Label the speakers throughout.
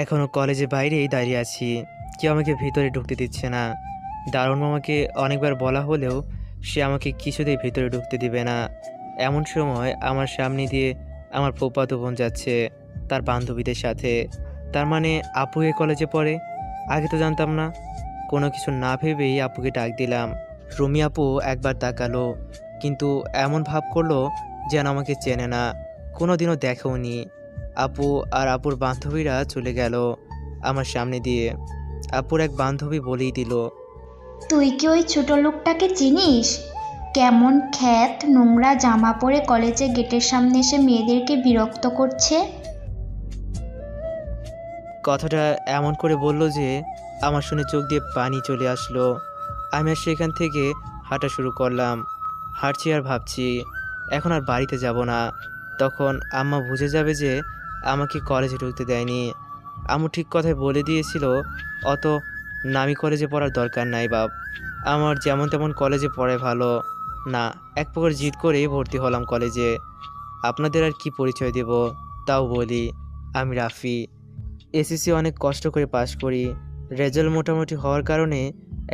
Speaker 1: এখনো কলেজের বাইরেই দাঁড়িয়ে আছি। কেউ আমাকে ভিতরে ঢুকতে দিচ্ছে না। দারুণ মামাকে অনেকবার বলা হলেও সে আমাকে কিছুতেই ভিতরে ঢুকতে দিবে না। এমন সময় আমার সামনে দিয়ে আমার ফুফাতো বোন যাচ্ছে তার বান্ধবীদের সাথে। তার মানে আপু এ কলেজে পড়ে। আগে তো জানতাম না। কোনো কিছু না ভেবেই আপুকে ডাক দিলাম। রুমি আপু একবার তাকালো, কিন্তু এমন ভাব করলো যেন আমাকে চেনে না, কোনোদিনও দেখেওনি। আপু আর আপুর বান্ধবীরা চলে গেল আমার সামনে দিয়ে। আপুর এক বান্ধবী বলেই দিল,
Speaker 2: তুই কি ওই ছোট লোকটাকে চিনিস? কেমন খ্যাত নোংরা জামা পরে কলেজের গেটের সামনে এসে মেয়েদেরকে বিরক্ত করছে।
Speaker 1: কথাটা এমন করে বলল যে আমার শুনে চোখ দিয়ে পানি চলে আসলো। আমি আর সেখান থেকে হাঁটা শুরু করলাম। হাঁটছি আর ভাবছি এখন আর বাড়িতে যাব না। তখন আম্মা বুঝে যাবে যে আমাকে কলেজে ঢুকতে দেয়নি। আম্মু ঠিক কথাই বলে দিয়েছিল, অত নামি কলেজে পড়ার দরকার নাই বাপ। আমার যেমন তেমন কলেজে পড়াই ভালো। না, এক প্রকার জিদ করেই ভর্তি হলাম কলেজে। আপনাদের আর কি পরিচয় দেব, তাও বলি, আমি রাফি। এসএসসি অনেক কষ্ট করে পাশ করি। রেজাল্ট মোটামুটি হওয়ার কারণে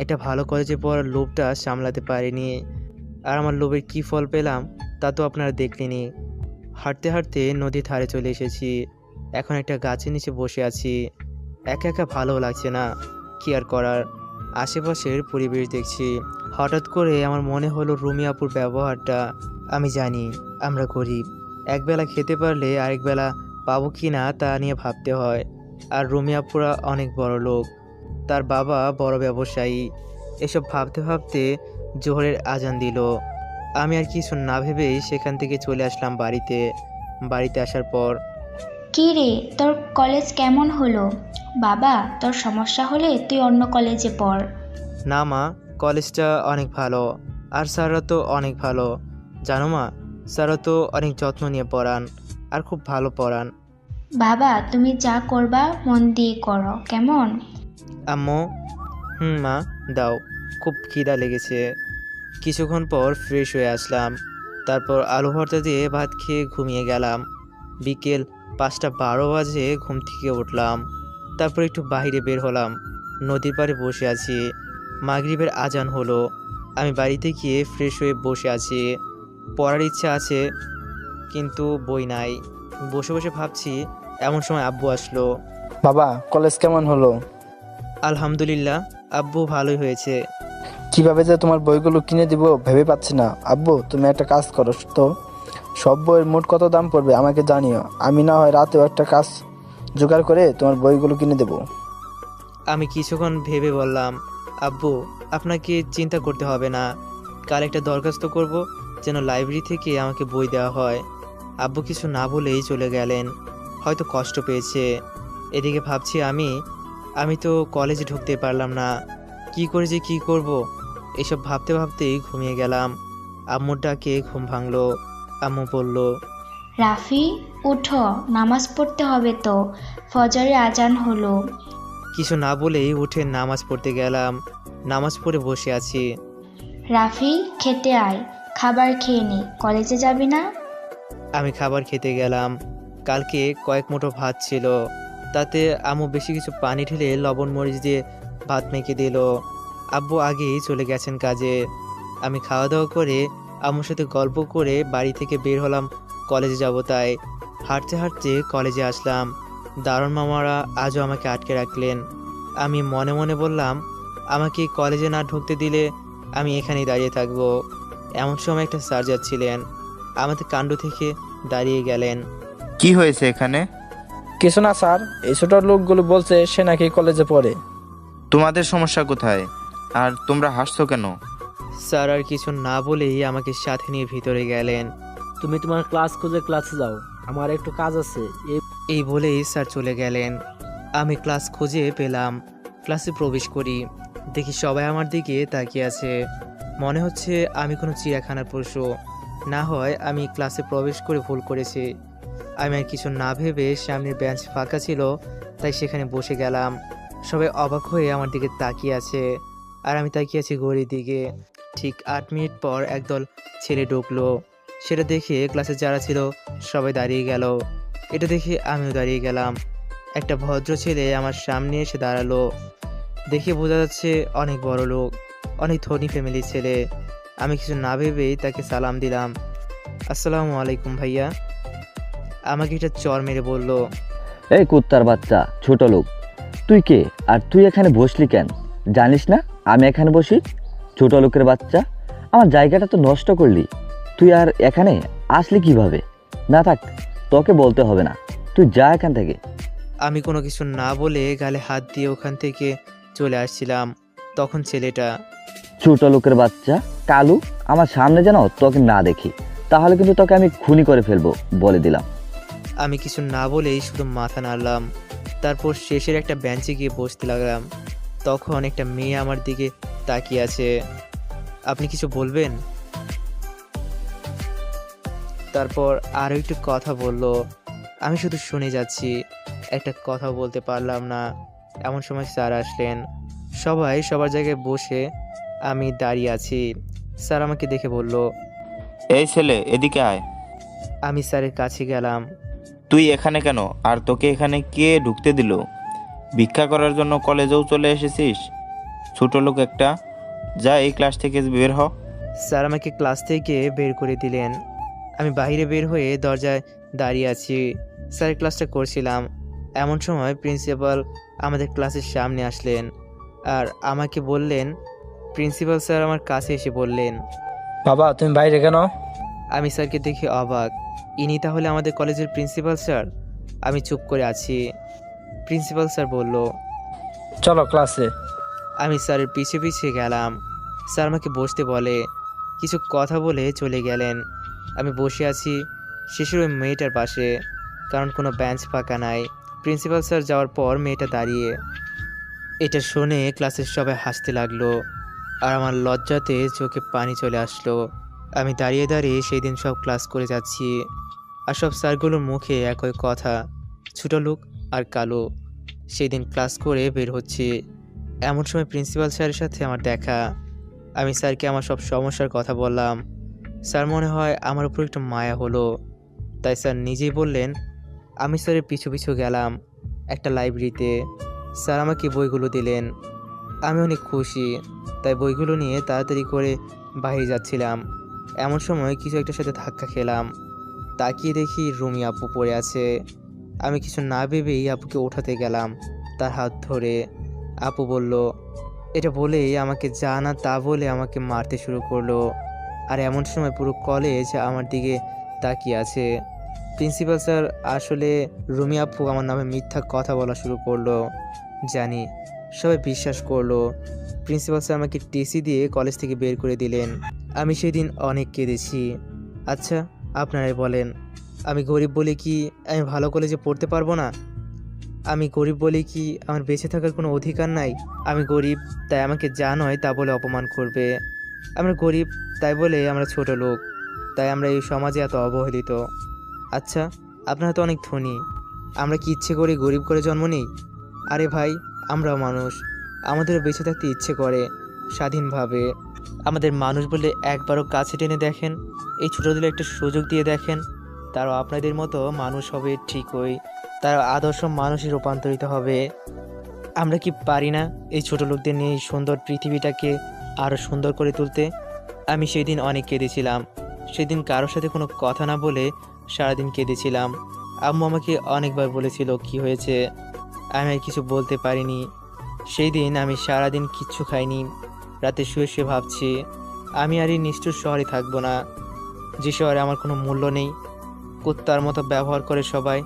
Speaker 1: একটা ভালো কলেজে পড়ার লোভটা সামলাতে পারিনি। আর আমার লোভের কী ফল পেলাম তা তো আপনারা দেখলেনই। হাঁটতে হাঁটতে নদীর ধারে চলে এসেছি। এখন একটা গাছের নিচে বসে আছি। একা একা ভালো লাগছে না, কি আর করার। আশেপাশের পরিবেশ দেখছি। হঠাৎ করে আমার মনে হলো রুমি আপুর ব্যবহারটা। আমি জানি আমরা গরিব, একবেলা খেতে পারলে আরেক বেলা পাবো কি না তা নিয়ে ভাবতে হয়। আর রুমি আপুরা অনেক বড় লোক, তার বাবা বড় ব্যবসায়ী। এসব ভাবতে ভাবতে জোহরের আজান দিল। আমি আর কিছু না ভেবেই সেখান থেকে চলে আসলাম বাড়িতে। বাড়িতে আসার পর,
Speaker 2: কি রে, তোর কলেজ কেমন হলো? বাবা, তোর সমস্যা হলে তুই অন্য কলেজে পড়।
Speaker 1: না মা, কলেজটা অনেক ভালো। আর স্যাররা তো অনেক ভালো। জানো মা, স্যাররা তো অনেক যত্ন নিয়ে পড়ান, আর খুব ভালো পড়ান।
Speaker 2: বাবা, তুমি যা করবা মন দিয়ে করো, কেমন?
Speaker 1: আম্মু, হুম মা, দাও। খুব খিদা লেগেছে। কিছুক্ষণ পর ফ্রেশ হয়ে আসলাম। তারপর আলু ভর্তা দিয়ে ভাত খেয়ে ঘুমিয়ে গেলাম। বিকেল 5টা 12 বাজে ঘুম থেকে উঠলাম। তারপর একটু বাইরে বের হলাম। নদীর পাড়ে বসে আছি। মাগরিবের আজান হলো। আমি বাড়িতে গিয়ে ফ্রেশ হয়ে বসে আছি। পড়ার ইচ্ছা আছে, কিন্তু বই নাই। বসে বসে ভাবছি, এমন সময় আব্বু আসলো।
Speaker 3: বাবা, কলেজ কেমন হলো?
Speaker 1: আলহামদুলিল্লাহ, আব্বু ভালোই হয়েছে।
Speaker 3: কিভাবে যে তোমার বইগুলো কিনে দিব ভেবে পাচ্ছি না। আব্বু, তুমি একটা কাজ করো তো, সব বইয়ের মোট কত দাম পড়বে আমাকে জানিও। আমি না হয় রাতেও একটা কাজ জোগাড় করে তোমার বইগুলো কিনে দেবো।
Speaker 1: আমি কিছুক্ষণ ভেবে বললাম, আব্বু, আপনাকে চিন্তা করতে হবে না। কাল একটা দরখাস্ত করব যেন লাইব্রেরি থেকে আমাকে বই দেওয়া হয়। আব্বু কিছু না বলেই চলে গেলেন। হয়তো কষ্ট পেয়েছে। এদিকে ভাবছি আমি তো কলেজে ঢুকতে পারলাম না। কি করে যে কি করব, এসব ভাবতে ভাবতেই ঘুমিয়ে গেলাম। আম্মুর ডাকে ঘুম ভাঙলো। আম্মু বলল,
Speaker 2: রাফি, উঠো, নামাজ পড়তে হবে তো, ফজরের আজান হলো।
Speaker 1: কিছু না বলেই উঠে নামাজ পড়তে গেলাম। নামাজ পড়ে বসে আছি।
Speaker 2: রাফি, খেতে আয়, খাবার খেয়ে নে, কলেজে যাবি না?
Speaker 1: আমি খাবার খেতে গেলাম। কালকে কয়েক মুঠো ভাত ছিল, তাতে আম্মু বেশি কিছু পানি ঢেলে লবণ মরিচ দিয়ে ভাত মেখে দিল। আব্বু আগেই চলে গেছেন কাজে। আমি খাওয়া দাওয়া করে আম্মুর সাথে গল্প করে বাড়ি থেকে বের হলাম কলেজে যাব তাই। হাঁটতে হাঁটতে কলেজে আসলাম। দারুণ মামারা আজও আমাকে আটকে রাখলেন। আমি মনে মনে বললাম, আমাকে কলেজে না ঢুকতে দিলে আমি এখানেই দাঁড়িয়ে থাকবো। এমন সময় একটা স্যার যাচ্ছিলেন, আমাদের কাণ্ড থেকে দাঁড়িয়ে গেলেন।
Speaker 4: কি হয়েছে এখানে?
Speaker 3: কিছু না স্যার, এই ছোট লোকগুলো বলছে সে নাকি কলেজে পড়ে।
Speaker 4: তোমাদের সমস্যা কোথায়? আর তোমরা হাসছো কেন?
Speaker 1: স্যার আর কিছু না বলেই আমাকে সাথে নিয়ে ভিতরে গেলেন।
Speaker 5: তুমি তোমার ক্লাস খুঁজে ক্লাসে যাও, আমার একটু কাজ আছে।
Speaker 1: এই বলেই স্যার চলে গেলেন। আমি ক্লাস খুঁজে পেলাম। ক্লাসে প্রবেশ করি। দেখি সবাই আমার দিকে তাকিয়ে আছে। মনে হচ্ছে আমি কোনো চিড়িয়াখানার পশু। না হয় আমি ক্লাসে প্রবেশ করে ভুল করেছি। আমি আর কিছু না ভেবে সামনের বেঞ্চ ফাঁকা ছিল, তাই সেখানে বসে গেলাম। সবাই অবাক হয়ে আমার দিকে তাকিয়ে আছে, আর আমি তাকিয়ে আছি ঘড়ির দিকে। ঠিক 8 মিনিট পর একদল ছেলে ঢুকলো। সেটা দেখে ক্লাসে যারা ছিল সবাই দাঁড়িয়ে গেল। এটা দেখে আমিও দাঁড়িয়ে গেলাম। একটা ভদ্র ছেলে আমার সামনে এসে দাঁড়ালো। দেখে বোঝা যাচ্ছে অনেক বড় লোক, অনেক ধনী ফ্যামিলির ছেলে। আমি কিছু না ভেবেই তাকে সালাম দিলাম। আসসালামু আলাইকুম ভাইয়া। আমাকে এটা চর মেরে বলল,
Speaker 6: এই কুত্তার বাচ্চা ছোট লোক, তুই কে আর তুই এখানে বসলি কেন? জানিস না আমি এখানে বসি? ছোট লোকের বাচ্চা, আমার জায়গাটা তো নষ্ট করলি। তুই আর এখানে আসলি কিভাবে? না থাক, তোকে বলতে হবে না, তুই যা এখান থেকে।
Speaker 1: আমি কোনো কিছু না বলে গালে হাত দিয়ে ওখান থেকে চলে আসছিলাম। তখন ছেলেটা,
Speaker 6: ছোট লোকের বাচ্চা কালু, আমার সামনে যেন তোকে না দেখি, তাহলে কিন্তু তোকে আমি খুনি করে ফেলবো বলে দিলাম।
Speaker 1: আমি কিছু না বলেই শুধু মাথা নাড়লাম। তারপর শেষের একটা বেঞ্চে গিয়ে বসতে লাগলাম। তখন একটা মেয়ে আমার দিকে তাকিয়ে আছে। আপনি কিছু বলবেন? তারপর আরও একটু কথা বলল। আমি শুধু শুনে যাচ্ছি, একটা কথা বলতে পারলাম না। এমন সময় স্যার আসলেন। সবাই সবার জায়গায় বসে, আমি দাঁড়িয়ে আছি। স্যার আমাকে দেখে বলল,
Speaker 4: এই ছেলে এদিকে আয়।
Speaker 1: আমি স্যারের কাছে গেলাম।
Speaker 4: তুই এখানে কেন? আর তোকে এখানে কে ঢুকতে দিল? ভিক্ষা করার জন্য কলেজেও চলে এসেছিস? ছোট লোক একটা, যা এই ক্লাস থেকে বের হ।
Speaker 1: স্যার আমাকে ক্লাস থেকে বের করে দিলেন। আমি বাইরে বের হয়ে দরজায় দাঁড়িয়ে আছি। স্যারের ক্লাসটা করছিলাম। এমন সময় প্রিন্সিপাল আমাদের ক্লাসের সামনে আসলেন আর আমাকে বললেন, প্রিন্সিপাল স্যার আমার কাছে এসে বললেন।
Speaker 3: বাবা তুমি বাইরে কেন?
Speaker 1: আমি স্যারকে দেখে অবাক। ইনি তাহলে আমাদের কলেজের প্রিন্সিপাল স্যার? আমি চুপ করে আছি। প্রিন্সিপাল স্যার বলল,
Speaker 3: চলো ক্লাসে।
Speaker 1: আমি স্যারের পিছে পিছে গেলাম। স্যার আমাকে বসতে বলে, কিছু কথা বলে চলে গেলেন। আমি বসে আছি শিশুর ওই মেয়েটার পাশে, কারণ কোনো বেঞ্চ ফাঁকা নাই। প্রিন্সিপাল স্যার যাওয়ার পর মেয়েটা দাঁড়িয়ে। এটা শুনে ক্লাসের সবাই হাসতে লাগলো আর আমার লজ্জাতে চোখে পানি চলে আসলো। আমি দাঁড়িয়ে দাঁড়িয়ে সেই দিন সব ক্লাস করে যাচ্ছি আর সব স্যারগুলোর মুখে একই কথা, ছোট লোক আর কালো। সেই দিন ক্লাস করে বের হচ্ছি, এমন সময় প্রিন্সিপাল স্যারের সাথে আমার দেখা। আমি স্যারকে আমার সব সমস্যার কথা বললাম। স্যার মনে হয় আমার উপর একটু মায়া হলো, তাই স্যার নিজেই বললেন। আমি স্যারের পিছু পিছু গেলাম একটা লাইব্রেরিতে। স্যার আমাকে বইগুলো দিলেন। আমি অনেক খুশি, তাই বইগুলো নিয়ে তাড়াতাড়ি করে বাইরে যাচ্ছিলাম। এমন সময় কিছু একটার সাথে ধাক্কা খেলাম। তাকিয়ে দেখি রুমি আপু পড়ে আছে। আমি কিছু না ভেবেই আপুকে ওঠাতে গেলাম তার হাত ধরে। আপু বলল, এটা বলেই আমাকে যা না তা বলে আমাকে মারতে শুরু করলো। আর এমন সময় পুরো কলেজ আমার দিকে তাকিয়ে আছে। প্রিন্সিপাল স্যার আসলে রুমি আপু আমার নামে মিথ্যা কথা বলা শুরু করলো। জানি সবাই বিশ্বাস করলো। প্রিন্সিপাল স্যার আমাকে টিসি দিয়ে কলেজ থেকে বের করে দিলেন। আমি সেদিন অনেক কেঁদেছি। আচ্ছা আপনারাই বলেন, আমি গরিব বলে কি আমি ভালো কলেজে পড়তে পারবো না? আমি গরিব বলে কি আমার বেঁচে থাকার কোনো অধিকার নাই? আমি গরিব তাই আমাকে যা নয় তা বলে অপমান করবে। আমরা গরিব তাই বলে আমরা ছোট লোক, তাই আমরা এই সমাজে এত অবহেলিত। আচ্ছা আপনারা তো অনেক ধনী, আমরা কি ইচ্ছে করে গরিব করে জন্ম নিই? আরে ভাই, আমরাও মানুষ, আমাদেরও বেঁচে থাকতে ইচ্ছে করে স্বাধীনভাবে। আমাদের মানুষ বলে একবারও কাছে টেনে দেখেন, এই ছোটোদের একটা সুযোগ দিয়ে দেখেন, তারাও আপনাদের মতো মানুষ হবে ঠিকই, তারা আদর্শ মানুষে রূপান্তরিত হবে। আমরা কি পারি না এই ছোট লোকদের নিয়ে এই সুন্দর পৃথিবীটাকে আরও সুন্দর করে তুলতে? আমি সেদিন অনেক কেঁদেছিলাম। সেদিন কারোর সাথে কোনো কথা না বলে সারাদিন কেঁদেছিলাম। আম্মু আমাকে অনেকবার বলেছিল কি হয়েছে, আমি আর কিছু বলতে পারিনি। সেই দিন আমি সারাদিন কিচ্ছু খাইনি। রাতে শুয়ে শুয়ে ভাবছি, আমি আর এই নিষ্ঠুর শহরে থাকবো না, যে শহরে আমার কোনো মূল্য নেই। কুত্তার মতো ব্যবহার করে সবাই,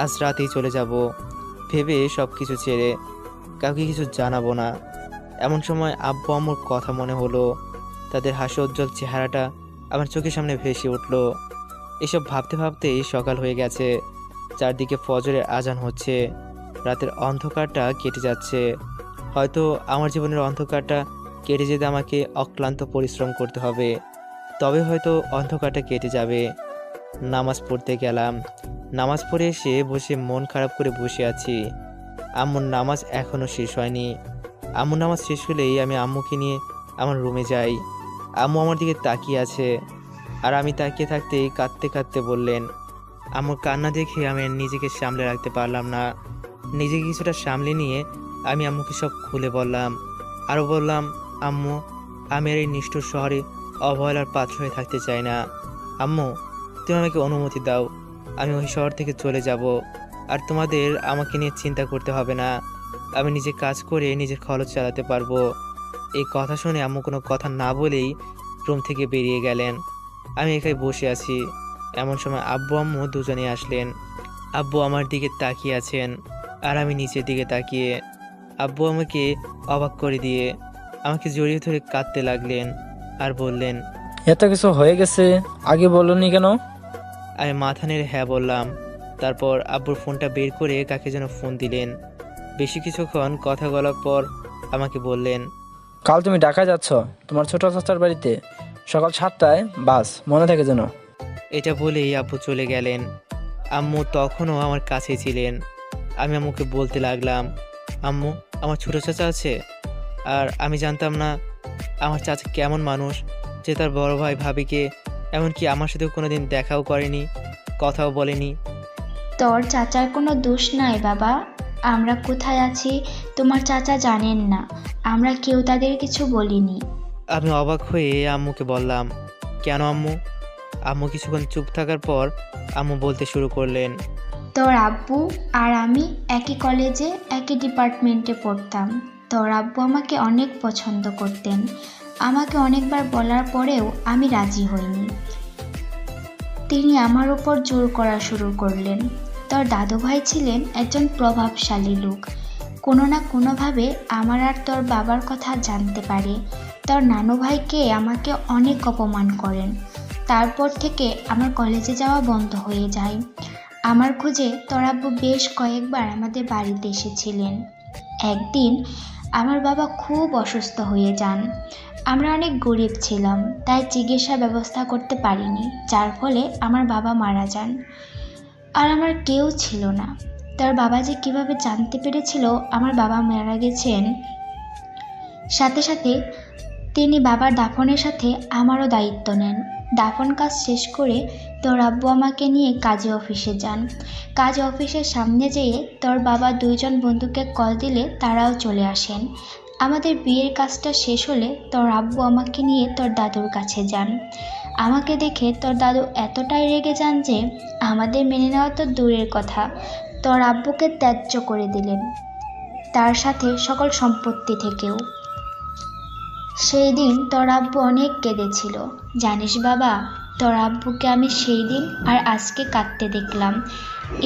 Speaker 1: আজ রাতেই চলে যাব ভেবে সব কিছু ছেড়ে কাউকে কিছু জানাবো না। এমন সময় আব্বু আম্মুর কথা মনে হলো। তাদের হাসি উজ্জ্বল চেহারাটা আমার চোখের সামনে ভেসে উঠল। এসব ভাবতে ভাবতেই সকাল হয়ে গেছে। চারদিকে ফজরের আজান হচ্ছে। রাতের অন্ধকারটা কেটে যাচ্ছে। হয়তো আমার জীবনের অন্ধকারটা কেটে যেতে আমাকে অক্লান্ত পরিশ্রম করতে হবে, তবে হয়তো অন্ধকারটা কেটে যাবে। নামাজ পড়তে গেলাম। নামাজ পড়ে এসে বসে মন খারাপ করে বসে আছি। আম্মুর নামাজ এখনও শেষ হয়নি। আম্মুর নামাজ শেষ হলেই আমি আম্মুকে নিয়ে আমার রুমে যাই। আম্মু আমার দিকে তাকিয়ে আছে আর আমি তাকিয়ে থাকতেই কাঁদতে কাঁদতে বললেন। আম্মুর কান্না দেখে আমি নিজেকে সামলে রাখতে পারলাম না। নিজেকে কিছুটা সামলে নিয়ে আমি আম্মুকে সব খুলে বললাম। আরও বললাম, আম্মু, আমি আর এই নিষ্ঠুর শহরে অবহেলার পাত্র হয়ে থাকতে চাই না। আম্মু, তুমি আমাকে অনুমতি দাও, আমি ওই শহর থেকে চলে যাব। আর তোমাদের আমাকে নিয়ে চিন্তা করতে হবে না, আমি নিজে কাজ করে নিজের খরচ চালাতে পারবো। এই কথা শুনে আম্মু কোনো কথা না বলেই রুম থেকে বেরিয়ে গেলেন। আমি একাই বসে আছি। এমন সময় আব্বু আম্মু দুজনেই আসলেন। আব্বু আমার দিকে তাকিয়ে আছেন আর আমি নিচের দিকে তাকিয়ে। আব্বু আমাকে অবাক করে দিয়ে আমাকে জড়িয়ে ধরে কাঁদতে লাগলেন আর বললেন,
Speaker 3: এত কিছু হয়ে গেছে, আগে বলনি কেন?
Speaker 1: আমি মাথা নেড়ে হ্যাঁ বললাম। তারপর আব্বুর ফোনটা বের করে কাকে যেন ফোন দিলেন। বেশি কিছুক্ষণ কথা বলার পর আমাকে বললেন,
Speaker 3: কাল তুমি ঢাকা যাচ্ছ তোমার ছোট চাচার বাড়িতে, সকাল 7টায় বাস, মনে থাকে যেন।
Speaker 1: এটা বলেই আব্বু চলে গেলেন। আম্মু তখনও আমার কাছেই ছিলেন। আমি আম্মুকে বলতে লাগলাম, আম্মু, আমার ছোট চাচা আছে, আর আমি জানতাম না আমার চাচা কেমন মানুষ, যে তার বড় ভাই ভাবিকে, এমনকি আমার সাথেও কোনোদিন দেখাও করেনি, কথাও বলেনি।
Speaker 2: তোর চাচার কোনো দোষ নাই বাবা। আমরা কোথায় আছি তোমার চাচা জানেন না, আমরা কেউ তাদের কিছু বলিনি।
Speaker 1: আমি অবাক হয়ে আম্মুকে বললাম, কেন আম্মু? আম্মু কিছুক্ষণ চুপ থাকার পর আম্মু বলতে শুরু করলেন,
Speaker 2: তোর আব্বু আর আমি একই কলেজে একই ডিপার্টমেন্টে পড়তাম। তোর আব্বু আমাকে অনেক পছন্দ করতেন। আমাকে অনেকবার বলার পরেও আমি রাজি হইনি। তিনি আমার উপর জোর করা শুরু করলেন। তোর দাদুভাই ছিলেন একজন প্রভাবশালী লোক। কোনো না কোনোভাবে আমার আর তোর বাবার কথা জানতে পারে। তোর নানু ভাইকে আমাকে অনেক অপমান করেন। তারপর থেকে আমার কলেজে যাওয়া বন্ধ হয়ে যায়। আমার খোঁজে তোর আব্বু বেশ কয়েকবার আমাদের বাড়িতে এসেছিলেন। একদিন আমার বাবা খুব অসুস্থ হয়ে যান। আমরা অনেক গরিব ছিলাম, তাই চিকিৎসা ব্যবস্থা করতে পারিনি, যার ফলে আমার বাবা মারা যান। আর আমার কেউ ছিল না। তার বাবা যে কিভাবে জানতে পেরেছিল আমার বাবা মারা গেছেন, সাথে সাথে তিনি বাবার দাফনের সাথে আমারও দায়িত্ব নেন। দাফন কাজ শেষ করে তোর আব্বু আমাকে নিয়ে কাজী অফিসে যান। কাজী অফিসের সামনে যেয়ে তোর বাবা দুইজন বন্ধুকে কল দিলে তারাও চলে আসেন। আমাদের বিয়ের কাজটা শেষ হলে তোর আব্বু আমাকে নিয়ে তোর দাদুর কাছে যান। আমাকে দেখে তোর দাদু এতটাই রেগে যান যে আমাদের মেনে নেওয়া তো দূরের কথা, তোর আব্বুকে ত্যায্য করে দিলেন, তার সাথে সকল সম্পত্তি থেকেও। সেই দিন তোর আব্বু অনেক কেঁদেছিল। জানিস বাবা, তোর আব্বুকে আমি সেই দিন আর আজকে কাঁদতে দেখলাম।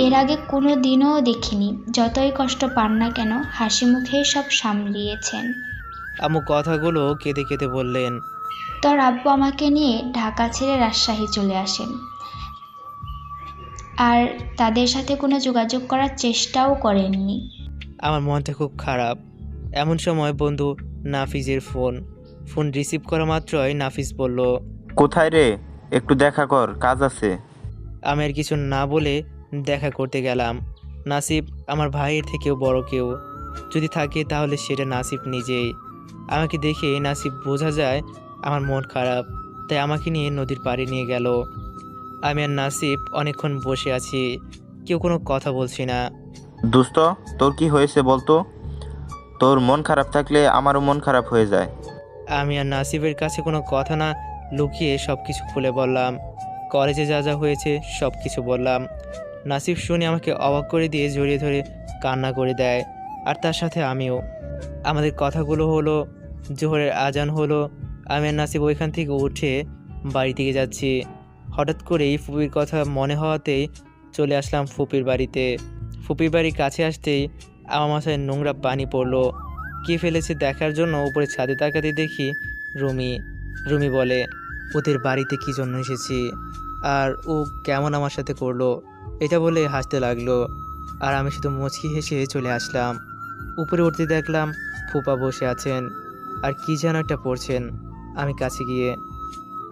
Speaker 2: এর আগে কোনো দিনও দেখিনি। যতই কষ্ট পান না কেন, হাসি মুখেই সব সামলিয়েছেন।
Speaker 1: আম্মু কথাগুলো কেঁদে কেঁদে বললেন,
Speaker 2: তোর আব্বু আমাকে নিয়ে ঢাকা ছেড়ে রাজশাহী চলে আসেন, আর তাদের সাথে কোনো যোগাযোগ করার চেষ্টাও করেননি।
Speaker 1: আমার মনটা খুব খারাপ। এমন সময় বন্ধু নাফিজের ফোন রিসিভ করা মাত্রই নাফিজ বলল,
Speaker 4: কোথায় রে? একটু দেখা কর, কাজ আছে।
Speaker 1: আমি আর কিছু না বলে দেখা করতে গেলাম। নাসিব আমার ভাইয়ের থেকেও বড় কেউ যদি থাকে তাহলে সেটা নাসিব নিজেই। আমাকে দেখে নাসিব বোঝা যায় আমার মন খারাপ, তাই আমাকে নিয়ে নদীর পাড়ে নিয়ে গেল। আমি আর নাসিব অনেকক্ষণ বসে আছি, কেউ কোনো কথা বলছি না।
Speaker 4: দোস্ত, তোর কি হয়েছে বলতো? তোর মন খারাপ থাকলে আমারও মন খারাপ হয়ে যায়।
Speaker 1: আমি আর নাসিবের কাছে কোনো কথা না লুকিয়ে সব কিছু খুলে বললাম। কলেজে যা যা হয়েছে সব কিছু বললাম। নাসিব শুনে আমাকে অবাক করে দিয়ে জড়িয়ে ধরে কান্না করে দেয়, আর তার সাথে আমিও। আমাদের কথাগুলো হলো, জোহরের আজান হলো। আমি আর নাসিব ওইখান থেকে উঠে বাড়ি থেকে যাচ্ছি। হঠাৎ করেই ফুপির কথা মনে হওয়াতেই চলে আসলাম ফুপির বাড়িতে। ফুপির বাড়ির কাছে আসতেই আমার মাথায় নোংরা পানি পড়লো। কে ফেলেছে দেখার জন্য উপরে ছাদে তাকাতে দেখি রুমি বলে, ওদের বাড়িতে কী জন্য এসেছি আর ও কেমন আমার সাথে করলো, এটা বলে হাসতে লাগলো। আর আমি শুধু মুচকি হেসে চলে আসলাম। উপরে উঠতে দেখলাম ফুপা বসে আছেন আর কি যেন একটা পড়ছেন। আমি কাছে গিয়ে,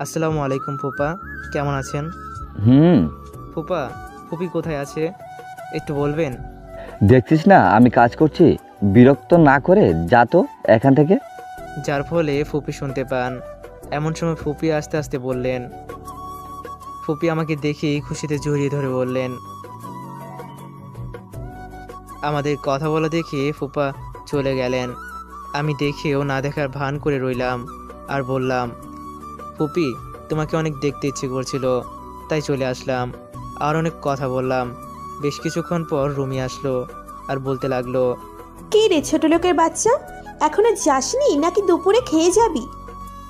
Speaker 1: আসসালামু আলাইকুম ফুপা, কেমন আছেন? ফুপা, ফুপি কোথায় আছে একটু বলবেন?
Speaker 6: দেখছিস না আমি কাজ করছি, বিরক্ত না করে যা তো এখান থেকে।
Speaker 1: যার ফলে ফুপি শুনতে পান। এমন সময় ফুপি আস্তে আস্তে বললেন। ফুপি আমাকে দেখেই খুশিতে জড়িয়ে ধরে বললেন, আমাদের কথা বলা দেখে ফুপা চলে গেলেন। আমি দেখেও না দেখার ভান করে রইলাম আর বললাম, ফুপি তোমাকে অনেক দেখতে ইচ্ছে করছিল, তাই চলে আসলাম। আর অনেক কথা বললাম। বেশ কিছুক্ষণ পর রুমি আসলো আর বলতে লাগলো,
Speaker 7: কি রে ছোট লোকের বাচ্চা, এখনো যাসনি নাকি দুপুরে খেয়ে যাবি?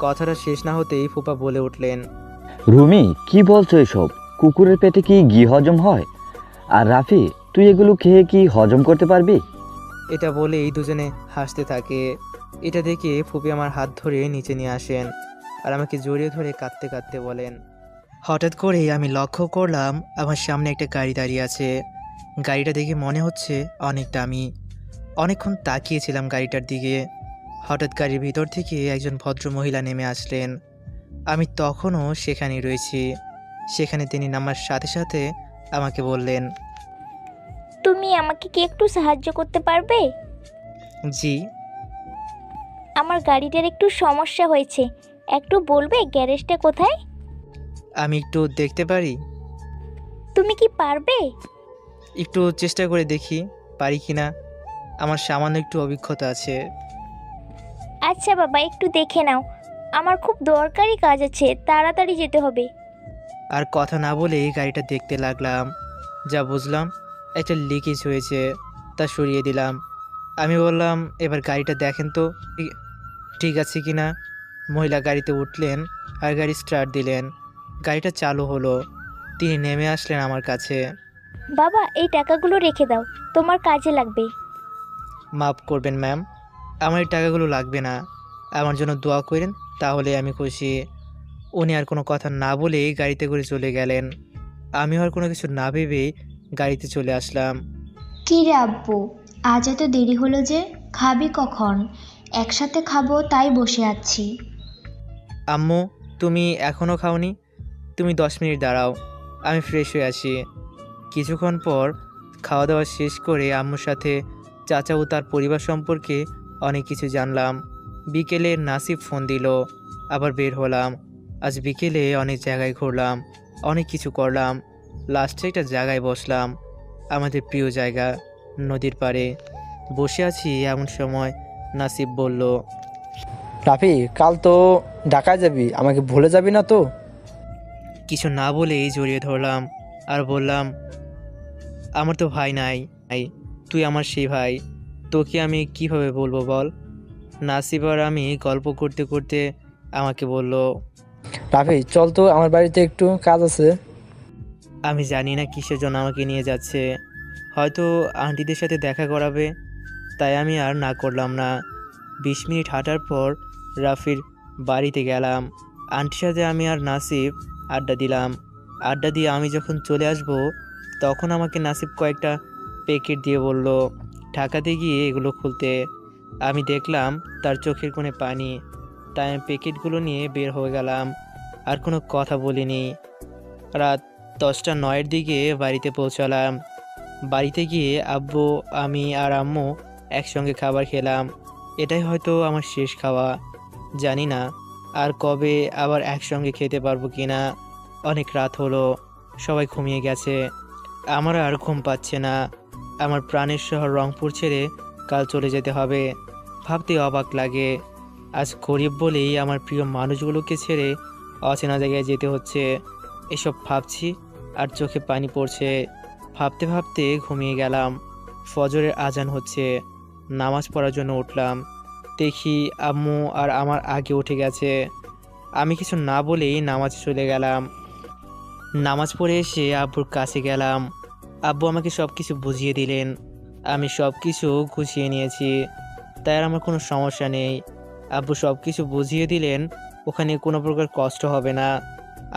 Speaker 1: কথাটা শেষ না হতেই ফুপা বলে উঠলেন,
Speaker 6: রুমি কি বলছো এসব? কুকুরের পেটে কি ঘি হজম হয়? আর রাফি, তুই এগুলো খেয়ে কি হজম করতে পারবি?
Speaker 1: এটা বলেই দুজনে হাসতে থাকে। এটা দেখে ফুপি আমার হাত ধরে নিচে নিয়ে আসেন আর আমাকে জড়িয়ে ধরে কাঁদতে কাঁদতে বলেন, হঠাৎ করেই আমি লক্ষ্য করলাম আমার সামনে একটা গাড়ি দাঁড়িয়ে আছে। গাড়িটা দেখে মনে হচ্ছে অনেক দামি। অনেকক্ষণ তাকিয়েছিলাম গাড়িটার দিকে। হঠাৎ গাড়ির ভিতর থেকে একজন ভদ্র মহিলা নেমে আসলেন। আমি তখনও সেখানেই রয়েছি। সেখানে তিনি নামার সাথে সাথে আমাকে বললেন,
Speaker 8: তুমি আমাকে কি একটু সাহায্য করতে পারবে?
Speaker 1: জি।
Speaker 8: আমার গাড়িটার একটু সমস্যা হয়েছে, একটু বলবে গ্যারেজটা কোথায়?
Speaker 1: আমি একটু দেখতে পারি?
Speaker 8: তুমি কি পারবে?
Speaker 1: একটু চেষ্টা করে দেখি পারি কি না। আমার সামান্য একটু অভিজ্ঞতা আছে।
Speaker 8: আচ্ছা বাবা, একটু দেখে নাও, আমার খুব দরকারি কাজ আছে, তাড়াতাড়ি যেতে হবে।
Speaker 1: আর কথা না বলেই গাড়িটা দেখতে লাগলাম। যা বুঝলাম একটা লিকেজ হয়েছে, তা সরিয়ে দিলাম। আমি বললাম, এবার গাড়িটা দেখেন তো ঠিক আছে কি না। মহিলা গাড়িতে উঠলেন আর গাড়ি স্টার্ট দিলেন। গাড়িটা চালু হলো। তিনি নেমে আসলেন আমার কাছে।
Speaker 8: বাবা, এই টাকাগুলো রেখে দাও, তোমার কাজে লাগবে।
Speaker 1: মাফ করবেন ম্যাম, আমার এই টাকাগুলো লাগবে না। আমার জন্য দোয়া করেন, তাহলে আমি খুশি। উনি আর কোনো কথা না বলেই গাড়িতে করে চলে গেলেন। আমিও আর কোনো কিছু না ভেবেই গাড়িতে চলে আসলাম।
Speaker 2: কী রে আব্বু, আজ এত দেরি হলো যে? খাবি কখন? একসাথে খাবো তাই বসে আছি।
Speaker 1: আম্মু, তুমি এখনও খাওনি? তুমি 10 মিনিট দাঁড়াও, আমি ফ্রেশ হয়ে আসি। কিছুক্ষণ পর খাওয়া দাওয়া শেষ করে আম্মুর সাথে চাচা ও তার পরিবার সম্পর্কে অনেক কিছু জানলাম। বিকেলে নাসিব ফোন দিল, আবার বের হলাম। আজ বিকেলে অনেক জায়গায় ঘুরলাম, অনেক কিছু করলাম। লাস্টে একটা জায়গায় বসলাম, আমাদের প্রিয় জায়গা, নদীর পাড়ে বসে আছি। এমন সময় নাসিব বলল,
Speaker 3: রাফি, কাল তো ঢাকায় যাবি, আমাকে ভুলে যাবি না তো?
Speaker 1: কিছু না বলেই জড়িয়ে ধরলাম আর বললাম, আমার তো ভাই নাই, তুই আমার সেই ভাই, তোকে আমি কিভাবে বলবো বল। নাসিব আর আমি গল্প করতে করতে আমাকে বলল,
Speaker 3: রাফি চল তো, আমার বাড়িতে একটু কাজ আছে।
Speaker 1: আমি জানি না কিসের জন্য আমাকে নিয়ে যাচ্ছে, হয়তো আন্টিদের সাথে দেখা করাবে, তাই আমি আর না করলাম না। 20 মিনিট হাঁটার পর রাফির বাড়িতে গেলাম। আন্টির সাথে আমি আর নাসিব আড্ডা দিলাম। আড্ডা দিয়ে আমি যখন চলে আসব, তখন আমাকে নাসিব কয়েকটা প্যাকেট দিয়ে বলল ঢাকাতে গিয়ে এগুলো খুলতে। আমি দেখলাম তার চোখের কোণে পানি, তাই আমি প্যাকেটগুলো নিয়ে বের হয়ে গেলাম। আর কোনো কথা বলিনি। রাত 10টা 9-এর দিকে বাড়িতে পৌঁছালাম। বাড়িতে গিয়ে আব্বু, আমি আর আম্মু একসঙ্গে খাবার খেলাম। এটাই হয়তো আমার শেষ খাওয়া। জানি না আর কবে আবার একসঙ্গে খেতে পারবো কি না। অনেক রাত হলো, সবাই ঘুমিয়ে গেছে, আমার আর ঘুম পাচ্ছে না। আমার প্রাণের শহর রংপুর ছেড়ে কাল চলে যেতে হবে। ভাবতে অবাক লাগে, আজ গরিব বলেই আমার প্রিয় মানুষগুলোকে ছেড়ে অচেনা জায়গায় যেতে হচ্ছে। এসব ভাবছি আর চোখে পানি পড়ছে। ভাবতে ভাবতে ঘুমিয়ে গেলাম। ফজরের আজান হচ্ছে, নামাজ পড়ার জন্য উঠলাম। দেখি আম্মু আর আমার আগে উঠে গেছে। আমি কিছু না বলেই নামাজে চলে গেলাম। নামাজ পড়ে এসে আব্বুর কাছে গেলাম। আব্বু আমাকে সব কিছু বুঝিয়ে দিলেন। আমি সব কিছু গুছিয়ে নিয়েছি, তাই আর আমার কোনো সমস্যা নেই। আব্বু সব কিছু বুঝিয়ে দিলেন, ওখানে কোনো প্রকার কষ্ট হবে না।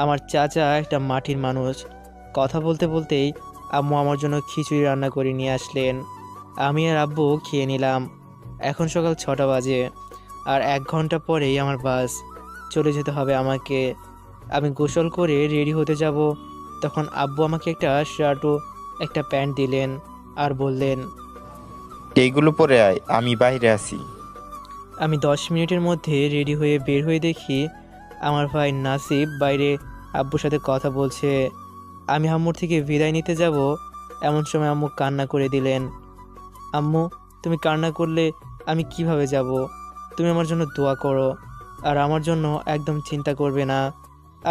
Speaker 1: আমার চাচা একটা মাটির মানুষ। কথা বলতে বলতেই আম্মু আমার জন্য খিচুড়ি রান্না করে নিয়ে আসলেন। আমি আর আব্বু খেয়ে নিলাম। এখন সকাল 6টা বাজে, আর 1 ঘন্টা পরেই আমার বাস, চলে যেতে হবে আমাকে। আমি গোসল করে রেডি হতে যাব, তখন আব্বু আমাকে একটা শার্ট ও একটা প্যান্ট দিলেন আর বললেন,
Speaker 4: এইগুলো পরে আয়, আমি বাইরে আছি।
Speaker 1: আমি 10 মিনিটের মধ্যে রেডি হয়ে বের হয়ে দেখি আমার ভাই নাসিব বাইরে আব্বুর সাথে কথা বলছে। আমি আম্মুর থেকে বিদায় নিতে যাব, এমন সময় আম্মু কান্না করে দিলেন। আম্মু, তুমি কান্না করলে আমি কিভাবে যাব? তুমি আমার জন্য দোয়া করো, আর আমার জন্য একদম চিন্তা করবে না।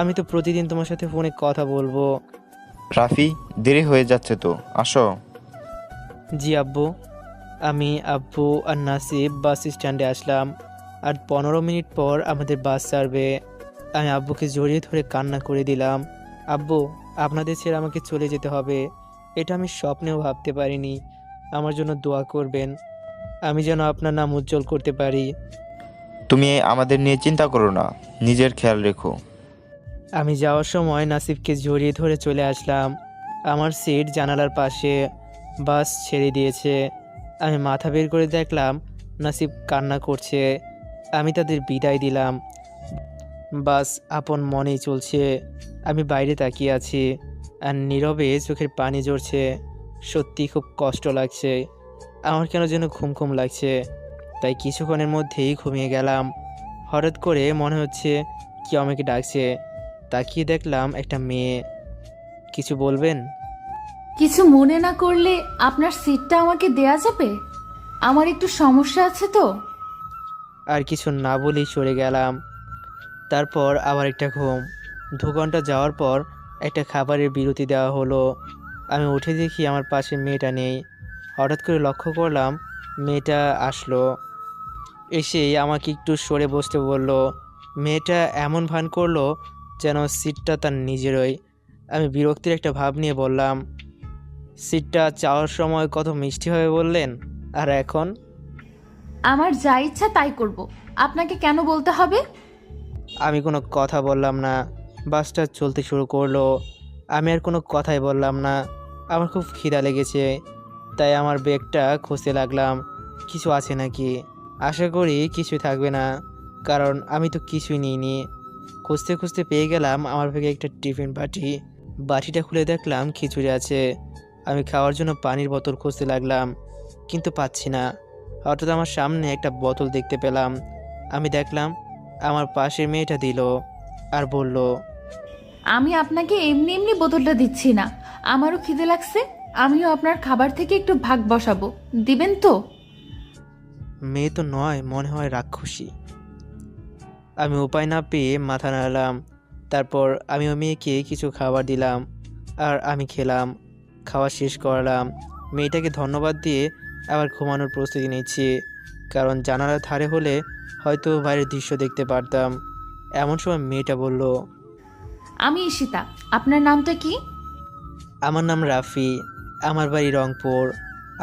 Speaker 1: আমি তো প্রতিদিন তোমার সাথে ফোনে কথা বলবো।
Speaker 4: রাফি, দেরি হয়ে যাচ্ছে তো, আসো।
Speaker 1: জি আব্বু। আমি, আব্বু আর নাসিব বাস স্ট্যান্ডে আসলাম, আর 15 মিনিট পর আমাদের বাস ছাড়বে। আমি আব্বুকে জড়িয়ে ধরে কান্না করে দিলাম। আব্বু, আপনাদের ছেড়ে আমাকে চলে যেতে হবে, এটা আমি স্বপ্নেও ভাবতে পারিনি। আমার জন্য দোয়া করবেন, আমি যেন আপনার নাম উজ্জ্বল করতে পারি।
Speaker 4: তুমি আমাদের নিয়ে চিন্তা করো না, নিজের খেয়াল রেখো।
Speaker 1: আমি যাওয়ার সময় নাসিবকে জড়িয়ে ধরে চলে আসলাম। আমার সিট জানালার পাশে। বাস ছেড়ে দিয়েছে। আমি মাথা বের করে দেখলাম নাসিব কান্না করছে। আমি তাদের বিদায় দিলাম। বাস আপন মনেই চলছে। আমি বাইরে তাকিয়ে আছি, আর নীরবে চোখের পানি ঝরছে। সত্যি খুব কষ্ট লাগছে। আমার কেন যেন ঘুম ঘুম লাগছে, তাই কিছুক্ষণের মধ্যেই ঘুমিয়ে গেলাম। হঠাৎ করে মনে হচ্ছে কেউ আমাকে ডাকছে। তাকিয়ে দেখলাম একটা মেয়ে। কিছু বলবেন?
Speaker 9: কিছু মনে না করলে আপনার সিটটা আমাকে দেয়া যাবে? আমার একটু সমস্যা আছে তো।
Speaker 1: আর কিছু না বলেই সরে গেলাম। তারপর আবার একটা ঘুম। 2 ঘন্টা যাওয়ার পর একটা খাবারের বিরতি দেওয়া হলো। আমি উঠে দেখি আমার পাশে মেয়েটা নেই। হঠাৎ করে লক্ষ্য করলাম মেয়েটা আসলো। এসেই আমাকে একটু সরে বসতে বলল। মেয়েটা এমন ভান করলো যেন সিটটা তার নিজেরই। আমি বিরক্তির একটা ভাব নিয়ে বললাম, সিটটা চাওয়ার সময় কত মিষ্টিভাবে বললেন, আর এখন?
Speaker 9: আমার যা ইচ্ছা তাই করব, আপনাকে কেন বলতে হবে?
Speaker 1: আমি কোনো কথা বললাম না। বাসটা চলতে শুরু করলো। আমি আর কোনো কথাই বললাম না। আমার খুব খিদা লেগেছে, তাই আমার ব্যাগটা খুঁজতে লাগলাম কিছু আছে নাকি। আশা করি কিছুই থাকবে না, কারণ আমি তো কিছুই নিইনি। খুঁজতে খুঁজতে পেয়ে গেলাম আমার ব্যাগে একটা টিফিন বাটি। বাটিটা খুলে দেখলাম খিচুড়ি আছে। আমি খাওয়ার জন্য পানির বোতল খুঁজতে লাগলাম, কিন্তু পাচ্ছি না। হঠাৎ আমার সামনে একটা বোতল দেখতে পেলাম। আমি দেখলাম আমার পাশের মেয়েটা দিল, আর বলল,
Speaker 9: আমি আপনাকে এমনি এমনি বোতলটা দিচ্ছি না, আমারও খিদে লাগছে, আমিও আপনার খাবার থেকে একটু ভাগ বসাবো, দিবেন তো?
Speaker 1: মেয়ে তো নয়, মনে হয় রাক্ষসী। আমি উপায় না পেয়ে মাথা নাড়লাম। তারপর আমি ওই মেয়েকে কিছু খাবার দিলাম, আর আমি খেলাম। খাওয়া শেষ করলাম। মেয়েটাকে ধন্যবাদ দিয়ে আবার ঘুমানোর প্রস্তুতি নিচ্ছি, কারণ জানালার ধারে হলে হয়তো বাইরের দৃশ্য দেখতে পারতাম। এমন সময় মেয়েটা বলল,
Speaker 9: আমি ঈশিতা, আপনার নামটা কি?
Speaker 1: আমার নাম রাফি, আমার বাড়ি রংপুর।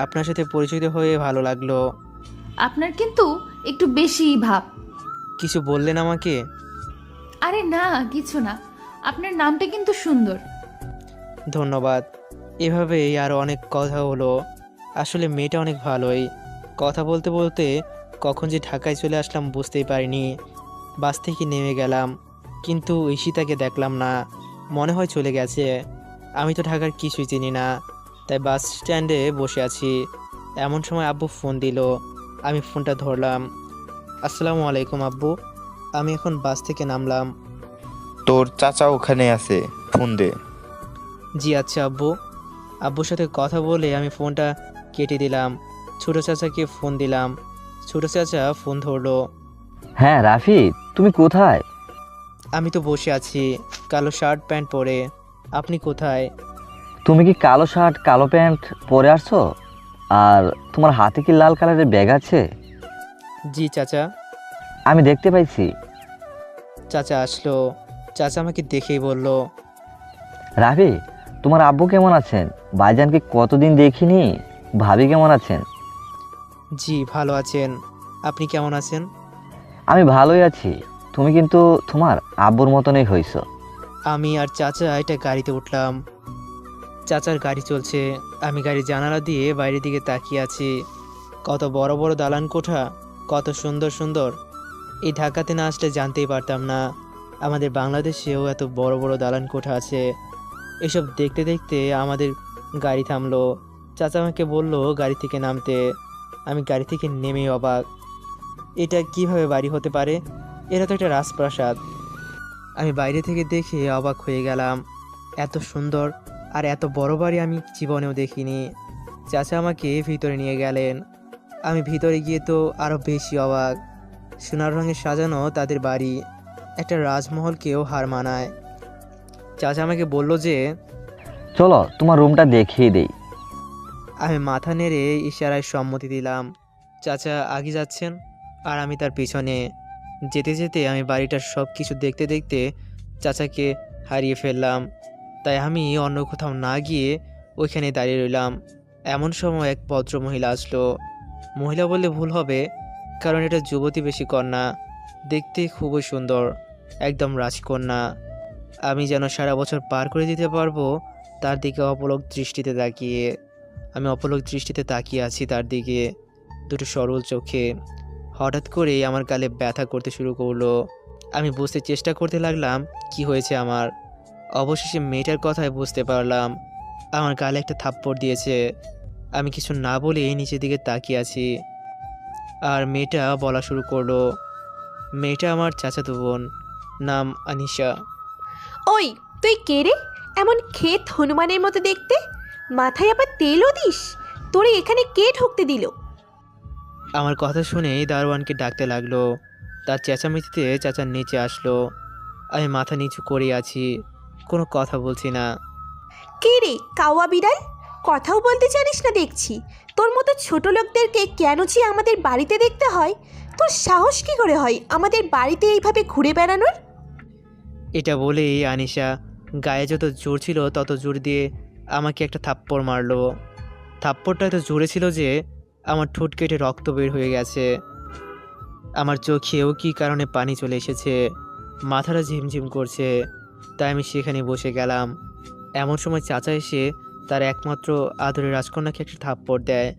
Speaker 1: আপনার সাথে পরিচিত হয়ে ভালো লাগলো।
Speaker 9: আপনার কিন্তু একটু বেশিই ভাব।
Speaker 1: কিছু বললেন আমাকে?
Speaker 9: আরে না, কিছু না, আপনার নামটা কিন্তু সুন্দর।
Speaker 1: ধন্যবাদ। এভাবেই আরও অনেক কথা হলো। আসলে মেয়েটা অনেক ভালোই। কথা বলতে বলতে কখন যে ঢাকায় চলে আসলাম বুঝতেই পারিনি। বাস থেকে নেমে গেলাম, কিন্তু ঈশিতাকে দেখলাম না। মনে হয় চলে গেছে। আমি তো ঢাকার কিছুই চিনি না, তাই বাস স্ট্যান্ডে বসে আছি। এমন সময় আব্বু ফোন দিল। আমি ফোনটা ধরলাম। আসসালামু আলাইকুম আব্বু, আমি এখন বাস থেকে নামলাম।
Speaker 4: তোর চাচা ওখানে আছে, ফোন দে।
Speaker 1: জি আচ্ছা আব্বু। আব্বুর সাথে কথা বলে আমি ফোনটা কেটে দিলাম। ছোটো চাচাকে ফোন দিলাম। ছোটো চাচা ফোন ধরলো।
Speaker 6: হ্যাঁ রাফি, তুমি কোথায়?
Speaker 1: আমি তো বসে আছি, কালো শার্ট প্যান্ট পরে। আপনি কোথায়?
Speaker 6: তুমি কি কালো শার্ট কালো প্যান্ট পরে আসছো? আর তোমার হাতে কি লাল কালারের ব্যাগ আছে?
Speaker 1: জি চাচা।
Speaker 6: আমি দেখতে পাইছি।
Speaker 1: চাচা আসলো। চাচা আমাকে দেখেই বলল,
Speaker 6: রাফি, তোমার আব্বু কেমন আছেন? ভাইজানকে কতদিন দেখিনি। ভাবি কেমন আছেন?
Speaker 1: জি ভালো আছেন। আপনি কেমন আছেন?
Speaker 6: আমি ভালোই আছি। তুমি কিন্তু তোমার আব্বুর মতনই হইছো।
Speaker 1: আমি আর চাচা একটা গাড়িতে উঠলাম। চাচার গাড়ি চলছে। আমি গাড়ির জানালা দিয়ে বাইরের দিকে তাকিয়ে আছি। কত বড় বড় দালান কোঠা, কত সুন্দর সুন্দর। এই ঢাকাতে না আসলে জানতেই পারতাম না আমাদের বাংলাদেশেও এত বড় বড় দালান কোঠা আছে। এসব দেখতে দেখতে আমাদের গাড়ি থামলো। চাচা আমাকে বলল গাড়ি থেকে নামতে। আমি গাড়ি থেকে নেমেই অবাক। এটা কিভাবে বাড়ি হতে পারে? এটা তো একটা রাজপ্রাসাদ। আমি বাইরে থেকে দেখে অবাক হয়ে গেলাম। এত সুন্দর আর এত বড় বাড়ি আমি জীবনেও দেখিনি। চাচা আমাকে ভিতরে নিয়ে গেলেন। আমি ভিতরে গিয়ে তো আরও বেশি অবাক। সোনার রঙে সাজানো তাদের বাড়ি একটা রাজমহলকেও হার মানায়। চাচা আমাকে বলল যে
Speaker 6: চলো তোমার রুমটা দেখিয়ে দেই।
Speaker 1: আমি মাথা নেড়ে ইশারায় সম্মতি দিলাম। চাচা আগে যাচ্ছেন আর আমি তার পিছনে। যেতে যেতে আমি বাড়িটার সব কিছু দেখতে দেখতে চাচাকে হারিয়ে ফেললাম। তাই আমি অন্য কোথাও না গিয়ে ওইখানে দাঁড়িয়ে রইলাম। এমন সময় এক ভদ্র মহিলা আসলো। মহিলা বললে ভুল হবে, কারণ এটা যুবতী বেশি কন্যা, দেখতে খুবই সুন্দর, একদম রাজকন্যা। আমি যেন সারা বছর পার করে দিতে পারবো তার দিকে অপলক দৃষ্টিতে তাকিয়ে আছি তার দিকে, দুটো সরল চোখে। হঠাৎ করেই আমার গালে ব্যথা করতে শুরু করলো। আমি বুঝতে চেষ্টা করতে লাগলাম কি হয়েছে আমার। অবশেষে মেয়েটার কথায় বুঝতে পারলাম আমার গালে একটা থাপ্পড় দিয়েছে। আমি কিছু না বলেই নিচের দিকে তাকিয়ে আছি, আর মেয়েটা বলা শুরু করলো। মেয়েটা আমার চাচাতো বোন, নাম আনিশা।
Speaker 7: ওই তুই কে রে? এমন ক্ষেত হনুমানের মতো দেখতে, মাথায় আবার তেলও দিস। তোরে এখানে কে ঢুকতে দিল?
Speaker 1: আমার কথা শুনেই দারোয়ানকে ডাকতে লাগলো। তার চেঁচামেচিতে চাচার নিচে আসলো। আমি মাথা নিচু করে আছি, কোনো কথা বলছি না।
Speaker 7: কে রে কাওয়া বিড়াল? কথাও বলতে জানিস না দেখছি। তোর মতো ছোট লোকদেরকে কেন যে আমাদের বাড়িতে দেখতে হয়? তোর সাহস কি করে হয় আমাদের বাড়িতে এইভাবে ঘুরে বেড়ানোর?
Speaker 1: এটা বলেই আনিশা গায়ে যত জোর ছিল তত জোর দিয়ে আমাকে একটা থাপ্পড় মারলো। থাপ্পড়টা এত জোরে ছিল যে আমার ঠোঁট কেটে রক্ত বের হয়ে গেছে। আমার চোখেও কী কারণে পানি চলে এসেছে, মাথাটা ঝিমঝিম করছে। তাই আমি সেখানে বসে গেলাম। এমন সময় চাচা এসে তার একমাত্র আদরের রাজকন্যাকে একটা থাপ্পড় দেয়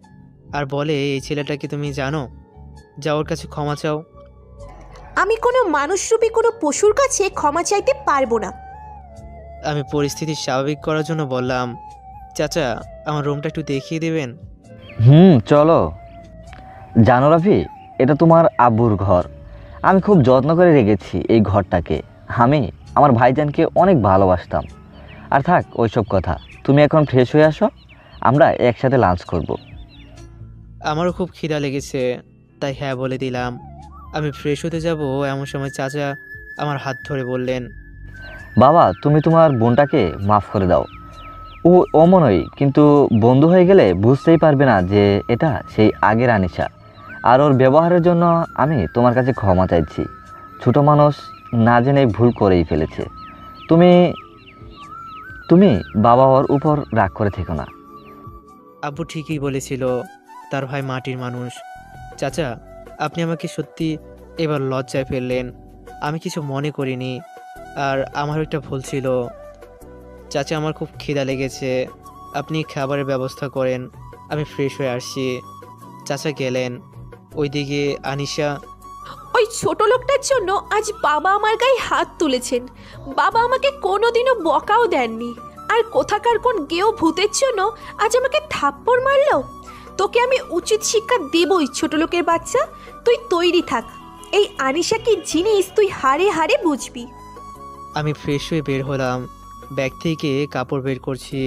Speaker 1: আর বলে, এই ছেলেটাকে তুমি জানো, যাও ওর কাছে ক্ষমা চাও।
Speaker 7: আমি কোনো মানুষরূপী কোনো পশুর কাছে ক্ষমা চাইতে পারবো না।
Speaker 1: আমি পরিস্থিতি স্বাভাবিক করার জন্য বললাম, চাচা আমার রুমটা একটু দেখিয়ে দেবেন?
Speaker 6: চলো। জানো রাফি, এটা তোমার আব্বুর ঘর। আমি খুব যত্ন করে রেখেছি এই ঘরটাকে। আমি আমার ভাইজানকে অনেক ভালোবাসতাম। আর থাক ওইসব কথা, তুমি এখন ফ্রেশ হয়ে আসো, আমরা একসাথে লাঞ্চ করব।
Speaker 1: আমারও খুব খিদা লেগেছে, তাই হ্যাঁ বলে দিলাম। আমি ফ্রেশ হতে যাব এমন সময় চাচা আমার হাত ধরে বললেন,
Speaker 6: বাবা তুমি তোমার বোনটাকে মাফ করে দাও। ও অমনই, কিন্তু বন্ধু হয়ে গেলে বুঝতেই পারবে না যে এটা সেই আগের আনিশা। আর ওর ব্যবহারের জন্য আমি তোমার কাছে ক্ষমা চাইছি। ছোট মানুষ না জেনে ভুল করেই ফেলেছে। তুমি তুমি বাবা ওর উপর রাগ করে থেকো না।
Speaker 1: আব্বু ঠিকই বলেছিল, তার ভাই মাটির মানুষ। চাচা আপনি আমাকে সত্যি এবার লজ্জায় ফেললেন। আমি কিছু মনে করিনি, আর আমারও একটা ভুল ছিল। চাচা আমার খুব খিদা লেগেছে, আপনি খাবারের ব্যবস্থা করেন, আমি ফ্রেশ হয়ে আসছি। চাচা গেলেন। ওইদিকে আনিশা,
Speaker 7: ওই ছোট লোকটার জন্য আজ বাবা আমার গায়ে হাত তুলেছেন। বাবা আমাকে কোনোদিনও বকাও দেননি, আর কোথাকার কোন গেও ভূতের জন্য আজ আমাকে থাপ্পড় মারলো। তোকে আমি উচিত শিক্ষা দেবই ছোট লোকের বাচ্চা। তুই তৈরি থাক, এই আনিশা কি জিনিস তুই হারে হারে বুঝবি।
Speaker 1: আমি ফ্রেশ হয়ে বের হলাম। ব্যাগ থেকে কাপড় বের করছি,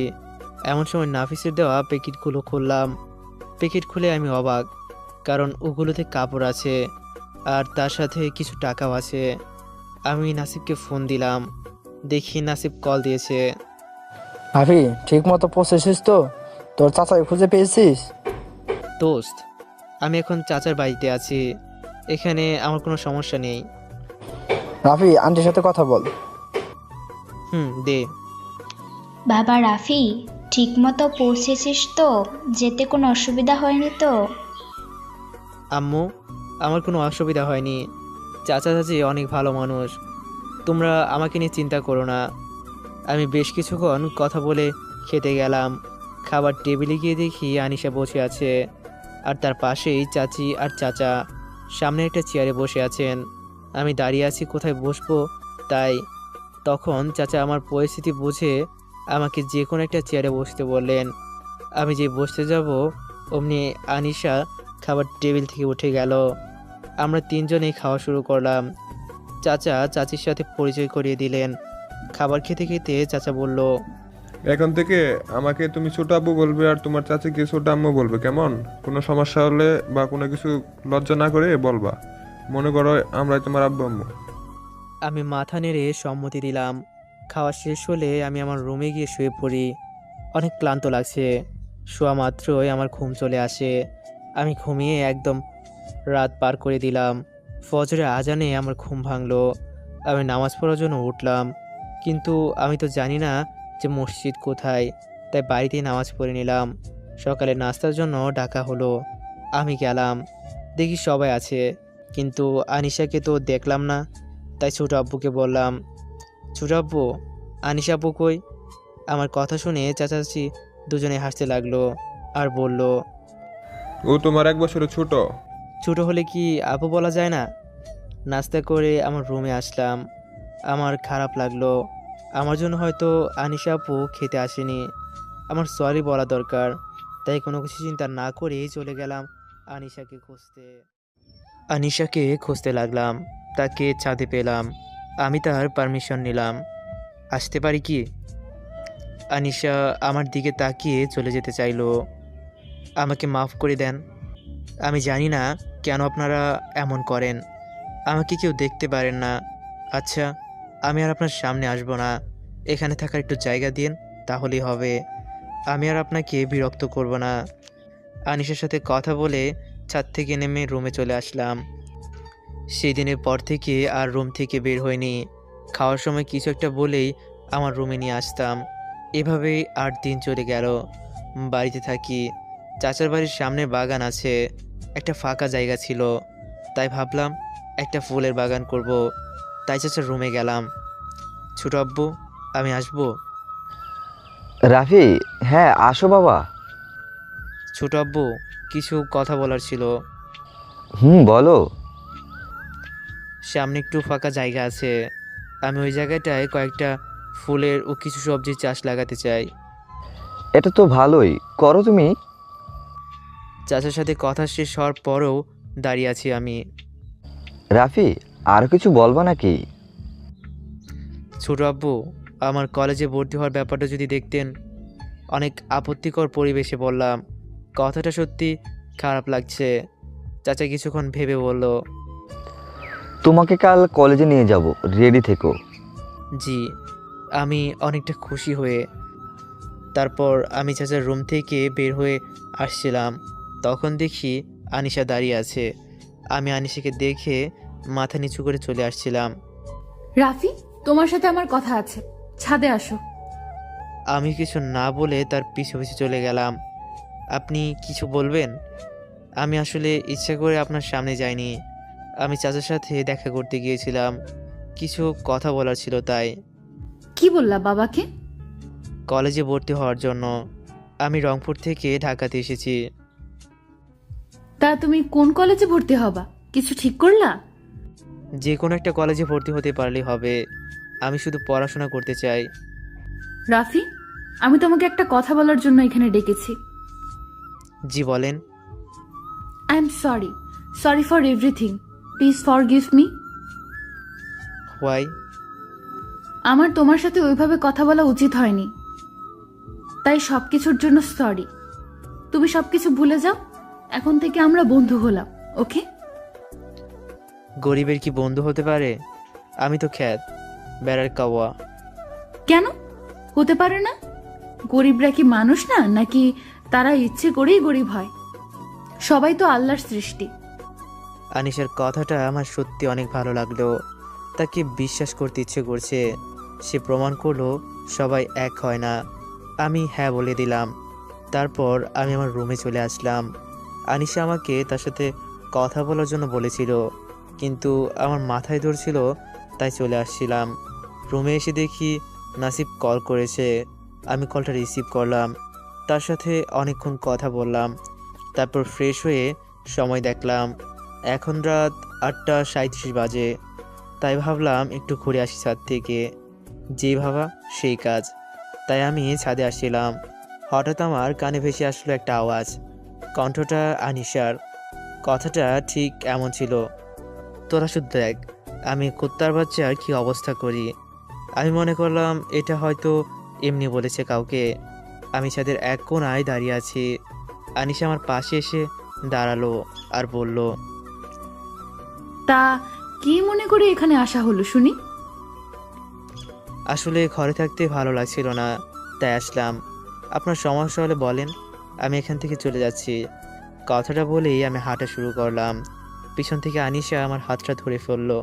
Speaker 1: এমন সময় নাফিসের দেওয়া প্যাকেটগুলো খুললাম। প্যাকেট খুলে আমি অবাক, কারণ ওগুলোতে কাপড় আছে আর তার সাথে কিছু টাকাও আছে। আমি নাসিবকে ফোন দিলাম, দেখি নাসিব কল দিয়েছে।
Speaker 3: রাফি ঠিক মতো পৌঁছেছিস তো? তোর চাচাকে খুঁজে পেয়েছিস?
Speaker 1: দোস্ত, আমি এখন চাচার বাড়িতে আছি, এখানে আমার কোনো সমস্যা নেই।
Speaker 3: রাফি আন্টির সাথে কথা বল।
Speaker 1: দে।
Speaker 2: বাবা রাফি, ঠিকমতো পৌঁছেছিস তো? যেতে কোনো অসুবিধা হয়নি তো?
Speaker 1: আম্মু, আমার কোনো অসুবিধা হয়নি। চাচা চাচি অনেক ভালো মানুষ, তোমরা আমাকে নিয়ে চিন্তা করো না। আমি বেশ কিছুক্ষণ কথা বলে খেতে গেলাম। খাবার টেবিলে গিয়ে দেখি আনিশা বসে আছে, আর তার পাশেই চাচি আর চাচা সামনে একটা চেয়ারে বসে আছেন। আমি দাঁড়িয়ে আছি কোথায় বসবো তাই। তখন চাচা আমার পরিস্থিতি বুঝে আমাকে যে কোনো একটা চেয়ারে বসতে বললেন। আমি যে বসতে যাব অমনি আনিশা খাবার টেবিল থেকে উঠে গেল। আমরা তিনজনেই খাওয়া শুরু করলাম। চাচা চাচির সাথে পরিচয় করিয়ে দিলেন। খাবার খেতে খেতে চাচা বলল,
Speaker 10: এখন থেকে আমাকে তুমি ছোট আব্বু বলবে আর তোমার চাচিকে ছোট আম্মু বলবে, কেমন? কোনো সমস্যা হলে বা কোনো কিছু লজ্জা না করে বলবা। মনে করো আমরাই তোমার আব্বু আম্মু।
Speaker 1: আমি মাথা নেড়ে সম্মতি দিলাম। খাওয়া শেষ হলে আমি আমার রুমে গিয়ে শুয়ে পড়ি। অনেক ক্লান্ত লাগছে। শোয়া মাত্রই আমার ঘুম চলে আসে। আমি ঘুমিয়ে একদম রাত পার করে দিলাম। ফজরের আজানে আমার ঘুম ভাঙলো। আমি নামাজ পড়ার জন্য উঠলাম, কিন্তু আমি তো জানি না যে মসজিদ কোথায়, তাই বাড়িতেই নামাজ পড়ে নিলাম। সকালে নাস্তার জন্য ডাকা হলো। আমি গেলাম, দেখি সবাই আছে, কিন্তু আনিশাকে তো দেখলাম না। তাই ছোট আব্বুকে বললাম, ছোট আব্বু, আনিশা আপু কই? আমার কথা শুনে চাচাচি দুজনে হাসতে লাগলো আর বলল,
Speaker 10: ও তোমার 1 বছরের ছোট।
Speaker 1: ছোট হলে কি আপু বলা যায় না? নাস্তা করে আমার রুমে আসলাম। আমার খারাপ লাগলো। আমার জন্য হয়তো আনিশা আপু খেতে আসেনি। আমার সরি বলা দরকার। তাই কোনো কিছু চিন্তা না করেই চলে গেলাম আনিশাকে খুঁজতে লাগলাম। তাকে ছাদে পেলাম। আমি তার পারমিশন নিলাম। আসতে পারি কি? আনিশা আমার দিকে তাকিয়ে চলে যেতে চাইলো। আমাকে মাফ করে দেন। আমি জানি না কেন আপনারা এমন করেন। আমাকে কেউ দেখতে পারেন না। আচ্ছা, আমি আর আপনার সামনে আসবো না। এখানে থাকার একটু জায়গা দিন, তাহলেই হবে। আমি আর আপনাকে বিরক্ত করব না। আনিশার সাথে কথা বলে ছাদ থেকে নেমে রুমে চলে আসলাম। সেই দিনের পর থেকে আর রুম থেকে বের হয়নি। খাওয়ার সময় কিছু একটা বলেই আমার রুমে নিয়ে আসতাম। এভাবেই 8 দিন চলে গেল। বাড়িতে থাকি। চাচার বাড়ির সামনে বাগান আছে, একটা ফাঁকা জায়গা ছিল। তাই ভাবলাম একটা ফুলের বাগান করব। তাই চাচার রুমে গেলাম। ছোট আব্বু, আমি আসবো?
Speaker 6: রাফি, হ্যাঁ আসো বাবা।
Speaker 1: ছোট আব্বু, কিছু কথা বলার ছিল।
Speaker 6: বলো।
Speaker 1: সামনে একটু ফাঁকা জায়গা আছে। আমি ওই জায়গাটায় কয়েকটা ফুলের ও কিছু সবজির চাষ লাগাতে চাই।
Speaker 6: এটা তো ভালোই, করো তুমি।
Speaker 1: চাচার সাথে কথা শেষ হওয়ার পরেও দাঁড়িয়ে আছি আমি।
Speaker 6: রাফি, আর কিছু বলবা নাকি?
Speaker 1: ছোট আব্বু, আমার কলেজে ভর্তি হওয়ার ব্যাপারটা যদি দেখতেন। অনেক আপত্তিকর পরিবেশে বললাম। কথাটা সত্যি খারাপ লাগছে। চাচা কিছুক্ষণ ভেবে বলল,
Speaker 6: তোমাকে কাল কলেজে নিয়ে যাব, রেডি থেকো।
Speaker 1: জি। আমি অনেকটা খুশি হয়ে তারপর আমি চাচার রুম থেকে বের হয়ে আসছিলাম। তখন দেখি আনিশা দাঁড়িয়ে আছে। আমি আনিশাকে দেখে মাথা নিচু করে চলে আসছিলাম।
Speaker 9: রাফি, তোমার সাথে আমার কথা আছে, ছাদে আসো।
Speaker 1: আমি কিছু না বলে তার পিছু পিছু চলে গেলাম। আপনি কিছু বলবেন? আমি আসলে ইচ্ছা করে আপনার সামনে যাইনি। আমি চাচার সাথে দেখা করতে গিয়েছিলাম। কিছু কথা বলার ছিল তাই।
Speaker 9: কি বললা বাবাকে?
Speaker 1: কলেজে ভর্তি হওয়ার জন্য। আমি রংপুর থেকে ঢাকাতে এসেছি।
Speaker 9: তা তুমি কোন কলেজে ভর্তি হবা, কিছু ঠিক করলা?
Speaker 1: যে কোনো একটা কলেজে ভর্তি হতে পারলেই হবে। আমি শুধু পড়াশোনা করতে চাই।
Speaker 9: রাফি, আমি তোমাকে একটা কথা বলার জন্য এখানে ডেকেছি।
Speaker 1: জি বলেন।
Speaker 9: I am sorry, sorry for everything, please forgive me.
Speaker 1: Why?
Speaker 9: আমার তোমার সাথে ওইভাবে কথা বলা উচিত হয়নি, তাই সবকিছুর জন্য সরি। তুমি সবকিছু ভুলে যাও, এখন থেকে আমরা বন্ধু হলাম, ওকে?
Speaker 1: গরিবের কি বন্ধু হতে পারে? আমি তো খ্যাত বেড়ার কাওয়া।
Speaker 9: কেন হতে পারে না? গরিবরা কি মানুষ না, নাকি তারা ইচ্ছে করেই গরিব হয়? সবাই তো আল্লাহর সৃষ্টি।
Speaker 1: আনিশার কথাটা আমার সত্যি অনেক ভালো লাগলো। তাকে বিশ্বাস করতে ইচ্ছে করছে। সে প্রমাণ করলো সবাই এক হয় না। আমি হ্যাঁ বলে দিলাম। তারপর আমি আমার রুমে চলে আসলাম। আনিশা আমাকে তার সাথে কথা বলার জন্য বলেছিল, কিন্তু আমার মাথায় ধরছিল, তাই চলে আসছিলাম। রুমে এসে দেখি নাসিব কল করেছে। আমি কলটা রিসিভ করলাম। তার সাথে অনেকক্ষণ কথা বললাম। তারপর ফ্রেশ হয়ে সময় দেখলাম এখন রাত 8:37 বাজে। তাই ভাবলাম একটু ঘুরে আসি ছাদ থেকে। যেই ভাবা সেই কাজ। তাই আমি ছাদে আসছিলাম। হঠাৎ আমার কানে ভেসে আসলো একটা আওয়াজ। কণ্ঠটা আনিশার। কথাটা ঠিক এমন ছিল, তোরা শুধু দেখ আমি কুত্তার বাচ্চার কী অবস্থা করি। আমি মনে করলাম এটা হয়তো এমনি বলেছে কাউকে। আমি ছাদের এক কোণায় দাঁড়িয়ে আছি। আনিশা আমার পাশে এসে দাঁড়ালো আর বলল,
Speaker 9: তা কি মনে করে এখানে আসা হলো শুনি?
Speaker 1: আসলে ঘরে থাকতে ভালো লাগছিল না, তাই আসলাম। আপনার সমস্যা হলে বলেন, আমি এখান থেকে চলে যাচ্ছি। কথাটা বলেই আমি হাঁটা শুরু করলাম। পিছন থেকে আনিশা আমার হাতটা ধরে ফেললো।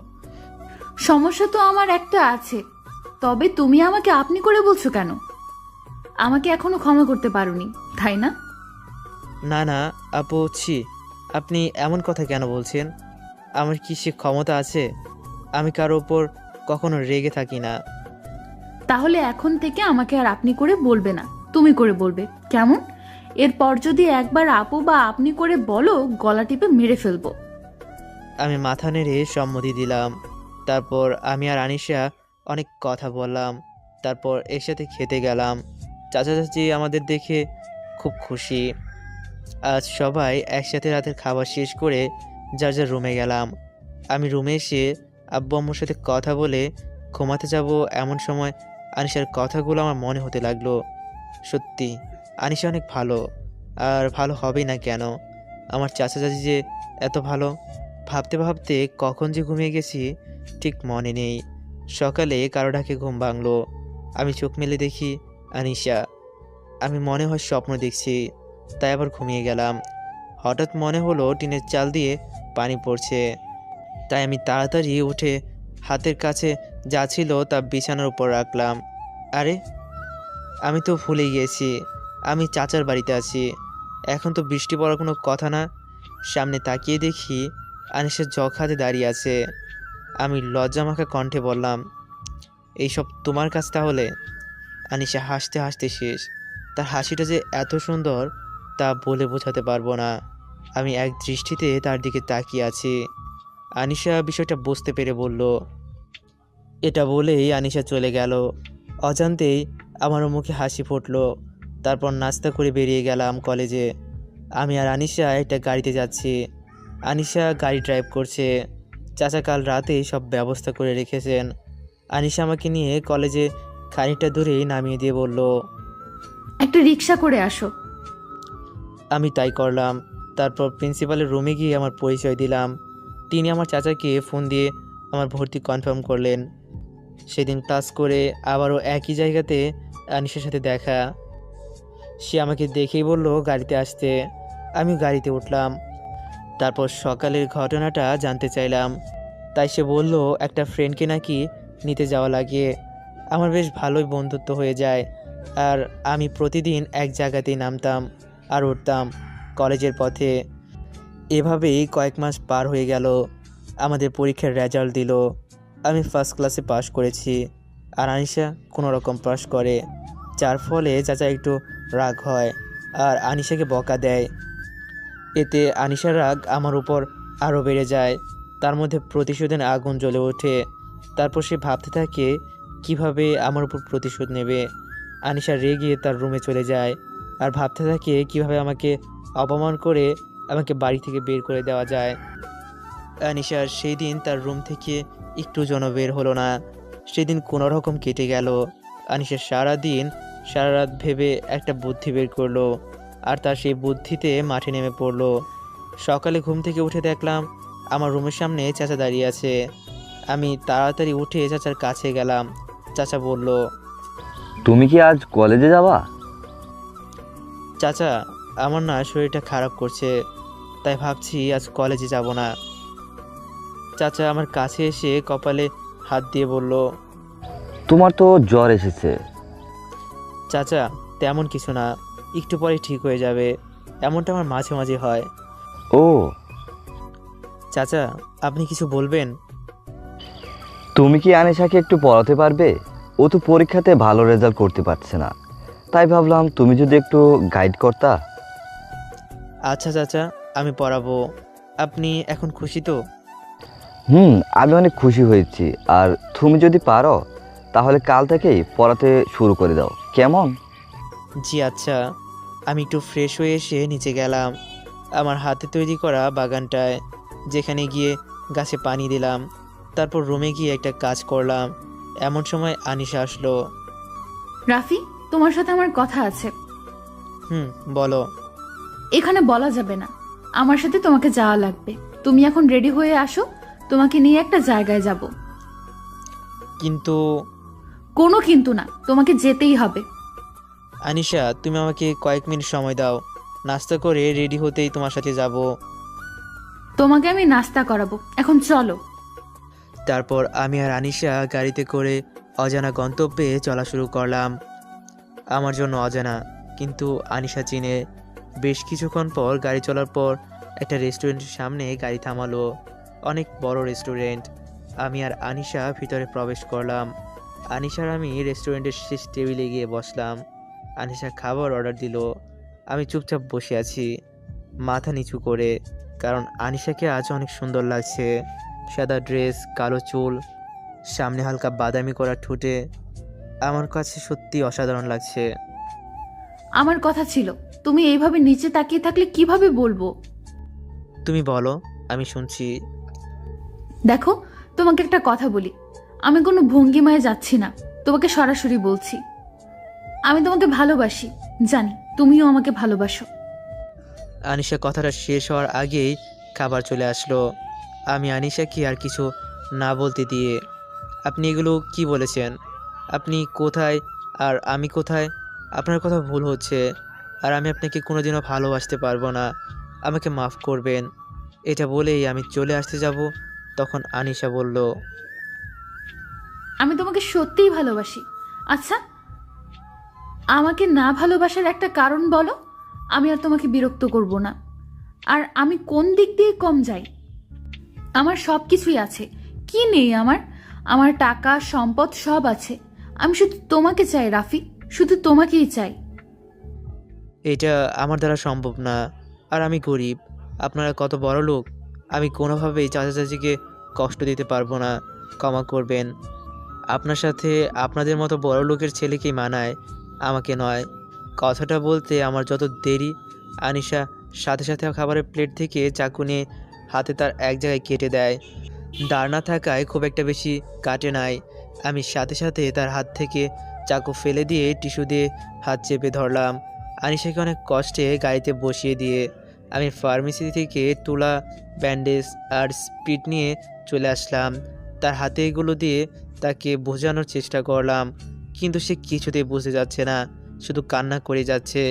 Speaker 9: সমস্যা তো আমার একটা আছে, তবে তুমি আমাকে আপনি করে বলছো কেন? আমাকে এখনো ক্ষমা করতে পারোনি, তাই না?
Speaker 1: না না আপু, ছি, আপনি এমন কথা কেন বলছেন? আমার কি সে ক্ষমতা আছে? আমি কারো ওপর কখনো রেগে থাকি না।
Speaker 9: তাহলে এখন থেকে আমাকে আর আপনি করে বলবে না, তুমি করে বলবে, কেমন? এরপর যদি একবার আপু বা আপনি করে বলো, গলা টিপে মেরে ফেলবো।
Speaker 1: আমি মাথা নেড়ে সম্মতি দিলাম। তারপর আমি আর আনিশা অনেক কথা বললাম। তারপর একসাথে খেতে গেলাম। চাচা চাচি আমাদের দেখে খুব খুশি। আজ সবাই একসাথে রাতের খাবার শেষ করে যার যার রুমে গেলাম। আমি রুমে এসে আব্বু আম্মুর সাথে কথা বলে ঘুমাতে যাব এমন সময় আনিশার কথাগুলো আমার মনে হতে লাগলো। সত্যি আনিশা অনেক ভালো, আর ভালো হবেই না কেন? আমার চাচা চাচি যে এত ভালো। ভাবতে ভাবতে কখন যে ঘুমিয়ে গেছি ঠিক মনে নেই। সকালে কারো ডাকে ঘুম ভাঙলো। আমি চোখ মেলে দেখি আনিশা। আমি মনে হয় স্বপ্ন দেখছি, তাই আবার ঘুমিয়ে গেলাম। হঠাৎ মনে হলো টিনের চাল দিয়ে পানি পড়ছে, তাই আমি তাড়াতাড়ি উঠে হাতের কাছে যা ছিল তা বিছানার উপর রাখলাম। আরে, আমি তো ভুলে গিয়েছি আমি চাচার বাড়িতে আছি। এখন তো বৃষ্টি পড়ার কোনো কথা না। সামনে তাকিয়ে দেখি আনিশা জগ হাতে দাঁড়িয়ে আছে। আমি লজ্জামাখা কণ্ঠে বললাম, এইসব তোমার কাছ তাহলে? আনিশা হাসতে হাসতে শেষ। তার হাসিটা যে এত সুন্দর তা বলে বোঝাতে পারবো না। আমি এক দৃষ্টিতে তার দিকে তাকিয়ে আছি। আনিশা বিষয়টা বুঝতে পেরে বলল। এটা বলেই আনিশা চলে গেল। অজান্তেই আমারও মুখে হাসি ফুটলো। তারপর নাস্তা করে বেরিয়ে গেলাম কলেজে। আমি আর আনিশা একটা গাড়িতে যাচ্ছি। আনিশা গাড়ি ড্রাইভ করছে। চাচা কাল রাতেই সব ব্যবস্থা করে রেখেছেন। আনিশা আমাকে নিয়ে কলেজে খানিকটা দূরেই নামিয়ে দিয়ে বলল,
Speaker 9: একটা রিক্সা করে আসো।
Speaker 1: আমি তাই করলাম। তারপর প্রিন্সিপালের রুমে গিয়ে আমার পরিচয় দিলাম। তিনি আমার চাচাকে ফোন দিয়ে আমার ভর্তি কনফার্ম করলেন। সেদিন ক্লাস করে আবারও একই জায়গাতে আনিশার সাথে দেখা। সে আমাকে দেখেই বলল গাড়িতে আসতে। আমি গাড়িতে উঠলাম। তারপর সকালের ঘটনাটা জানতে চাইলাম। তাই সে বলল একটা ফ্রেন্ডকে নাকি নিতে যাওয়া লাগে। আমার বেশ ভালোই বন্ধুত্ব হয়ে যায়, আর আমি প্রতিদিন এক জায়গাতেই নামতাম আর উঠতাম কলেজের পথে। এভাবেই কয়েক মাস পার হয়ে গেল। আমাদের পরীক্ষার রেজাল্ট দিল। আমি ফার্স্ট ক্লাসে পাশ করেছি, আর আনিশা কোনো রকম পাস করে, যার ফলে চাচা একটু রাগ হয় আর আনিশাকে বকা দেয়। এতে আনিশার রাগ আমার উপর আরও বেড়ে যায়। তার মধ্যে প্রতিশোধের আগুন জ্বলে ওঠে। তারপর সে ভাবতে থাকে কিভাবে আমার উপর প্রতিশোধ নেবে। আনিশা রেগে তার রুমে চলে যায় আর ভাবতে থাকে কিভাবে আমাকে অপমান করে আমাকে বাড়ি থেকে বের করে দেওয়া যায়। আনিশা সেই দিন তার রুম থেকে একটু যেন বের হলো না। সেদিন কোনো রকম কেটে গেল। আনিশা সারা রাত ভেবে একটা বুদ্ধি বের করলো, আর তার সেই বুদ্ধিতে মাঠে নেমে পড়লো। সকালে ঘুম থেকে উঠে দেখলাম আমার রুমের সামনে চাচা দাঁড়িয়ে আছে। আমি তাড়াতাড়ি উঠে চাচার কাছে গেলাম। চাচা বলল,
Speaker 6: তুমি কি আজ কলেজে যাবা?
Speaker 1: চাচা, আমার না শরীরটা খারাপ করছে, তাই ভাবছি আজ কলেজে যাব না। চাচা আমার কাছে এসে কপালে হাত দিয়ে বলল,
Speaker 6: তোমার তো জ্বর এসেছে।
Speaker 1: চাচা তেমন কিছু না, একটু পরে ঠিক হয়ে যাবে। এমনটা আমার মাঝে মাঝে হয়।
Speaker 6: ও
Speaker 1: চাচা, আপনি কিছু বলবেন?
Speaker 6: তুমি কি আনিশাকে একটু পড়াতে পারবে? ও তো পরীক্ষাতে ভালো রেজাল্ট করতে পারছে না, তাই ভাবলাম তুমি যদি একটু গাইড করতা।
Speaker 1: আচ্ছা চাচা, আমি পড়াবো। আপনি এখন খুশি তো?
Speaker 6: আমি অনেক খুশি হয়েছি। আর তুমি যদি পারো তাহলে কাল থেকেই পড়াতে শুরু করে দাও, কেমন?
Speaker 1: জি আচ্ছা। আমি একটু ফ্রেশ হয়ে এসে নিচে গেলাম আমার হাতে তৈরি করা বাগানটায়, যেখানে গিয়ে গাছে পানি দিলাম। তারপর রুমে গিয়ে একটা কাজ করলাম। এমন সময় আনিশা আসলো।
Speaker 9: রাফি, তোমার সাথে আমার কথা আছে।
Speaker 1: বলো।
Speaker 9: এখানে বলা যাবে না। আমার সাথে তোমাকে যাওয়া লাগবে। তুমি এখন রেডি হয়ে আসো, তোমাকে নিয়ে একটা জায়গায় যাব।
Speaker 1: কিন্তু
Speaker 9: কোনো কিন্তু না, তোমাকে যেতেই হবে।
Speaker 1: আনিশা, তুমি আমাকে কয়েক মিনিট সময় দাও, নাস্তা করে রেডি হতেই তোমার সাথে যাব।
Speaker 9: তোমাকে আমি নাস্তা করাবো, এখন চলো।
Speaker 1: তারপর আমি আর আনিশা গাড়িতে করে অজানা গন্তব্যে চলা শুরু করলাম। আমার জন্য অজানা, কিন্তু আনিশা চিনে। বেশ কিছুক্ষণ পর গাড়ি চলার পর একটা রেস্টুরেন্টের সামনে গাড়ি থামালো। অনেক বড় রেস্টুরেন্ট। আমি আর আনিশা ভিতরে প্রবেশ করলাম। আনিশার আমি রেস্টুরেন্টের শেষ টেবিলে গিয়ে বসলাম। আনিশা খাবার অর্ডার দিল। আমি চুপচাপ বসে আছি, মাথা নিচু করে, কারণ আনিশাকে আজ অনেক সুন্দর লাগছে। সাদা ড্রেস, কালো চুল, সামনে হালকা বাদামি করা ঠোঁটে। আমার কাছে সত্যি অসাধারণ লাগছে।
Speaker 9: আমার কথা ছিল, তুমি এইভাবে নিচে তাকিয়ে থাকলে কিভাবে বলবো?
Speaker 1: তুমি বলো, আমি শুনছি।
Speaker 9: দেখো, তোমাকে একটা কথা বলি। আমি কোনো ভঙ্গিমায় যাচ্ছি না, তোমাকে সরাসরি বলছি। আমি তোমাকে ভালোবাসি, জানি তুমিও আমাকে ভালোবাসো।
Speaker 1: আনিশা কথাটা শেষ হওয়ার আগেই খাবার চলে আসলো। আমি আনিশাকে আর কিছু না বলতে দিয়ে, আপনি এগুলো কি বলেছেন? আপনি কোথায় আর আমি কোথায়? আপনার কথা ভুল হচ্ছে, আর আমি আপনাকে কোনোদিনও ভালোবাসতে পারবো না। আমাকে মাফ করবেন। এটা বলেই আমি চলে আসতে যাব, তখন আনিশা বলল,
Speaker 9: আমি তোমাকে সত্যিই ভালোবাসি। আচ্ছা, আমাকে না ভালোবাসার একটা কারণ বলো, আমি আর তোমাকে বিরক্ত করব না। আর আমি কোন দিক দিয়ে কম যাই? আমার সব কিছুই আছে, কি নেই আমার? আমার টাকা, সম্পদ সব আছে। আমি শুধু তোমাকে চাই রাফি, শুধু তোমাকেই চাই।
Speaker 1: এটা আমার দ্বারা সম্ভব না, আর আমি গরিব। আপনারা কত বড় লোক, আমি কোনোভাবেই চাচা চাচিকে কষ্ট দিতে পারবো না, ক্ষমা করবেন। আপনার সাথে আপনাদের মতো বড় লোকের ছেলেকেই মানায়, আমাকে নয়। কথাটা বলতে আমার যত দেরি, আনিশা সাথে সাথে খাবারের প্লেট থেকে চাকু নিয়ে হাতে তার এক জায়গায় কেটে দেয়। দাঁড় না থাকায় খুব একটা বেশি কাটে নাই। আমি সাথে সাথে তার হাত থেকে চাকু ফেলে দিয়ে টিস্যু দিয়ে হাত চেপে ধরলাম। আনিশাকে অনেক কষ্টে গাড়িতে বসিয়ে দিয়ে আমি ফার্মেসি থেকে তুলা, ব্যান্ডেজ আর স্পিড নিয়ে চলে আসলাম। তার হাতে এগুলো দিয়ে তাকে বোঝানোর চেষ্টা করলাম, কিন্তু সে কিছুতেই বুঝতে যাচ্ছে না, শুধু কান্না করে যাচ্ছে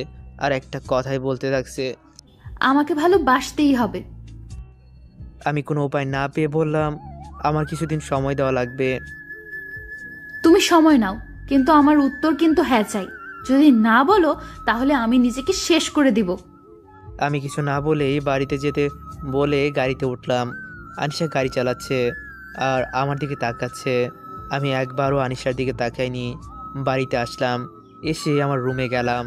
Speaker 1: আর একটা কথাই বলতে থাকছে।
Speaker 9: আমাকে ভালোবাসতেই হবে।
Speaker 1: আমি কোনো উপায় না পেয়ে বললাম, আমার কিছুদিন সময় দেওয়া লাগবে।
Speaker 9: তুমি সময় নাও, কিন্তু আমার উত্তর কিন্তু হ্যাঁ চাই। যদি না বলো তাহলে আমি নিজেকে শেষ করে দিব।
Speaker 1: আমি কিছু না বলেই বাড়িতে যেতে বলে গাড়িতে উঠলাম। আনিশা গাড়ি চালাচ্ছে আর আমার দিকে তাকাচ্ছে। আমি একবারও আনিশার দিকে তাকাইনি। বাড়িতে আসলাম, এসে আমার রুমে গেলাম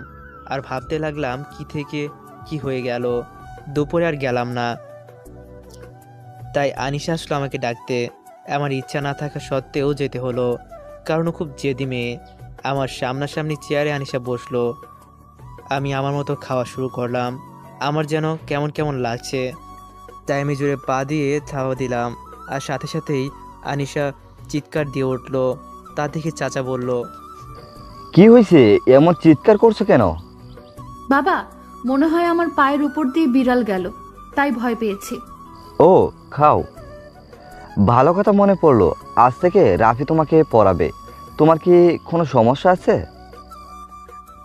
Speaker 1: আর ভাবতে লাগলাম কি থেকে কি হয়ে গেল। দুপুরে আর গেলাম না, তাই আনিশা আসলো আমাকে ডাকতে। আমার ইচ্ছা না থাকা সত্ত্বেও যেতে হলো, কারণ ও খুব জেদি মেয়ে। আমার সামনাসামনি চেয়ারে আনিশা বসলো। আমি আমার মতো খাওয়া শুরু করলাম। আমার যেন কেমন কেমন লাগছে, তাই আমি জোরে পা দিয়ে থাওয়া দিলাম। আর সাথে সাথেই আনিশা চিৎকার দিয়ে উঠল। তা দেখে চাচা বলল,
Speaker 6: কি হয়েছে, এমন চিৎকার করছো কেন?
Speaker 9: বাবা, মনে হয় আমার পায়ের উপর দিয়ে বিড়াল গেল, তাই ভয় পেয়েছি।
Speaker 6: ও, খাও। ভালো কথা মনে পড়লো, আজ থেকে রাফি তোমাকে পড়াবে। তোমার কি কোনো সমস্যা আছে?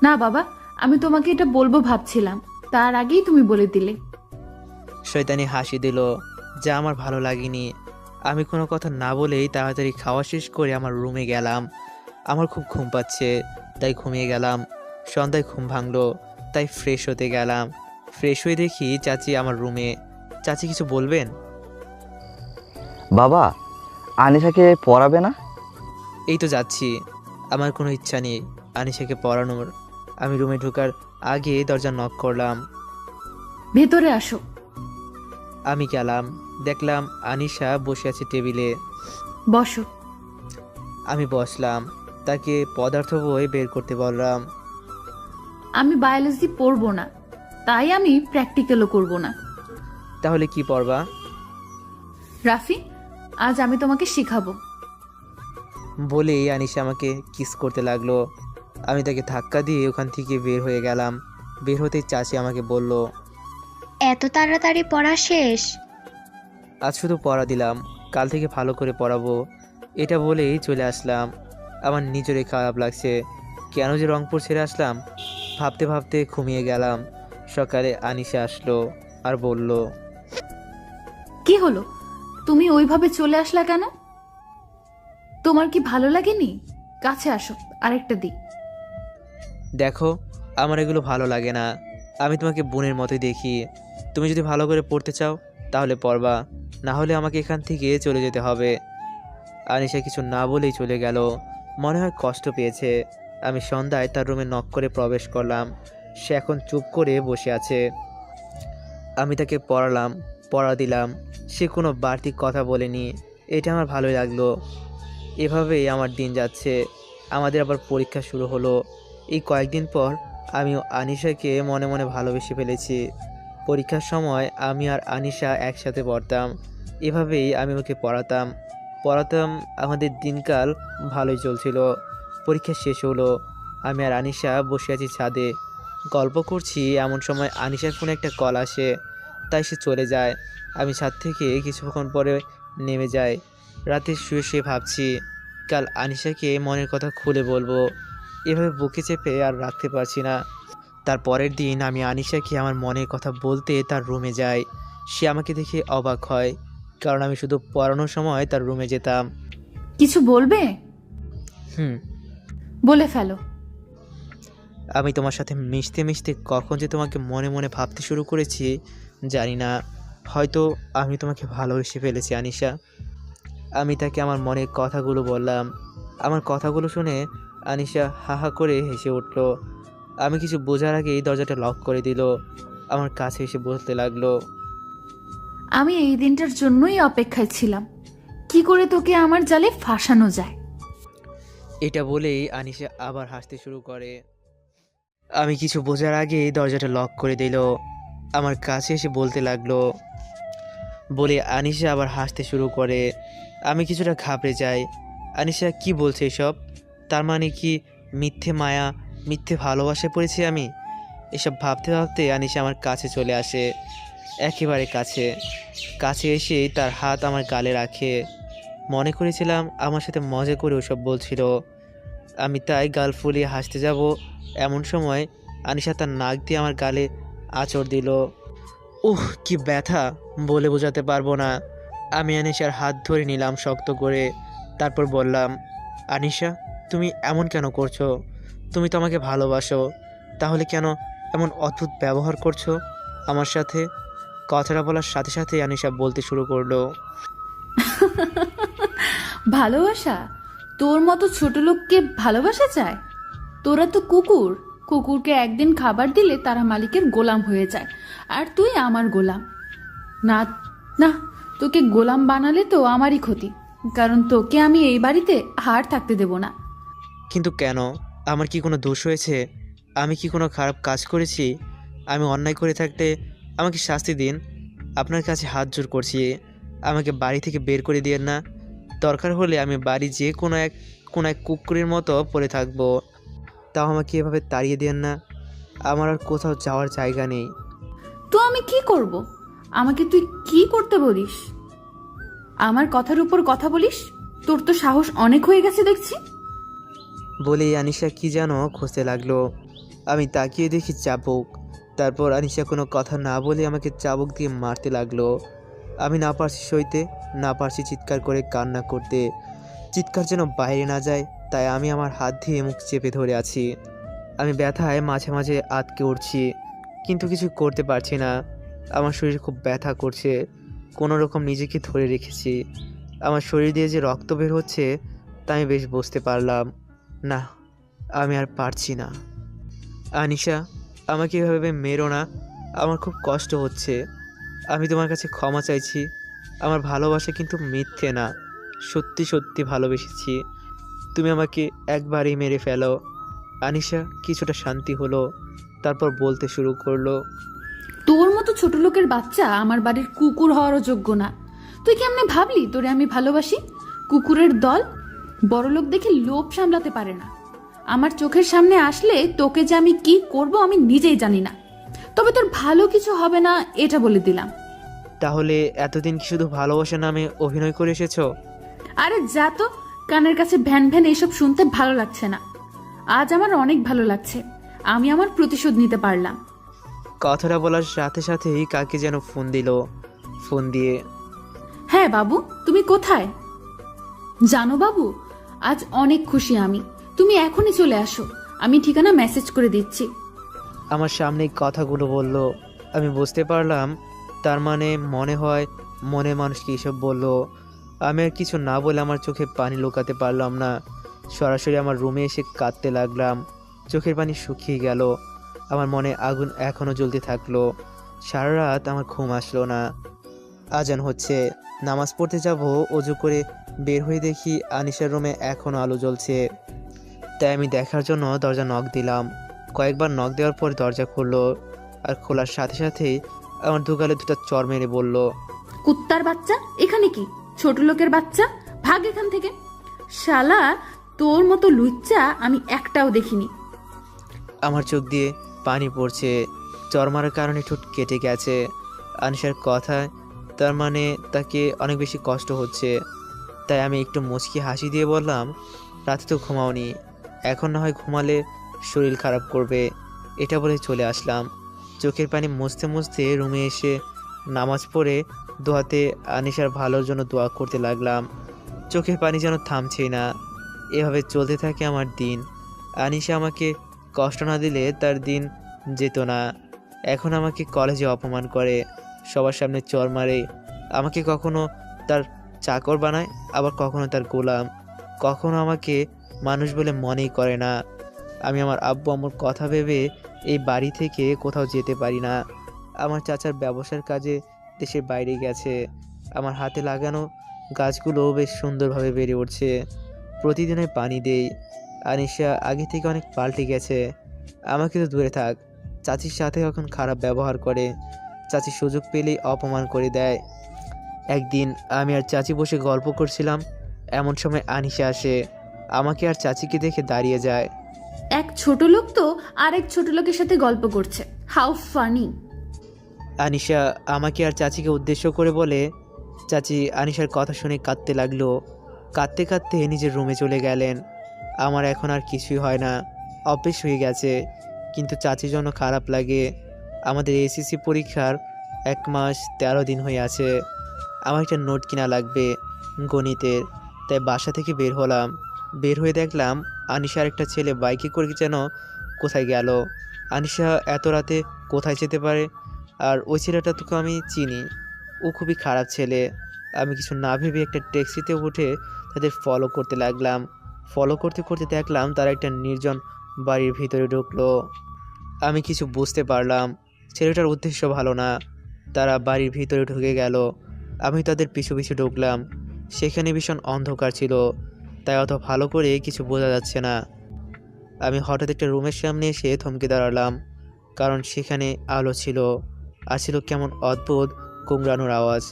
Speaker 9: না বাবা, আমি তোমাকে এটা বলবো ভাবছিলাম, তার আগেই তুমি বলে দিলে।
Speaker 1: শয়তানি হাসি দিল, যা আমার ভালো লাগেনি। আমি কোনো কথা না বলেই তাড়াতাড়ি খাওয়া শেষ করে আমার রুমে গেলাম। আমার খুব ঘুম পাচ্ছে, তাই ঘুমিয়ে গেলাম। সন্ধ্যায় ঘুম ভাঙলো, তাই ফ্রেশ হতে গেলাম। ফ্রেশ হয়ে দেখি চাচি আমার রুমে। চাচি কিছু বলবেন?
Speaker 6: বাবা, আনিশাকে পড়াবে না?
Speaker 1: এই তো যাচ্ছি, আমার কোনো ইচ্ছা নেই আনিশাকে পড়ানোর। আমি রুমে ঢোকার আগে দরজা নক করলাম।
Speaker 9: ভেতরে আসো।
Speaker 1: আমি গেলাম, দেখলাম আনিশা বসে আছে টেবিলে।
Speaker 9: বসো।
Speaker 1: আমি বসলাম, তাকে পদার্থ বই বের করতে বললাম।
Speaker 9: আমি বায়োলজি পড়বো না, তাই আমি প্র্যাকটিক্যালও করব না।
Speaker 1: তাহলে কি পড়বা?
Speaker 9: রাফি, আজ আমি তোমাকে শেখাবো।
Speaker 1: বলেই আনিশা আমাকে কিস করতে লাগলো। আমি তাকে ধাক্কা দিয়ে ওখান থেকে বের হয়ে গেলাম। বের হতেই চাচি আমাকে বলল,
Speaker 2: এত তাড়াতাড়ি পড়া শেষ?
Speaker 1: আজ শুধু পড়া দিলাম, কাল থেকে ভালো করে পড়াবো। এটা বলেই চলে আসলাম। আমার নিজেরই খারাপ লাগছে, কেন যে রংপুর ছেড়ে আসলাম। ভাবতে ভাবতে ঘুমিয়ে গেলাম। সকালে আনিশা আসলো আর বলল,
Speaker 9: কি হলো, তুমি ওইভাবে চলে আসলা কেন? তোমার কি ভালো লাগেনি? কাছে আসো, আরেকটা দিই।
Speaker 1: দেখো, আমার এগুলো ভালো লাগে না। আমি তোমাকে বোনের মতোই দেখি। তুমি যদি ভালো করে পড়তে চাও তাহলে পড়বা, না হলে আমাকে এখান থেকে চলে যেতে হবে। আনিশা কিছু না বলেই চলে গেল। মনে হয় কষ্ট পেয়েছে। আমি সন্ধ্যায় তার রুমে নক করে প্রবেশ করলাম। সে এখন চুপ করে বসে আছে। আমি তাকে পড়ালাম, পড়া দিলাম। সে কোনো বাড়তি কথা বলেনি। এটা আমার ভালোই লাগলো। এভাবেই আমার দিন যাচ্ছে। আমাদের আবার পরীক্ষা শুরু হলো। এই কয়েকদিন পর আমিও আনিশাকে মনে মনে ভালোবেসে ফেলেছি। পরীক্ষার সময় আমি আর আনিশা একসাথে পড়তাম। এভাবেই আমি ওকে পড়াতাম। আমাদের দিনকাল ভালোই চলছিল। পরীক্ষা শেষ হলো। আমি আর আনিশা বসে আছি ছাদে, গল্প করছি। এমন সময় আনিশার ফোনে একটা কল আসে, তাই সে চলে যায়। আমি ছাদ থেকে কিছুক্ষণ পরে নেমে যাই। রাতে শুয়ে শুয়ে ভাবছি কাল আনিশাকে মনের কথা খুলে বলবো। এভাবে বুকে চেপে আর রাখতে পারছি না। তার পরের দিন আমি আনিশাকে আমার মনের কথা বলতে তার রুমে যাই। সে আমাকে দেখে অবাক হয়, কারণ আমি শুধু পড়ানোর সময় তার রুমে যেতাম।
Speaker 9: কিছু বলবে?
Speaker 1: হুম।
Speaker 9: বলে ফেলো।
Speaker 1: আমি তোমার সাথে মিশতে মিশতে কখন যে তোমাকে মনে মনে ভাবতে শুরু করেছি জানি না। হয়তো আমি তোমাকে ভালোবেসে ফেলেছি আনিশা। আমি তাকে আমার মনের কথাগুলো বললাম। আমার কথাগুলো শুনে আনিশা হা হা করে হেসে উঠল। আমি কিছু বোঝার আগেই দরজাটা লক করে দিল। আমার কাছে এসে বসতে লাগলো।
Speaker 9: আমি এই দিনটার জন্যই অপেক্ষায় ছিলাম, কি করে তোকে আমার জালে ফাঁসানো যায়।
Speaker 1: এটা বলেই আনিশা আবার হাসতে শুরু করে। আমি কিছু বোঝার আগেই দরজাটা লক করে দিল। আমার কাছে এসে বলতে লাগলো বলে আনিশা আবার হাসতে শুরু করে। আমি কিছুটা ঘাবড়ে যাই। আনিশা কি বলছে এসব? তার মানে কি মিথ্যে মায়া, মিথ্যে ভালোবাসায় পড়েছি আমি? এসব ভাবতে ভাবতে আনিশা আমার কাছে চলে আসে, একেবারে কাছে এসে তার হাত আমার গালে রাখে। মনে করেছিলাম আমার সাথে মজা করে ওসব বলছিল। আমি তাই গাল ফুলিয়ে হাসতে যাব, এমন সময় আনিশা তার নাক দিয়ে আমার গালে আঁচড় দিল। কি ব্যথা বলে বোঝাতে পারবো না। আমি আনিশার হাত ধরে নিলাম শক্ত করে। তারপর বললাম, আনিশা, তুমি এমন কেন করছো? তুমি তো আমাকে ভালোবাসো, তাহলে কেন এমন অদ্ভুত ব্যবহার করছো আমার সাথে? কথাটা বলার সাথে সাথে আনিশা বলতে শুরু করলো,
Speaker 9: ভালোবাসা? তোর মতো ছোট লোককে ভালোবাসা চায়? তোরা তো কুকুর। কুকুরকে একদিন খাবার দিলে তারা মালিকের গোলাম হয়ে যায়, আর তুই আমার গোলাম। না না, তোকে গোলাম বানালে তো আমারই ক্ষতি, কারণ তোকে আমি এই বাড়িতে আর থাকতে দেব না।
Speaker 1: কিন্তু কেন? আমার কি কোনো দোষ হয়েছে? আমি কি কোনো খারাপ কাজ করেছি? আমি অন্যায় করে থাকলে আমাকে শাস্তি দিন। আপনার কাছে হাত জোর করছি, আমাকে বাড়ি থেকে বের করে দিয়েন না। দরকার হলে আমি বাড়ি যে কোনো এক কুকুরের মতো পড়ে থাকবো, তাও আমাকে এভাবে তাড়িয়ে দেন না। আমার আর কোথাও যাওয়ার জায়গা নেই।
Speaker 9: তো আমি কি করব? আমাকে তুই কি করতে বলিস? আমার কথার উপর কথা বলিস? তোর তো সাহস অনেক হয়ে গেছে দেখছি।
Speaker 1: বলেই আনিশা কি যেন খুঁজতে লাগলো। আমি তাকিয়ে দেখি চাবুক। তারপর আনিশা কোনো কথা না বলে আমাকে চাবুক দিয়ে মারতে লাগলো। আমি না পারছি সইতে, না পারছি চিৎকার করে কান্না করতে। চিৎকার যেন বাইরে না যায়, তাই আমি আমার হাত দিয়ে মুখ চেপে ধরে আছি। আমি ব্যথায় মাঝে মাঝে আটকে উঠছি, কিন্তু কিছু করতে পারছি না। আমার শরীর খুব ব্যথা করছে। কোনো রকম নিজেকে ধরে রেখেছি। আমার শরীর দিয়ে যে রক্ত বের হচ্ছে তা আমি বেশ বুঝতে পারলাম। না, আমি আর পারছি না। আনিশা, আমাকে এভাবে মেরো না। আমার খুব কষ্ট হচ্ছে। আমি তোমার কাছে ক্ষমা চাইছি। আমার ভালোবাসা কিন্তু মিথ্যে না, সত্যি সত্যি ভালোবেসেছি। তুমি আমাকে একবারই মেরে ফেলো। আনিশা কিছুটা শান্তি হলো, তারপর বলতে শুরু করলো,
Speaker 9: তোর মতো ছোট লোকের বাচ্চা আমার বাড়ির কুকুর হওয়ারও যোগ্য না। তুই কেমনে ভাবলি তোরে আমি ভালোবাসি? কুকুরের দল বড় লোক দেখে লোভ সামলাতে পারে না। আমার চোখের সামনে আসলে তোকে যে আমি কি করব আমি নিজেই জানি না, তবে তোর ভালো কিছু হবে না এটা বলে দিলাম।
Speaker 1: তাহলে এতদিন কি শুধু ভালোবাসা নামে অভিনয় করে এসেছো?
Speaker 9: আরে যা তো, কানের কাছে ভ্যান ভ্যান এইসব শুনতে ভালো লাগছে না। আজ আমার অনেক ভালো লাগছে, আমি আমার প্রতিশোধ নিতে পারলাম।
Speaker 1: কথাটা বলার সাথে সাথেই কাকে যেন ফোন দিল। ফোন দিয়ে,
Speaker 9: হ্যাঁ বাবু, তুমি কোথায়? জানো বাবু, আজ অনেক খুশি আমি, তুমি এখনই চলে আসো, আমি ঠিকানা মেসেজ করে দিচ্ছি।
Speaker 1: আমার সামনে কথাগুলো বলল। আমি বুঝতে পারলাম তার মানে মনে হয় মনে মানুষকে এসব বলল। আমি আর কিছু না বলে আমার চোখে পানি লুকাতে পারলাম না, সরাসরি আমার রুমে এসে কাঁদতে লাগলাম। চোখের পানি শুকিয়ে গেল, আমার মনে আগুন এখনও জ্বলতে থাকলো। সারা রাত আমার ঘুম আসলো না। আজান হচ্ছে, নামাজ পড়তে যাব, অজু করে বের হয়ে দেখি আনিশার রুমে এখনও আলো জ্বলছে। তাই আমি দেখার জন্য দরজা নক দিলাম। কয়েকবার নক দেওয়ার পর দরজা খুললো, আর খোলার সাথে সাথেই আমার দুগালে দুটো চড় মেরে বলল,
Speaker 9: কুত্তার বাচ্চা, এখানে কি? ছোট লোকের বাচ্চা, ভাগ এখান থেকে। শালা, তোর মতো লুচ্চা আমি একটাও দেখিনি।
Speaker 1: আমার চোখ দিয়ে পানি পড়ছে, চড় মারার কারণে ঠোঁট কেটে গেছে। আনিশার কথায় তার মানে তাকে অনেক বেশি কষ্ট হচ্ছে। তাই আমি একটু মুচকি হাসি দিয়ে বললাম, রাতে তো ঘুমাওনি, এখন না হয় ঘুমালে শরীর খারাপ করবে। এটা বলে চলে আসলাম। চোখের পানি মুছতে মুছতে রুমে এসে নামাজ পড়ে দোয়াতে আনিশার ভালোর জন্য দোয়া করতে লাগলাম। চোখের পানি যেন থামছেই না। এভাবে চলতে থাকে আমার দিন। আনিশা আমাকে কষ্ট না দিলে তার দিন যেত না। এখন আমাকে কলেজে অপমান করে, সবার সামনে চর মারে, আমাকে কখনো তার চাকর বানায়, আবার কখনো তার গোলাম, কখনো আমাকে মানুষ বলে মনেই করে না। আমি আমার আব্বু আম্মুর কথা ভেবে এই বাড়ি থেকে কোথাও যেতে পারি না। আমার চাচার ব্যবসার কাজে দেশের বাইরে গেছে। আমার হাতে লাগানো গাছগুলো বেশ সুন্দরভাবে বেড়ে উঠছে, প্রতিদিনই পানি দেই। আনিশা আগে থেকে অনেক পাল্টে গেছে। আমাকে তো দূরে থাক, চাচির সাথে এখন খারাপ ব্যবহার করে, চাচি সুযোগ পেলেই অপমান করে দেয়। একদিন আমি আর চাচি বসে গল্প করছিলাম, এমন সময় আনিশা আসে, আমাকে আর চাচিকে দেখে দাঁড়িয়ে যায়।
Speaker 9: এক ছোট লোক তো আরেক ছোট লোকের সাথে গল্প করছে, হাউ ফানি।
Speaker 1: আনিশা আমাকে আর চাচিকে উদ্দেশ্য করে বলে। চাচি আনিশার কথা শুনে কাঁদতে লাগলো। কাঁদতে কাঁদতে নিজের রুমে চলে গেলেন। আমার এখন আর কিছুই হয় না, অভ্যেস হয়ে গেছে। কিন্তু চাচির জন্য খারাপ লাগে। আমাদের এসএসসি পরীক্ষার 1 মাস 13 দিন হয়ে আছে। আমার একটা নোট কিনা লাগবে গণিতের, তাই বাসা থেকে বের হলাম। বের হয়ে দেখলাম আনিশার একটা ছেলে বাইকে করে যেন কোথায় গেল। আনিশা এত রাতে কোথায় যেতে পারে? আর ওই ছেলেটা তোকে আমি চিনি, ও খুবই খারাপ ছেলে। আমি কিছু না ভেবে একটা ট্যাক্সিতে উঠে তাদের ফলো করতে লাগলাম। ফলো করতে করতে দেখলাম তারা একটা নির্জন বাড়ির ভিতরে ঢুকলো। আমি কিছু বুঝতে পারলাম ছেলেটার উদ্দেশ্য ভালো না। তারা বাড়ির ভিতরে ঢুকে গেল, আমি তাদের পিছু পিছু ঢুকলাম। সেখানে ভীষণ অন্ধকার ছিল, তাই অত ভালো করে কিছু বোঝা যাচ্ছে না। আমি হঠাৎ একটা রুমের সামনে এসে থমকে দাঁড়ালাম, কারণ সেখানে আলো ছিল, আর ছিল কেমন অদ্ভুত কুংড়ানোর আওয়াজ।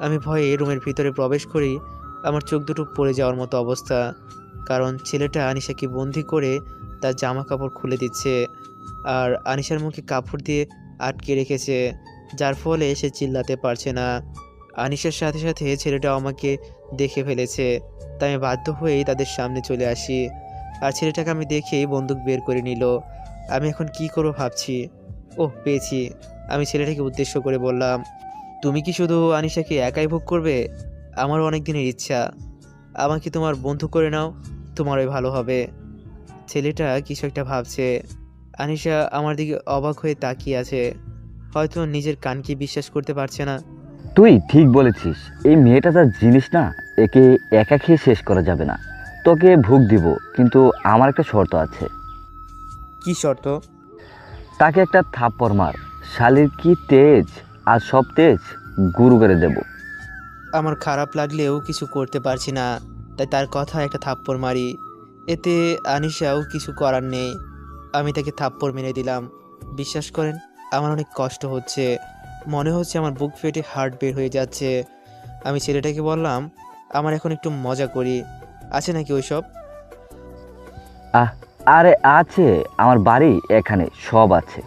Speaker 1: আমি ভয়ে রুমের ভিতরে প্রবেশ করি। আমার চোখ দুটো পড়ে যাওয়ার মতো অবস্থা, কারণ ছেলেটা আনিশাকে বন্দি করে তার জামা কাপড় খুলে দিচ্ছে, আর আনিশার মুখে কাপড় দিয়ে আটকে রেখেছে, যার ফলে সে চিল্লাতে পারছে না। আনিশার সাথে সাথে ছেলেটাও আমাকে দেখে ফেলেছে, তাই আমি বাধ্য হয়েই তাদের সামনে চলে আসি। আর ছেলেটাকে আমি দেখেই বন্দুক বের করে নিল। আমি এখন কি করবো ভাবছি। ওহ, পেয়েছি। আমি ছেলেটাকে উদ্দেশ্য করে বললাম, তুমি কি শুধু আনিশাকে একাই ভোগ করবে? আমারও অনেক দিনের ইচ্ছা, আমাকে তোমার বন্ধু করে নাও, তোমারই ভালো হবে। ছেলেটা কিছু একটা ভাবছে। আনিশা আমার দিকে অবাক হয়ে তাকিয়ে আছে, হয়তো নিজের কানকে বিশ্বাস করতে পারছে না।
Speaker 6: তুই ঠিক বলেছিস, এই মেয়েটা তার জিনিস না, একে একা খেয়ে শেষ করা যাবে না। তোকে ভোগ দিব, কিন্তু আমার একটা শর্ত আছে।
Speaker 1: কি শর্ত?
Speaker 6: তাকে একটা থাপ্পড় মার, শালির কি তেজ, আর সব তেজ গুরু করে দেব।
Speaker 1: আমার খারাপ লাগলেও কিছু করতে পারছি না, তাই তার কথা একটা থাপ্পড় মারি। এতে আনিশাও কিছু করার নেই। আমি তাকে থাপ্পড় মেরে দিলাম। বিশ্বাস করেন, আমার অনেক কষ্ট হচ্ছে, মনে হচ্ছে আমার বুক ফেটে হার্ট বের হয়ে যাচ্ছে। আমি ছেলেটাকে বললাম, আমার এখন একটু মজা করি, আছে নাকি ওইসব?
Speaker 6: আরে আছে, আমার বাড়ি এখানে, সব আছে।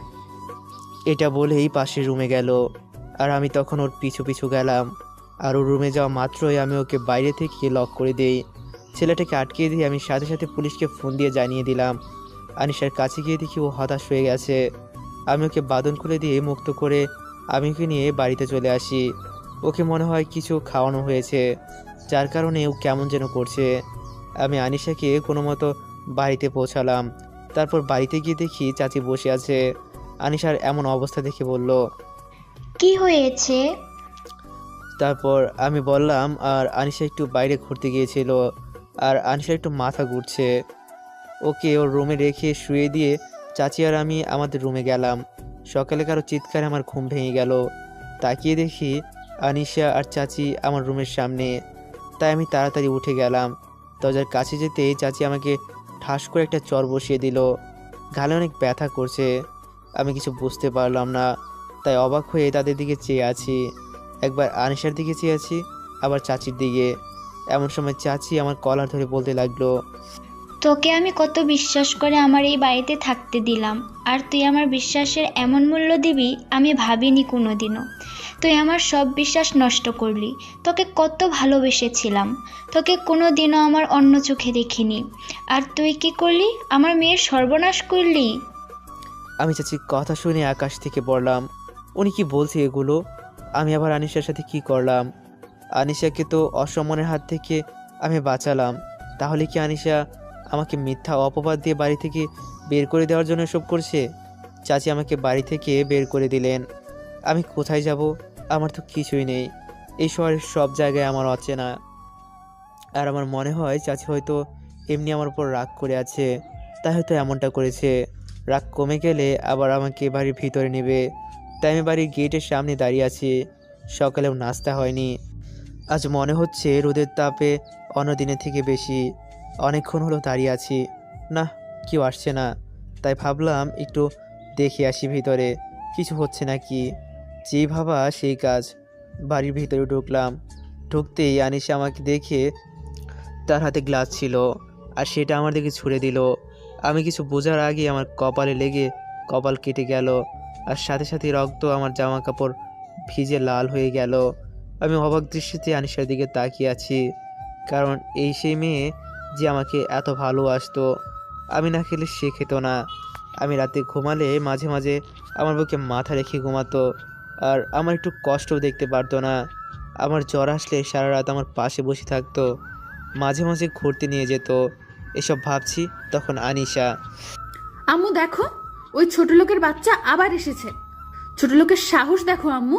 Speaker 1: এটা বলেই পাশের রুমে গেল, আর আমি তখন ওর পিছু পিছু গেলাম। আর ওর রুমে যাওয়া মাত্রই আমি ওকে বাইরে থেকে লক করে দিই। ছেলেটাকে আটকে দিয়ে আমি সাথে সাথে পুলিশকে ফোন দিয়ে জানিয়ে দিলাম। আনিশার কাছে গিয়ে দেখি ও হতাশ হয়ে গেছে। আমি ওকে বাঁধন খুলে দিয়ে মুক্ত করে আমি ওকে নিয়ে বাড়িতে চলে আসি। ওকে মনে হয় কিছু খাওয়ানো হয়েছে, যার কারণে ও কেমন যেন করছে। আমি আনিশাকে কোনো মতো বাড়িতে পৌঁছালাম। তারপর বাড়িতে গিয়ে দেখি চাচি বসে আছে। আনিশার এমন অবস্থা দেখে বলল।
Speaker 2: কি হয়েছে?
Speaker 1: তারপর আমি বললাম, আর আনিশা একটু বাইরে ঘুরতে গিয়েছিল, আর আনিশার একটু মাথা ঘুরছে। ওকে ওর রুমে রেখে শুয়ে দিয়ে চাচি আর আমি আমাদের রুমে গেলাম। সকালে কারো চিৎকারে আমার ঘুম ভেঙে গেল। তাকিয়ে দেখি আনিশা আর চাচি আমার রুমের সামনে। তাই আমি তাড়াতাড়ি উঠে গেলাম। দরজার কাছে যেতেই চাচি আমাকে ঠাস করে একটা চর বসিয়ে দিল। গালে অনেক ব্যথা করছে। আমি কিছু বুঝতে পারলাম না, তাই অবাক হয়ে তাদের দিকে চেয়ে আছি। একবার আনিশার দিকে চেয়ে আছি, আবার চাচির দিকে। এমন সময় চাচি আমার কলার ধরে বলতে লাগলো,
Speaker 2: তোকে আমি কত বিশ্বাস করে আমার এই বাড়িতে থাকতে দিলাম, আর তুই আমার বিশ্বাসের এমন মূল্য দিবি আমি ভাবিনি কোনোদিনও। তুই আমার সব বিশ্বাস নষ্ট করলি। তোকে কত ভালোবেসেছিলাম, তোকে কোনো দিনও আমার অন্য চোখে দেখিনি, আর তুই কি করলি? আমার মেয়ের সর্বনাশ করলি।
Speaker 1: আমি চাচি কথা শুনে আকাশ থেকে পড়লাম। উনি কি বলছে এগুলো? আমি আবার আনিশার সাথে কি করলাম? আনিশাকে তো অসম্মানের হাত থেকে আমি বাঁচালাম, তাহলে কি আনিশা আমাকে মিথ্যা অপবাদ দিয়ে বাড়ি থেকে বের করে দেওয়ার জন্য এসব করছে? চাচি আমাকে বাড়ি থেকে বের করে দিলেন। আমি কোথায় যাব? আমার তো কিছুই নেই। এই শহরের সব জায়গায় আমার অচেনা। আর আমার মনে হয় চাচি হয়তো এমনি আমার উপর রাগ করে আছে, তাই হয়তো এমনটা করেছে। রাগ কমে গেলে আবার আমাকে বাড়ির ভিতরে নেবে, তাই আমি বাড়ির গেটের সামনে দাঁড়িয়ে আছি। সকালেও নাস্তা হয়নি। আজ মনে হচ্ছে রোদের তাপে অন্য দিনের থেকে বেশি। অনেকক্ষণ হলো দাঁড়িয়ে আছি, না কেউ আসছে না। তাই ভাবলাম একটু দেখে আসি ভিতরে কিছু হচ্ছে নাকি। যেই ভাবা সেই কাজ। বাড়ির ভিতরে ঢুকলাম। ঢুকতেই আনিশা আমাকে দেখে তার হাতে গ্লাস ছিল, আর সেটা আমার দিকে ছুঁড়ে দিল। আমি কিছু বোঝার আগে আমার কপালে লেগে কপাল কেটে গেল, আর সাথে সাথে রক্ত আমার জামা কাপড় ভিজে লাল হয়ে গেল। আমি অবাক দৃষ্টিতে আনিশার দিকে তাকিয়ে আছি, কারণ এই সেই মেয়ে যে আমাকে এত ভালোবাসতো। আমি না খেলে সে খেত না। আমি রাতে ঘুমালে মাঝে মাঝে আমার বুকে মাথা রেখে ঘুমাতো, আর আমার একটু কষ্টও দেখতে পারতো না। আমার জ্বর আসলে সারা রাত আমার পাশে বসে থাকতো, মাঝে মাঝে ঘুরতে নিয়ে যেত। এসব ভাবছি তখন আনিশা।
Speaker 9: আম্মু দেখো, ওই ছোট লোকের বাচ্চা আবার এসেছে। ছোট লোকের সাহস দেখো আম্মু,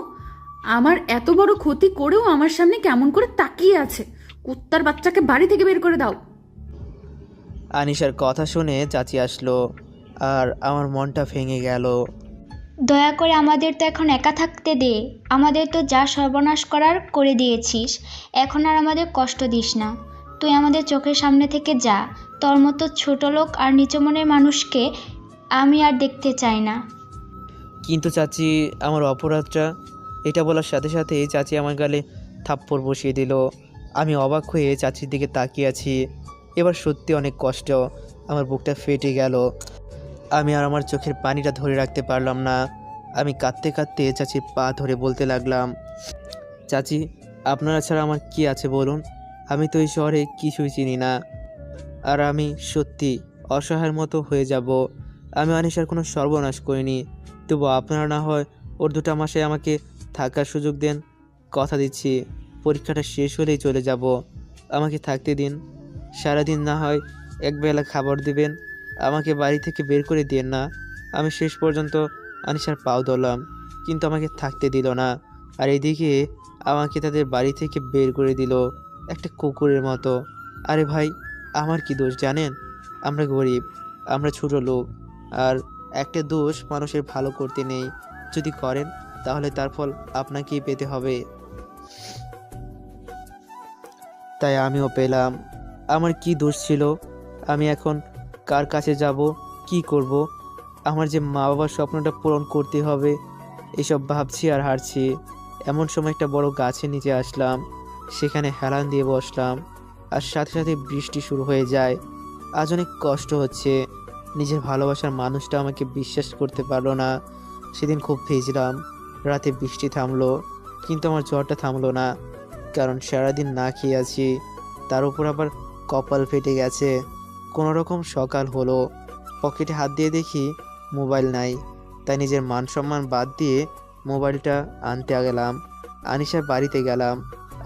Speaker 9: আমার এত বড় ক্ষতি করেও আমার সামনে কেমন করে তাকিয়ে আছে। কুত্তার বাচ্চাকে বাড়ি থেকে বের করে দাও।
Speaker 1: আনিশার কথা শুনে চাচি আসলো, আর আমার মনটা ভেঙে গেল।
Speaker 2: দয়া করে আমাদের তো এখন একা থাকতে দে। আমাদের তো যা সর্বনাশ করার করে দিয়েছিস, এখন আর আমাদের কষ্ট দিস না। তুই আমাদের চোখের সামনে থেকে যা। তোর মতো ছোট লোক আর নিচু মনের মানুষকে আমি আর দেখতে চাই না।
Speaker 1: কিন্তু চাচি, আমার অপরাধটা। এটা বলার সাথে সাথে চাচি আমার গালে থাপ্পড় বসিয়ে দিল। আমি অবাক হয়ে চাচির দিকে তাকিয়ে আছি। এবার সত্যি অনেক কষ্ট, আমার বুকটা ফেটে গেল। আমি আর আমার চোখের পানিটা ধরে রাখতে পারলাম না। আমি কাঁদতে কাঁদতে চাচির পা ধরে বলতে লাগলাম, চাচি আপনারা ছাড়া আমার কি আছে বলুন? আমি তো এই শহরে কিছুই চিনি না, আর আমি সত্যি অসহায়ের মতো হয়ে যাব। আমি আনিশার কোনো সর্বনাশ করিনি, তবু আপনারা না হয় ওর 2টা মাসে আমাকে থাকার সুযোগ দেন। কথা দিচ্ছি পরীক্ষাটা শেষ হলেই চলে যাব। আমাকে থাকতে দিন। সারাদিন না হয় একবেলা খাবার দিবেন, আমাকে বাড়ি থেকে বের করে দিন না। আমি শেষ পর্যন্ত আনিশার পাও ধরলাম, কিন্তু আমাকে থাকতে দিল না। আর এদিকে আমাকে তাদের বাড়ি থেকে বের করে দিল একটা কুকুরের মতো। আরে ভাই, আমার কি দোষ জানেন? আমরা গরিব, আমরা ছোট লোক, আর একটা দোষ মানুষের ভালো করতে নেই। যদি করেন তাহলে তার ফল আপনাকেই পেতে হবে। তাই আমিও পেলাম। আমার কি দোষ ছিল? আমি এখন কার কাছে যাব, কি করব? আমার যে মা বাবার স্বপ্নটা পূরণ করতে হবে, এসব ভাবছি আর হারছি। এমন সময় একটা বড় গাছের নিচে আসলাম, সেখানে হেলান দিয়ে বসলাম, আর সাথে সাথে বৃষ্টি শুরু হয়ে যায়। আজ অনেক কষ্ট হচ্ছে, নিজের ভালোবাসার মানুষটা আমাকে বিশ্বাস করতে পারলো না। সেদিন খুব ভিজলাম, রাতে বৃষ্টি থামলো, কিন্তু আমার জ্বরটা থামলো না, কারণ সারাদিন না খেয়ে আছি। তার উপর আবার কপাল ফেটে গেছে। কোনো রকম সকাল হলো, পকেটে হাত দিয়ে দেখি মোবাইল নাই। তাই নিজের মান সম্মান বাদ দিয়ে মোবাইলটা আনতে গেলাম। আনিশার বাড়িতে গেলাম।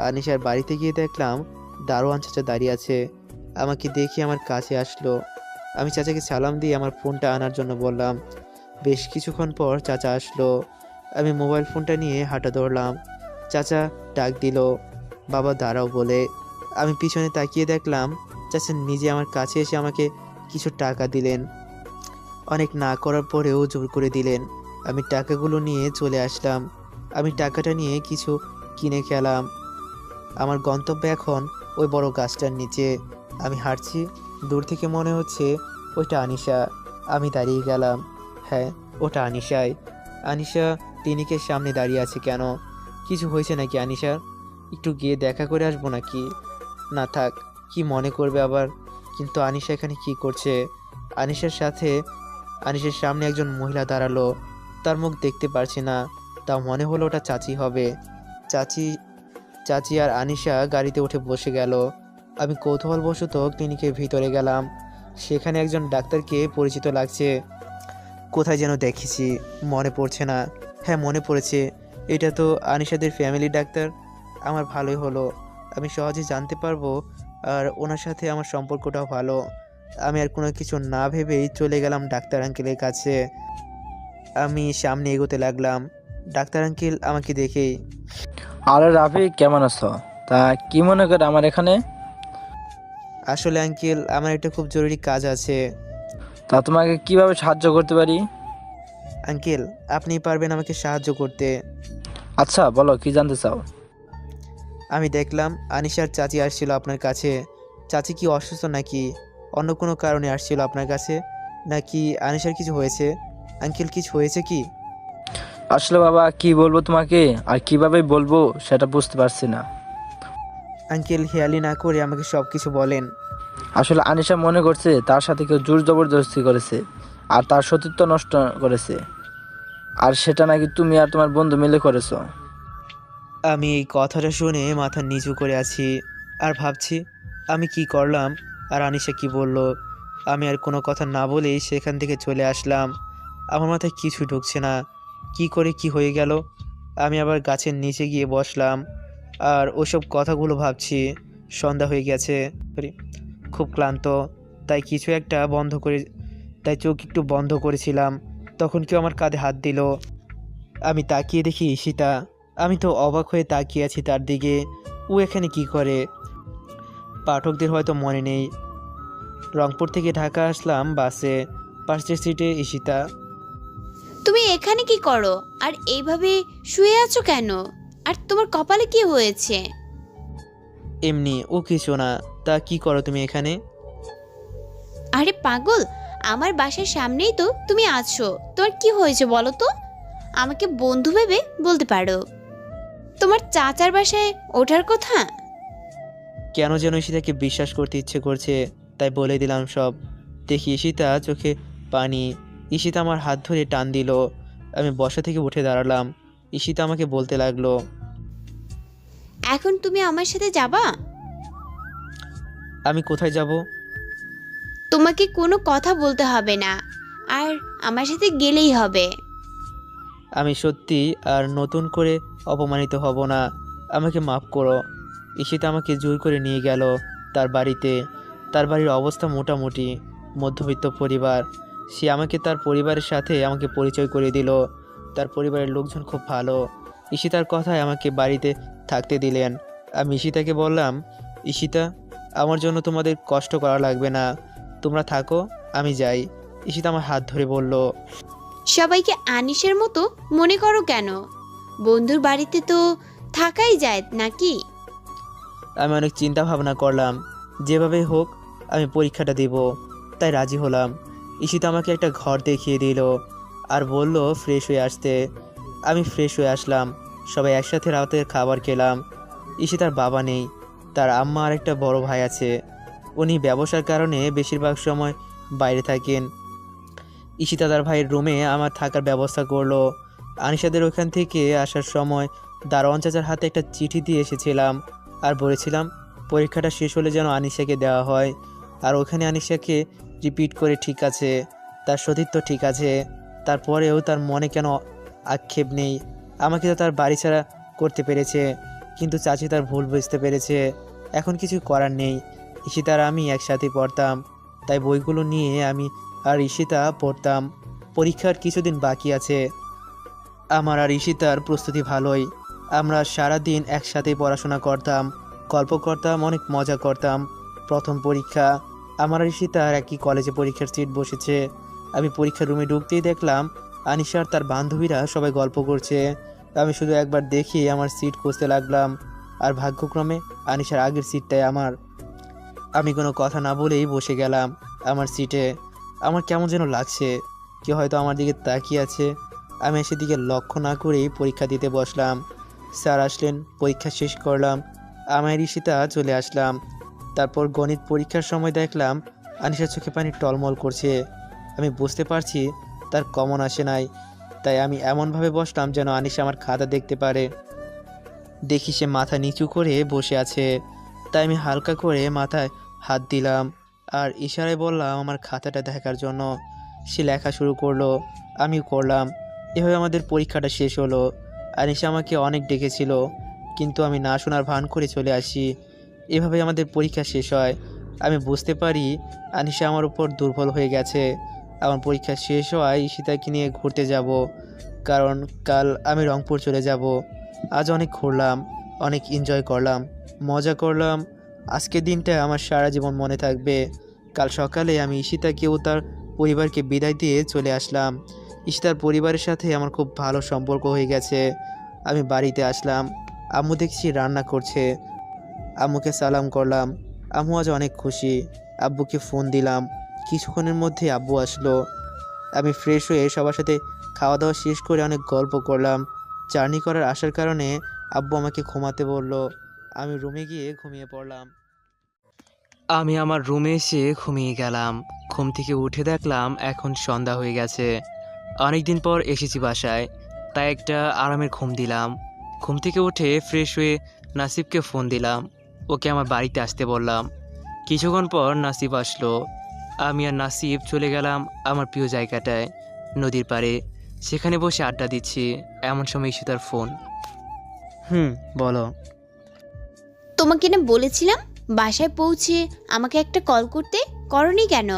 Speaker 1: আনিশার বাড়িতে গিয়ে দেখলাম দারোয়ান চাচা দাঁড়িয়ে আছে। আমাকে দেখে আমার কাছে আসলো। আমি চাচাকে সালাম দিয়ে আমার ফোনটা আনার জন্য বললাম। বেশ কিছুক্ষণ পর চাচা আসলো। আমি মোবাইল ফোনটা নিয়ে হাঁটা ধরলাম। চাচা ডাক দিল, বাবা দাঁড়াও বলে। আমি পিছনে তাকিয়ে দেখলাম চাচা নিজে আমার কাছে এসে আমাকে কিছু টাকা দিলেন। অনেক না করার পরেও জোর করে দিলেন। আমি টাকাগুলো নিয়ে চলে আসলাম। আমি টাকাটা নিয়ে কিছু কিনে খেলাম। আমার গন্তব্য এখন ওই বড় গাছটার নিচে। আমি হাঁটছি, দূর থেকে মনে হচ্ছে ওইটা আনিশা। আমি দাঁড়িয়ে গেলাম। হ্যাঁ, ওটা আনিশাই। আনিশা ক্লিনিকের সামনে দাঁড়িয়ে আছে কেন? কিছু হয়েছে নাকি আনিশার? একটু গিয়ে দেখা করে আসবো নাকি? না থাক, কি মনে করবে আবার। কিন্তু আনিশা এখানে কি করছে? আনিশার সামনে একজন মহিলা দাঁড়ালো। তার মুখ দেখতে পারছি না, তা মনে হলো ওটা চাচি হবে। চাচি চাচি আর আনিশা গাড়িতে উঠে বসে গেল। আমি কৌতূহলবশত ক্লিনিকের ভিতরে গেলাম। সেখানে একজন ডাক্তারকে পরিচিত লাগছে। কোথায় যেন দেখেছি, মনে পড়ছে না। হ্যাঁ, মনে পড়েছে, এটা তো আনিশাদের ফ্যামিলি ডাক্তার। আমার ভালোই হলো, আমি সহজে জানতে পারবো। আর ওনার সাথে আমার সম্পর্কটাও ভালো। আমি আর কোনো কিছু না ভেবেই চলে গেলাম ডাক্তার আঙ্কেলের কাছে। আমি সামনে এগোতে লাগলাম। ডাক্তার আঙ্কেল আমাকে দেখেই,
Speaker 3: আরে রাফি, কেমন আছো? তা কি মনে করে আমার এখানে?
Speaker 1: আসলে আঙ্কেল আমার একটা খুব জরুরি কাজ আছে।
Speaker 3: তা তোমাকে কিভাবে সাহায্য করতে পারি?
Speaker 1: আঙ্কেল আপনি পারবেন আমাকে সাহায্য করতে?
Speaker 3: আচ্ছা বলো, কি জানতে চাও?
Speaker 1: আমি দেখলাম আনিশার চাচি আসছিল আপনার কাছে। চাচি কি অসুস্থ নাকি অন্য কোনো কারণে আসছিল আপনার কাছে? নাকি আনিশার কিছু হয়েছে? আঙ্কেল কিছু হয়েছে কি?
Speaker 3: আসলে বাবা, কি বলবো তোমাকে আর কিভাবে বলবো সেটা বুঝতে পারছি না।
Speaker 1: আঙ্কেল হেয়ালি না করে আমাকে সব কিছু বলেন।
Speaker 3: আসলে আনিশা মনে করছে তার সাথে কেউ জোর জবরদস্তি করেছে আর তার সতীত্ব নষ্ট করেছে, আর সেটা নাকি তুমি আর তোমার বন্ধু মিলে করেছো।
Speaker 1: আমি এই কথাটা শুনে মাথা নিচু করে আছি আর ভাবছি আমি কি করলাম আর আনিশা কি বলল। আমি আর কোনো কথা না বলেই সেখান থেকে চলে আসলাম। আমার মাথায় কিছু ঢুকছে না, কি করে কি হয়ে গেল। আমি আবার গাছের নিচে গিয়ে বসলাম আর ওসব কথাগুলো ভাবছি। সন্ধ্যা হয়ে গেছে, খুব ক্লান্ত, তাই চোখ একটু বন্ধ করেছিলাম। তখন কেউ আমার কাঁধে হাত দিল। আমি তাকিয়ে দেখি ঈশিতা। আমি তো অবাক হয়ে তাকিয়ে আছি তার দিকে। ও এখানে কি করে? পাঠকদের হয়তো মনে নেই, রংপুর থেকে ঢাকা আসলাম বাসে। পাশের সিটে ঈশিতা।
Speaker 11: তুমি এখানে কি করো আর এইভাবে শুয়ে আছো কেন? আর তোমার কপালে কি হয়েছে?
Speaker 1: এমনি, ও কিছু না। তা কি করো তুমি এখানে?
Speaker 11: আরে পাগল, আমার বাসার সামনেই তো তুমি আছো, তোমার কি হয়েছে বলো তো? আমাকে বন্ধু ভেবে বলতে পারো। তোমার চাচার বাসায় ওঠার কথা।
Speaker 1: কেন যেন ঈশিতাকে বিশ্বাস করতে ইচ্ছে করছে, তাই বলে দিলাম সব। দেখি ঈশিতা চোখে পানি। ঈশিতা আমার হাত ধরে টান দিল। আমি বসা থেকে উঠে দাঁড়ালাম। ঈশিতা আমাকে বলতে লাগলো,
Speaker 11: এখন তুমি আমার সাথে যাবা?
Speaker 1: আমি কোথায় যাব?
Speaker 11: তোমাকে কোনো কথা বলতে হবে না, আর আমার সাথে গেলেই হবে।
Speaker 1: আমি সত্যি আর নতুন করে অপমানিত হব না, আমাকে মাফ করো। ঈশিতা আমাকে জোর করে নিয়ে গেল তার বাড়িতে। তার বাড়ির অবস্থা মোটামুটি মধ্যবিত্ত পরিবার। সে আমাকে তার পরিবারের সাথে আমাকে পরিচয় করে দিল। তার পরিবারের লোকজন খুব ভালো। ঈশিতার কথায় আমাকে বাড়িতে থাকতে দিলেন। আমি ঈশিতাকে বললাম, ঈশিতা, আমার জন্য তোমাদের কষ্ট করা লাগবে না, তোমরা থাকো, আমি যাই। ঈশিতা আমার হাত ধরে বলল,
Speaker 11: সবাইকে আনিসের মতো মনে করো কেন? বন্ধুর বাড়িতে তো থাকাই যায় নাকি?
Speaker 1: আমি অনেক চিন্তা ভাবনা করলাম, যেভাবে হোক আমি পরীক্ষাটা দেব, তাই রাজি হলাম। ঈশিতা আমাকে একটা ঘর দেখিয়ে দিল আর বলল ফ্রেশ হয়ে আসতে। আমি ফ্রেশ হয়ে আসলাম। সবাই একসাথে রাতের খাবার খেলাম। ঈশিতার বাবা নেই, তার আম্মা আর একটা বড় ভাই আছে। উনি ব্যবসার কারণে বেশিরভাগ সময় বাইরে থাকেন। ঈশিতা তার ভাইয়ের রুমে আমার থাকার ব্যবস্থা করলো। আনিশাদের ওখান থেকে আসার সময় দারোয়ান চাচার হাতে একটা চিঠি দিয়ে এসেছিলাম আর বলেছিলাম পরীক্ষাটা শেষ হলে যেন আনিশাকে দেওয়া হয়। আর ওখানে আনিশাকে রিপিট করে ঠিক আছে, তার সতীর্থ ঠিক আছে, তারপরেও তার মনে কেন আক্ষেপ নেই। আমাকে তো তার বাড়ি ছাড়া করতে পেরেছে, কিন্তু চাচি তার ভুল বুঝতে পেরেছে। এখন কিছু করার নেই। ঈশিতা আর আমি একসাথে পড়তাম, তাই বইগুলো নিয়ে আমি আর ঈশিতা পড়তাম। পরীক্ষার কিছুদিন বাকি আছে। আমার আর ঈশিতার প্রস্তুতি ভালোই। আমরা সারা দিন একসাথেই পড়াশোনা করতাম, গল্প করতাম, অনেক মজা করতাম। প্রথম পরীক্ষা, আমার আর ঈশিতার একই কলেজে পরীক্ষার সিট বসেছে। আমি পরীক্ষার রুমে ঢুকতেই দেখলাম আনিশার তার বান্ধবীরা সবাই গল্প করছে। আমি শুধু একবার দেখি আমার সিট খুঁজতে লাগলাম, আর ভাগ্যক্রমে আনিশার আগের সিটটাই আমার। আমি কোনো কথা না বলেই বসে গেলাম আমার সিটে। আমার কেমন যেন লাগছে, কেউ হয়তো আমার দিকে তাকিয়ে আছে। আমি সেদিকে লক্ষ্য না করেই পরীক্ষা দিতে বসলাম। স্যার আসলেন, পরীক্ষা শেষ করলাম, আমার ঈশিতা চলে আসলাম। তারপর গণিত পরীক্ষার সময় দেখলাম আনিশার চোখে পানি টলমল করছে। আমি বুঝতে পারছি তার কমন আসে নাই, তাই আমি এমনভাবে বসলাম যেন আনিশা আমার খাতা দেখতে পারে। দেখি সে মাথা নিচু করে বসে আছে, তাই আমি হালকা করে মাথায় হাত দিলাম আর ইশারায় বললাম আমার খাতাটা দেখার জন্য। সে লেখা শুরু করলো, আমিও করলাম। এভাবে আমাদের পরীক্ষাটা শেষ হলো। আনিশা আমাকে অনেক ডেকেছিল, কিন্তু আমি না শোনার ভান করে চলে আসি। এভাবে আমাদের পরীক্ষা শেষ হয়। আমি বুঝতে পারি আনিশা আমার উপর দুর্বল হয়ে গেছে। আমার পরীক্ষা শেষ হওয়ায় ঈশিতাকে নিয়ে ঘুরতে যাব, কারণ কাল আমি রংপুর চলে যাব। আজ অনেক ঘুরলাম, অনেক এনজয় করলাম, মজা করলাম। আজকের দিনটা আমার সারা জীবন মনে থাকবে। কাল সকালে আমি ঈশিতাকেও তার পরিবারকে বিদায় দিয়ে চলে আসলাম। ঈশিতার পরিবারের সাথে আমার খুব ভালো সম্পর্ক হয়ে গেছে। আমি বাড়িতে আসলাম, আম্মু দেখছি রান্না করছে। আম্মুকে সালাম করলাম। আম্মু আজ অনেক খুশি। আব্বুকে ফোন দিলাম, কিছুক্ষণের মধ্যে আব্বু আসলো। আমি ফ্রেশ হয়ে সবার সাথে খাওয়া দাওয়া শেষ করে অনেক গল্প করলাম। জার্নি করার আসার কারণে আব্বু আমাকে ঘুমাতে বলল। আমি রুমে গিয়ে ঘুমিয়ে পড়লাম। আমি আমার রুমে এসে ঘুমিয়ে গেলাম। ঘুম থেকে উঠে দেখলাম এখন সন্ধ্যা হয়ে গেছে। অনেক দিন পর এসেছি বাসায়, তাই একটা আরামের ঘুম দিলাম। ঘুম থেকে উঠে ফ্রেশ হয়ে নাসিবকে ফোন দিলাম, ওকে আমার বাড়িতে আসতে বললাম। কিছুক্ষণ পর নাসিব আসলো। আমি আর নাসিব চলে গেলাম আমার প্রিয় জায়গাটায়, নদীর পাড়ে। সেখানে বসে আড্ডা দিচ্ছি, এমন সময় ঈশিতার ফোন। বলো।
Speaker 11: তোমাকে না বলেছিলাম বাসায় পৌঁছে আমাকে একটা কল করতে, করনি কেন?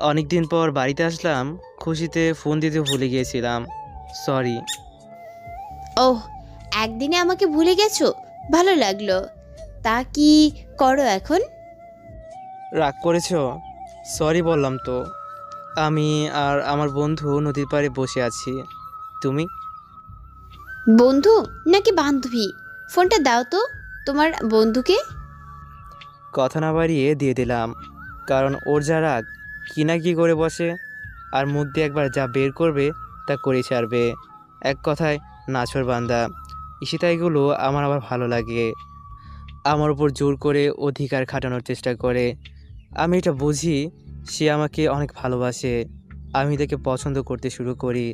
Speaker 1: অনেক দিন পর বাড়িতে আসলাম, খুশিতে ফোন দিতে ভুলে গিয়েছিলাম, সরি।
Speaker 11: ওহ, একদিনে আমাকে ভুলে গেছো, ভালো লাগলো। তা কি করো এখন?
Speaker 1: রাগ করেছো? সরি বললাম তো। আমি আর আমার বন্ধু নদীর পাড়ে বসে আছি। তুমি?
Speaker 11: বন্ধু নাকি বান্ধবী? ফোনটা দাও তো তোমার বন্ধুকে।
Speaker 1: কথা না বাড়িয়ে দিয়ে দিলাম, কারণ ওর যা রাগ, কি না কি করে বসে, আর মুখ দিয়ে একবার যা বের করবে তা করে ছাড়বে। এক কথায় নাছর বান্দা। ঈশিতা এগুলো আমার আবার ভালো লাগে, আমার উপর জোর করে অধিকার খাটানোর চেষ্টা করে। আমি এটা বুঝি সে আমাকে অনেক ভালোবাসে। আমি তাকে পছন্দ করতে শুরু করি,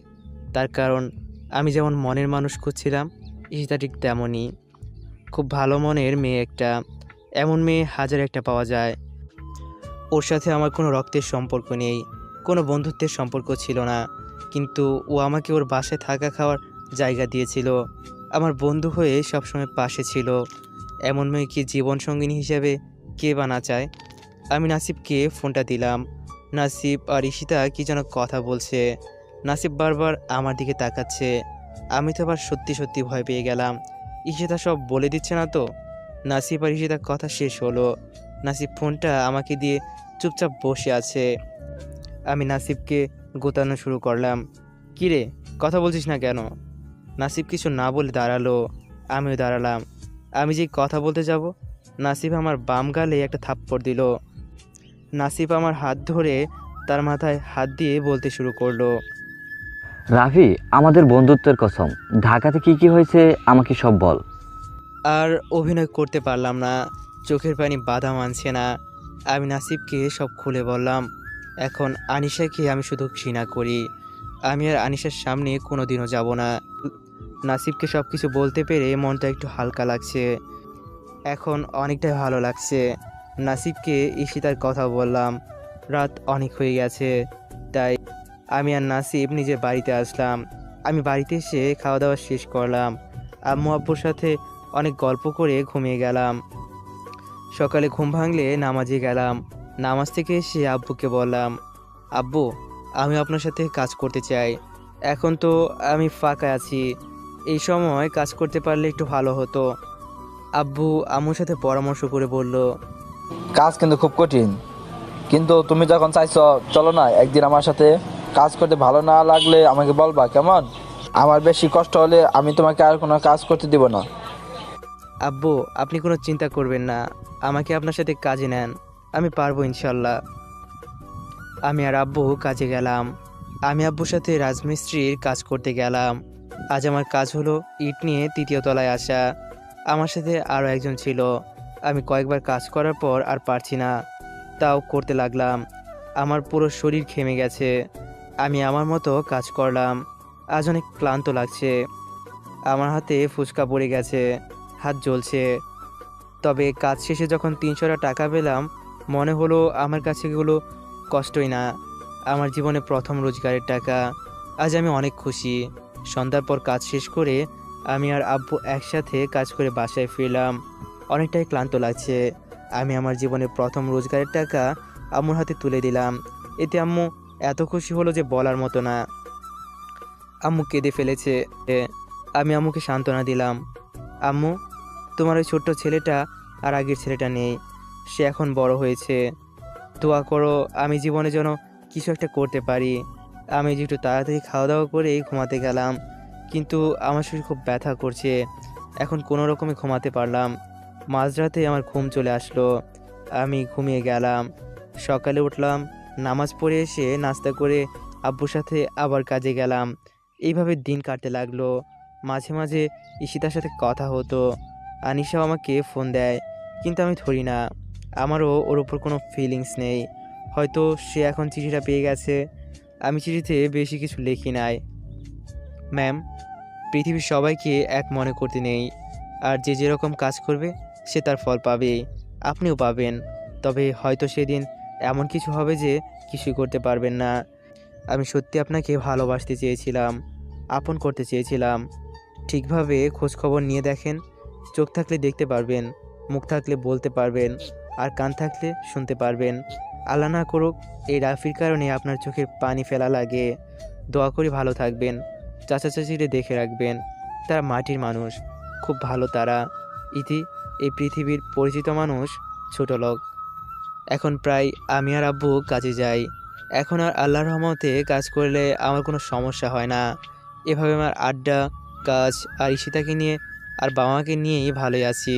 Speaker 1: তার কারণ আমি যেমন মনের মানুষ খুঁজছিলাম, ঈশিতা ঠিক তেমনই। খুব ভালো মনের মেয়ে একটা, এমন মেয়ে হাজার একটা পাওয়া যায়। ওর সাথে আমার কোনো রক্তের সম্পর্ক নেই, কোনো বন্ধুত্বের সম্পর্ক ছিল না, কিন্তু ও আমাকে ওর বাসায় থাকা খাওয়ার জায়গা দিয়েছিল, আমার বন্ধু হয়ে সবসময় পাশে ছিল। এমন মেয়েকে জীবনসঙ্গিনী হিসেবে কে বা না চায়। আমি নাসিবকে ফোনটা দিলাম। নাসিব আর ঈশিতা কি যেন কথা বলছে। নাসিব বারবার আমার দিকে তাকাচ্ছে। আমি তো আবার সত্যি সত্যি ভয় পেয়ে গেলাম, ঈশিতা সব বলে দিচ্ছে না তো। নাসিব আর ঈশিতার কথা শেষ হলো। নাসিব ফোনটা আমাকে দিয়ে চুপচাপ বসে আছে। আমি নাসিবকে গোতানো শুরু করলাম। কিরে, কথা বলছিস না কেন? নাসিব কিছু না বলে দাঁড়ালো, আমিও দাঁড়ালাম। আমি যে কথা বলতে যাব, নাসিব আমার বাম গালে একটা থাপ্পড় দিল। নাসিব আমার হাত ধরে তার মাথায় হাত দিয়ে বলতে শুরু করলো,
Speaker 6: রাফি, আমাদের বন্ধুত্বের কসম, ঢাকাতে কি কি হয়েছে আমাকে সব বল।
Speaker 1: আর অভিনয় করতে পারলাম না, চোখের পানি বাধা মানছে না। আমি নাসিবকে সব খুলে বললাম। এখন আনিশাকে আমি শুধু ঘৃণা করি। আমি আর আনিশার সামনে কোনোদিনও যাব না। নাসিবকে সব কিছু বলতে পেরে মনটা একটু হালকা লাগছে, এখন অনেকটাই ভালো লাগছে। নাসিবকে ঈশিতার কথা বললাম, রাত অনেক হয়ে গেছে, তাই আমি আর নাসিব নিজের বাড়িতে আসলাম। আমি বাড়িতে এসে খাওয়া দাওয়া শেষ করলাম, আম্মু আব্বুর সাথে অনেক গল্প করে ঘুমিয়ে গেলাম। সকালে ঘুম ভাঙলে নামাজে গেলাম। নামাজ থেকে এসে আব্বুকে বললাম, আব্বু আমি আপনার সাথে কাজ করতে চাই। এখন তো আমি ফাঁকা আছি, এই সময় কাজ করতে পারলে একটু ভালো হতো। আব্বু আম্মুর সাথে পরামর্শ করে বলল,
Speaker 3: কাজ কিন্তু খুব কঠিন, কিন্তু তুমি যখন চাইছো চলো না একদিন আমার সাথে কাজ করতে, ভালো না লাগলে আমাকে বলবা কেমন? আমার বেশি কষ্ট হলে আমি তোমাকে আর কোনো কাজ করতে দিব না।
Speaker 1: আব্বু আপনি কোনো চিন্তা করবেন না, আমাকে আপনার সাথে কাজে নেন, আমি পারবো ইনশাল্লাহ। আমি আর আব্বু কাজে গেলাম। আমি আব্বুর সাথে রাজমিস্ত্রির কাজ করতে গেলাম। আজ আমার কাজ হলো ইট নিয়ে 3য় তলায় আসা। আমার সাথে আরও একজন ছিল। আমি কয়েকবার কাজ করার পর আর পারছি না, তাও করতে লাগলাম। আমার পুরো শরীর ঘেমে গেছে। আমি আমার মতো কাজ করলাম। আজ অনেক ক্লান্ত লাগছে। আমার হাতে ফুসকা পড়ে গেছে, হাত জ্বলছে। তবে কাজ শেষে যখন 300 টাকা পেলাম, মনে হলো আমার কাছে এগুলো কষ্টই না, আমার জীবনে প্রথম রোজগারের টাকা। আজ আমি অনেক খুশি। সন্ধ্যার পর কাজ শেষ করে আমি আর আব্বু একসাথে কাজ করে বাসায় ফিরলাম। অনেকটাই ক্লান্ত লাগছে। আমি আমার জীবনে প্রথম রোজগারের টাকা আম্মুর হাতে তুলে দিলাম। এতে আম্মু এত খুশি হলো যে বলার মতো না। আম্মু কেঁদে ফেলেছে। আমি আম্মুকে সান্ত্বনা দিলাম, আম্মু তোমার ওই ছোট্ট ছেলেটা আর আগের ছেলেটা নেই, সে এখন বড় হয়েছে। দোয়া করো আমি জীবনে যেন কিছু একটা করতে পারি। আমি যে একটু তাড়াতাড়ি খাওয়া দাওয়া করে ঘুমাতে গেলাম, কিন্তু আমার শরীর খুব ব্যথা করছে। এখন কোনো রকমে ঘুমাতে পারলাম। মাঝরাতে আমার ঘুম চলে আসলো। আমি ঘুমিয়ে গেলাম। সকালে উঠলাম, নামাজ পড়ে এসে নাস্তা করে আব্বুর সাথে আবার কাজে গেলাম। এইভাবে দিন কাটতে লাগলো। মাঝে মাঝে ঈশিতার সাথে কথা হতো। আনিশাও আমাকে ফোন দেয়, কিন্তু আমি ধরি না। আমারও ওর উপর কোনো ফিলিংস নেই। হয়তো সে এখন চিঠিটা পেয়ে গেছে। আমি চিঠিতে বেশি কিছু লিখি নাই। ম্যাম, পৃথিবীর সবাইকে এক মনে করতে নেই, আর যে যেরকম কাজ করবে সে তার ফল পাবে, আপনিও পাবেন। তবে হয়তো সেদিন এমন কিছু হবে যে কিছুই করতে পারবেন না। আমি সত্যি আপনাকে ভালোবাসতে চেয়েছিলাম, আপন করতে চেয়েছিলাম। ঠিকভাবে খোঁজখবর নিয়ে দেখেন, চোখ থাকলে দেখতে পারবেন, মুখ থাকলে বলতে পারবেন, আর কান থাকলে শুনতে পারবেন। আল্লাহ না করুক এই রাফির কারণে আপনার চোখের পানি ফেলা লাগে। দোয়া করি ভালো থাকবেন। চাচা চাচিরে দেখে রাখবেন, তারা মাটির মানুষ, খুব ভালো তারা। ইতি এই পৃথিবীর পরিচিত মানুষ ছোট লোক। এখন প্রায় আমি আর আব্বু কাজে যাই। এখন আর আল্লাহর রহমতে কাজ করলে আমার কোনো সমস্যা হয় না। এভাবে আমার আড্ডা, কাজ আর ঈশিতাকে নিয়ে আর বাবা মাকে নিয়েই ভালোই আছি।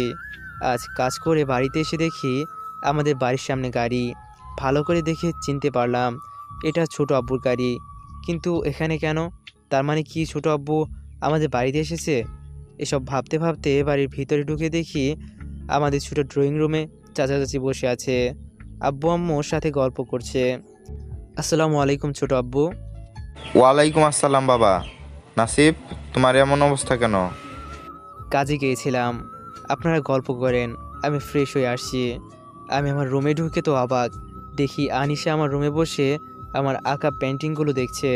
Speaker 1: আজ কাজ করে বাড়িতে এসে দেখি আমাদের বাড়ির সামনে গাড়ি। ভালো করে দেখে চিনতে পারলাম এটা ছোট আব্বুর গাড়ি। কিন্তু এখানে কেন? তার মানে কি ছোট আব্বু আমাদের বাড়িতে এসেছে? এসব ভাবতে ভাবতে বাড়ির ভিতরে ঢুকে দেখি আমাদের ছোট ড্রয়িং রুমে চাচা চাচি বসে আছে। আব্বু আম্মুর সাথে গল্প করছে। আসসালামু আলাইকুম ছোট আব্বু।
Speaker 4: ওয়ালাইকুম আসসালাম বাবা। নাসিব, তোমার এমন অবস্থা কেন?
Speaker 1: কাজে গিয়েছিলাম, আপনারা গল্প করেন, আমি ফ্রেশ হয়ে আসছি। আমি আমার রুমে ঢুকে তো অবাক, দেখি আনিশা আমার রুমে বসে আমার আঁকা পেন্টিংগুলো দেখছে।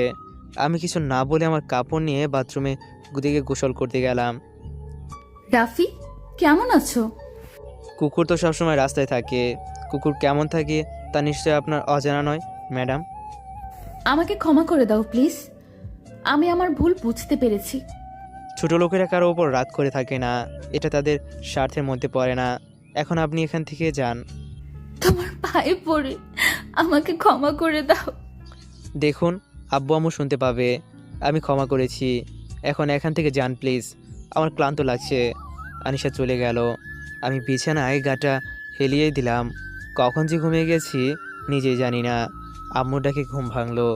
Speaker 1: আমি কিছু না বলে আমার কাপড় নিয়ে বাথরুমে দিকে গোসল করতে গেলাম।
Speaker 9: রাফি, কেমন আছো?
Speaker 1: কুকুর তো সবসময় রাস্তায় থাকে, কুকুর কেমন থাকে তা নিশ্চয়ই আপনার অজানা নয় ম্যাডাম।
Speaker 9: আমাকে ক্ষমা করে দাও প্লিজ, আমি আমার ভুল বুঝতে পেরেছি।
Speaker 1: ছোট লোকেরা কারো ওপর রাগ করে থাকে না, এটা তাদের স্বার্থের মধ্যে পড়ে না। এখন আপনি এখান থেকে যান।
Speaker 9: তোমার পায়ে পড়ে আমাকে ক্ষমা করে দাও।
Speaker 1: দেখুন আব্বু আম্মু শুনতে পাবে, আমি ক্ষমা করেছি। এখন এখান থেকে যান প্লিজ, আমার ক্লান্ত লাগছে। আনিশা চলে গেল। আমি বিছানায় গাটা হেলিয়ে দিলাম। কখন যে ঘুমিয়ে গেছি নিজেই জানি না। আম্মুর ডাকে ঘুম ভাঙলো।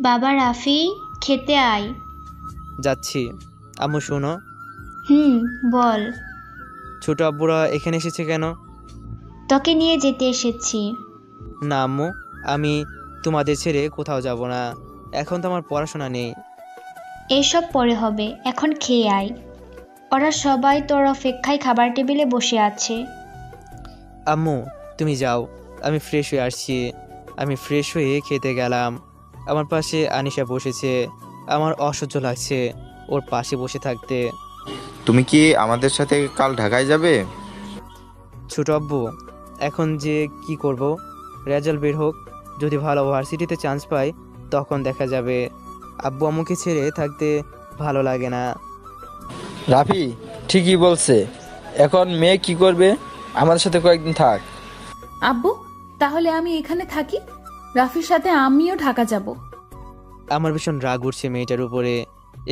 Speaker 2: বাবা রাফি, খেতে আয়।
Speaker 1: যাচ্ছি। আম্মু শোনো।
Speaker 2: বল।
Speaker 1: ছোট আব্বুরা এখানে এসেছে কেন?
Speaker 2: তোকে নিয়ে যেতে এসেছি।
Speaker 1: না আম্মু, আমি তোমাদের ছেড়ে কোথাও যাব না। এখন তো আমার পড়াশোনা নেই।
Speaker 2: এইসব পরে হবে, এখন খেয়ে আয়। ওরা সবাই তোর অপেক্ষায় খাবার টেবিলে বসে আছে।
Speaker 1: আম্মু তুমি যাও, আমি ফ্রেশ হয়ে আসছি। আমি ফ্রেশ হয়ে খেতে গেলাম। আমার পাশে আনিশা বসেছে। আমার অসহ্য লাগছে ওর পাশে বসে থাকতে।
Speaker 4: তুমি কি আমাদের সাথে কাল ঢাকায় যাবে?
Speaker 1: ছোট আব্বু, এখন যে কি করব, রেজাল্ট বের হোক, যদি ভালো ভার্সিটিতে চান্স পাই তখন দেখা যাবে। আব্বু আম্মুকে ছেড়ে থাকতে ভালো লাগে না।
Speaker 3: রাফি ঠিকই বলছে, এখন মেয়ে কি করবে? আমাদের সাথে কয়েকদিন থাক।
Speaker 9: আব্বু, তাহলে আমি এখানে থাকি, রাফির সাথে আমিও ঢাকা যাব।
Speaker 1: আমার ভীষণ রাগ উঠছে মেয়েটার উপরে।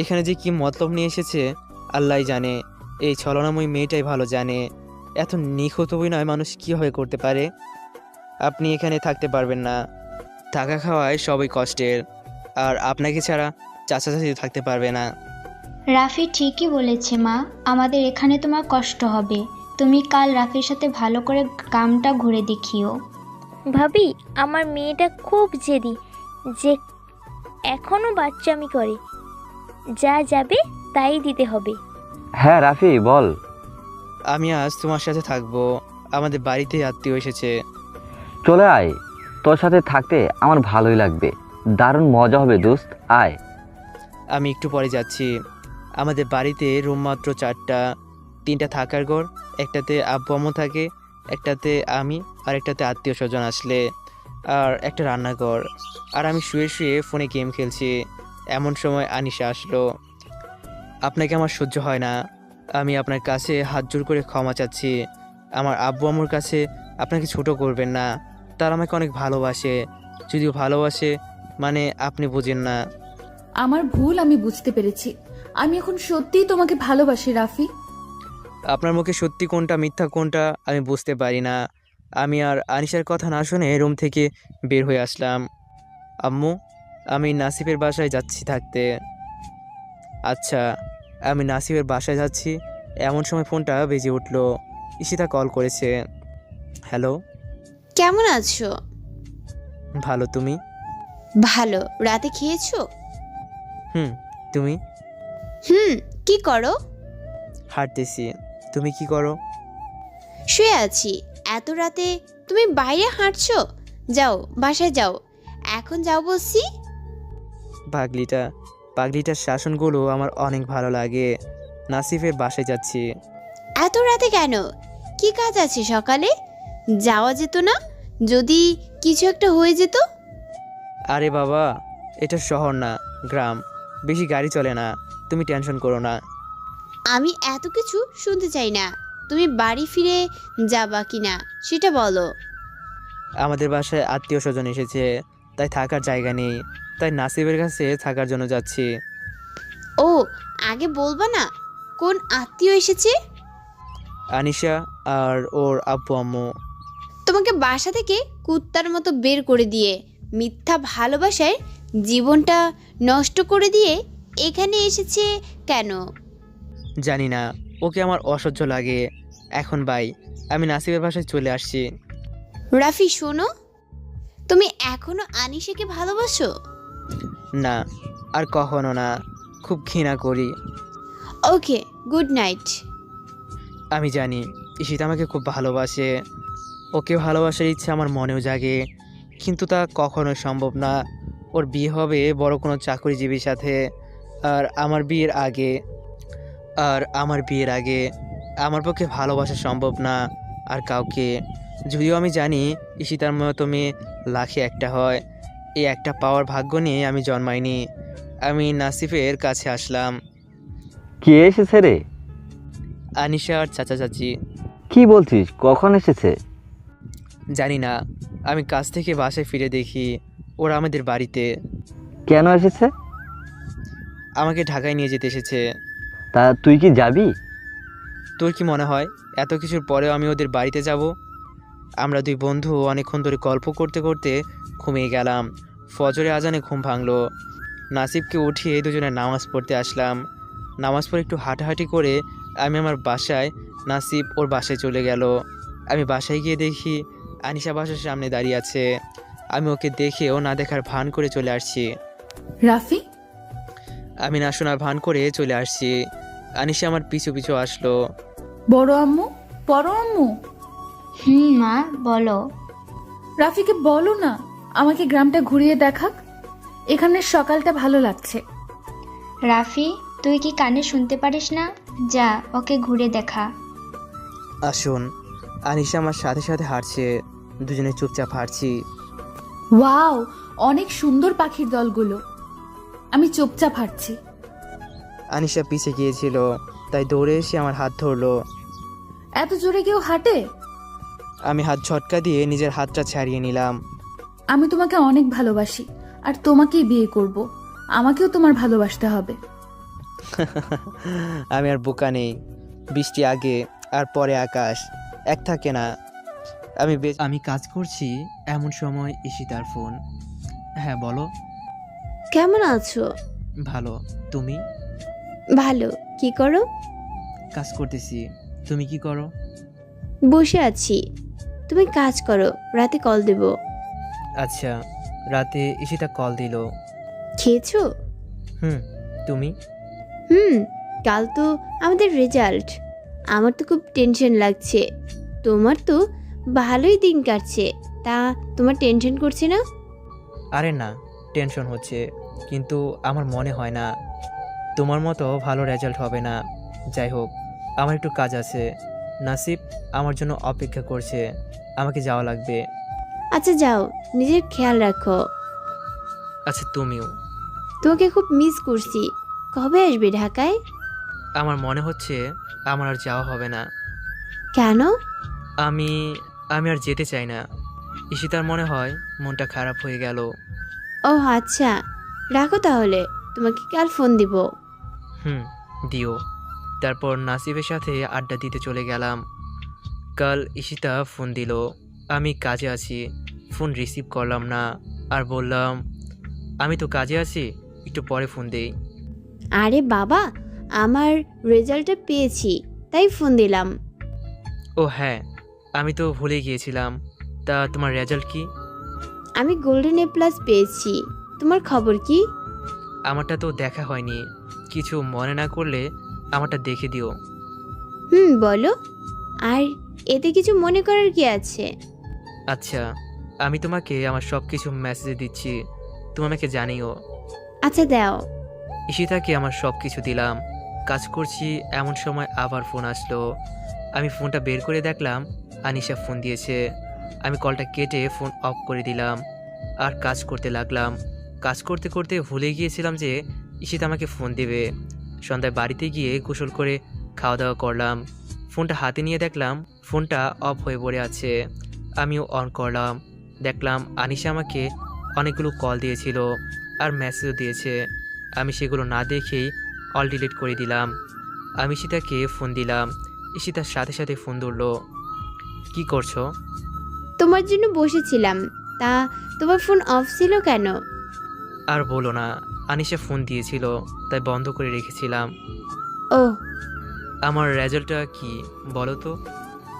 Speaker 1: এখানে যে কি মতলব নিয়ে এসেছে আল্লাহই জানে। এই ছলনাময়ী মেয়েটাই ভালো জানে এত নিখুঁত অভিনয় মানুষ কীভাবে করতে পারে। আপনি এখানে থাকতে পারবেন না, থাকা খাওয়ায় সবই কষ্টের। আর আপনাকে ছাড়া চাচা চাচি থাকতে পারবে না।
Speaker 2: রাফি ঠিকই বলেছে মা, আমাদের এখানে তোমার কষ্ট হবে। তুমি কাল রাফির সাথে ভালো করে কামটা ঘুরে দেখিও।
Speaker 8: ভাবি, আমার মেয়েটা খুব জেদি, যে এখনও বাচ্চামি করে। যা যাবে তাই দিতে হবে।
Speaker 6: হ্যাঁ রাফি বল।
Speaker 1: আমি আজ তোমার সাথে থাকবো, আমাদের বাড়িতে আত্মীয় এসেছে।
Speaker 6: চলে আয়, তোর সাথে থাকতে আমার ভালোই লাগবে। দারুণ মজা হবে দোস্ত, আয়।
Speaker 1: আমি একটু পরে যাচ্ছি। আমাদের বাড়িতে রুম মাত্র 4টা, 3টা থাকার ঘর, একটাতে আব্বু আম্মু থাকে, একটাতে আমি, আর একটাতে আত্মীয় স্বজন আসলে, আর একটা রান্নাঘর। আর আমি শুয়ে শুয়ে ফোনে গেম খেলছি। এমন সময় আনিশা আসলো। আপনাকে আমার সহ্য হয় না, আমি আপনার কাছে হাত জোর করে ক্ষমা চাচ্ছি। আমার আব্বু আম্মুর কাছে আপনাকে ছোট করবেন না, তারা আমাকে অনেক ভালোবাসে। যদিও ভালোবাসে মানে আপনি বুঝেন না।
Speaker 9: আমার ভুল আমি বুঝতে পেরেছি। আমি এখন সত্যিই তোমাকে ভালোবাসি রাফি।
Speaker 1: আপনার মুখে সত্যি কোনটা মিথ্যা কোনটা আমি বুঝতে পারি না। আমি আর আনিশার কথা না শুনে রুম থেকে বের হয়ে আসলাম। আম্মু, আমি নাসিফের বাসায় যাচ্ছি থাকতে। আচ্ছা, আমি নাসিফের বাসায় যাচ্ছি এমন সময় ফোনটা বেজে উঠলো। ঈশিতা কল করেছে। হ্যালো।
Speaker 11: কেমন আছো?
Speaker 1: ভালো, তুমি?
Speaker 11: ভালো। রাতে খেয়েছো?
Speaker 1: তুমি?
Speaker 11: কি করো?
Speaker 1: হাঁটতেছি। তুমি কি করো?
Speaker 11: শুয়ে আছি। এত রাতে তুমি বাইরে হাঁটছো? যাও, বাসায় যাও। এখন যাও বলছি।
Speaker 1: পাগলিটার শাসনগুলো আমার অনেক ভালো লাগে। নাসিফের বাসায় যাচ্ছি।
Speaker 11: এত রাতে কেন? কি কাজ আছে সকালে? যাওয়া যেত না? যদি কিছু একটা হয়ে যেত?
Speaker 1: আরে বাবা, এটা শহর না, গ্রাম, বেশি গাড়ি চলে না, তুমি টেনশন করো না।
Speaker 11: আমি এত কিছু শুনতে চাই না। তুমি বাড়ি ফিরে যাবা কিনা সেটা বলো।
Speaker 1: আমাদের বাসায় আত্মীয় স্বজন এসেছে, তাই থাকার জায়গা নেই, তাই নাসিবের কাছে থাকার জন্য যাচ্ছি।
Speaker 11: ও, আগে বলবা না কোন আত্মীয় এসেছে?
Speaker 1: আনিশা আর ওর আব্বু আম্মু।
Speaker 11: তোমাকে বাসা থেকে কুত্তার মতো বের করে দিয়ে, মিথ্যা ভালোবাসায় জীবনটা নষ্ট করে দিয়ে এখানে এসেছে কেন?
Speaker 1: জানি না, ওকে আমার অসহ্য লাগে। এখন বাই, আমি নাসিবের বাসায় চলে আসছি।
Speaker 11: রাফি শোনো, তুমি এখনো আনিশাকে ভালোবাসো?
Speaker 1: না, আর কখনো না, খুব ঘৃণা করি।
Speaker 11: ওকে, গুড নাইট।
Speaker 1: আমি জানি ঈশিতা আমাকে খুব ভালোবাসে, ওকে ভালোবাসার ইচ্ছে আমার মনেও জাগে, কিন্তু তা কখনোই সম্ভব না। ওর বিয়ে হবে বড় কোনো চাকরিজীবীর সাথে, আর আমার বিয়ের আগে আমার পক্ষে ভালোবাসা সম্ভব না আর কাউকে। যদিও আমি জানি ঈশিতার মতো মেয়ে লাখে একটা হয়, এই একটা পাওয়ার ভাগ্য নিয়ে আমি জন্মাইনি। আমি নাসিফের কাছে আসলাম।
Speaker 6: কে এসেছে রে?
Speaker 1: আনিশা আর চাচা চাচি।
Speaker 6: কি বলছিস, কখন এসেছে?
Speaker 1: জানি না, আমি কাজ থেকে বাসায় ফিরে দেখি ওরা আমাদের বাড়িতে।
Speaker 6: কেন এসেছে?
Speaker 1: আমাকে ঢাকায় নিয়ে যেতে এসেছে।
Speaker 6: তা তুই কি যাবি?
Speaker 1: তোর কি মনে হয় এত কিছুর পরেও আমি ওদের বাড়িতে যাব? আমরা দুই বন্ধু অনেকক্ষণ ধরে গল্প করতে করতে ঘুমিয়ে গেলাম। ফজরে আজানে ঘুম ভাঙলো। নাসিবকে উঠিয়ে দুজনে নামাজ পড়তে আসলাম। নামাজ পড়ে একটু হাঁটাহাঁটি করে আমি আমার বাসায়, নাসিব ওর বাসায় চলে গেল। আমি বাসায় গিয়ে দেখি আনিশা বাসার সামনে দাঁড়িয়ে আছে। আমি ওকে দেখেও না দেখার ভান করে চলে আসছি।
Speaker 9: রাফি,
Speaker 1: আমি না শোনার ভান করে চলে আসছি। আনিশা আমার পিছু পিছু আসলো।
Speaker 9: বড় আম্মু, বড় আম্মু,
Speaker 2: মা বলো।
Speaker 9: রাফিকে বলো না আমাকে গ্রামটা ঘুরিয়ে দেখাক। এখানের সকালটা ভালো লাগছে।
Speaker 2: রাফি, তুই কি কানে শুনতে পারিস না? যা ওকে ঘুরে দেখা।
Speaker 1: আসুন। আনিশা আমার সাথে সাথে হাঁটছে, দুজনে চুপচাপ হাঁটছি।
Speaker 9: ওয়াও, অনেক সুন্দর পাখির দলগুলো। আমি চুপচাপ হাঁটছি।
Speaker 1: আনিশা পিছে গিয়েছিল, তাই দৌড়ে এসে আমার হাত ধরলো।
Speaker 9: এত জোরে কেউ হাঁটে?
Speaker 1: আমি হাত ঝটকা দিয়ে নিজের হাতটা ছাড়িয়ে নিলাম।
Speaker 9: আমি তোমাকে অনেক ভালোবাসি আর তোমাকেই বিয়ে করব। আমাকেও তোমার ভালোবাসতে হবে।
Speaker 1: আমি আর বোকা নেই। বৃষ্টি আগে আর পরে আকাশ এক থাকে না। আমি কাজ করছি এমন সময় ঈশিতার ফোন। হ্যাঁ বলো।
Speaker 11: কেমন আছো?
Speaker 1: ভালো, তুমি?
Speaker 11: ভালো। কি করো?
Speaker 1: কাজ করতেছি। তুমি কি করো?
Speaker 11: বসে আছি। তুমি কাজ করো, রাতে কল দেব।
Speaker 1: আচ্ছা। রাতে ঈশিতা কল দিল।
Speaker 11: খেয়েছো?
Speaker 1: তুমি?
Speaker 11: কাল তো আমাদের রেজাল্ট। আমার তো খুব টেনশন লাগছে। তোমার তো ভালোই দিন কাটছে, তা তোমার টেনশন করছে না?
Speaker 1: আরে না, টেনশন হচ্ছে, কিন্তু আমার মনে হয় না তোমার মতো ভালো রেজাল্ট হবে না। যাই হোক, আমার একটু কাজ আছে। নাসিব আমার জন্য অপেক্ষা করছে, আমাকে যাওয়া লাগবে।
Speaker 11: আচ্ছা যাও, নিজের খেয়াল রাখো।
Speaker 1: আচ্ছা তুমিও।
Speaker 11: তোমাকে খুব মিস করছি। কবে আসবে ঢাকায়?
Speaker 1: আমার মনে হচ্ছে আমার আর যাওয়া হবে না।
Speaker 11: কেন?
Speaker 1: আমি আর যেতে চাই না। ঈশিতার মনে হয় মনটা খারাপ হয়ে গেল।
Speaker 11: ও আচ্ছা, রাখো তাহলে, তোমাকে কাল ফোন দিব।
Speaker 1: দিও। তারপর নাসিবের সাথে আড্ডা দিতে চলে গেলাম। কাল ঈশিতা ফোন দিল। আমি কাজে আছি, ফোন রিসিভ করলাম না আর বললাম আমি তো কাজে আছি, একটু পরে ফোন দেই।
Speaker 11: আরে বাবা, আমার রেজাল্টটা পেয়েছি তাই ফোন দিলাম।
Speaker 1: ও হ্যাঁ, আমি তো ভুলে গিয়েছিলাম। তা তোমার রেজাল্ট কি?
Speaker 11: আমি গোল্ডেন এ প্লাস পেয়েছি। তোমার খবর কি?
Speaker 1: আমারটা তো দেখা হয়নি, কিছু মনে না করলে আমারটা দেখে দিও।
Speaker 11: বলো। আর এতে কিছু মনে করার কি আছে?
Speaker 1: আচ্ছা, আমি তোমাকে আমার সব কিছু মেসেজে দিচ্ছি, তুমি আমাকে জানিও।
Speaker 11: আচ্ছা দাও।
Speaker 1: ঈশিতাকে আমার সব কিছু দিলাম। কাজ করছি এমন সময় আবার ফোন আসলো। আমি ফোনটা বের করে দেখলাম আনিশা ফোন দিয়েছে। আমি কলটা কেটে ফোন অফ করে দিলাম আর কাজ করতে লাগলাম। কাজ করতে করতে ভুলে গিয়েছিলাম যে ঈশিতা আমাকে ফোন দেবে। সন্ধ্যায় বাড়িতে গিয়ে গোসল করে খাওয়া দাওয়া করলাম। ফোনটা হাতে নিয়ে দেখলাম ফোনটা অফ হয়ে পড়ে আছে। আমিও অন করলাম, দেখলাম আনিশা আমাকে অনেকগুলো কল দিয়েছিল আর মেসেজও দিয়েছে। আমি সেগুলো না দেখেই অল ডিলিট করে দিলাম। আমি ঈশিতাকে ফোন দিলাম। ঈশিতার সাথে সাথে ফোন ধরলো। কি করছো?
Speaker 11: তোমার জন্য বসেছিলাম। তা তোমার ফোন অফ ছিল কেন?
Speaker 1: আর বলো না, আনিশা ফোন দিয়েছিল তাই বন্ধ করে রেখেছিলাম।
Speaker 11: ও,
Speaker 1: আমার রেজাল্টটা কি বলো তো?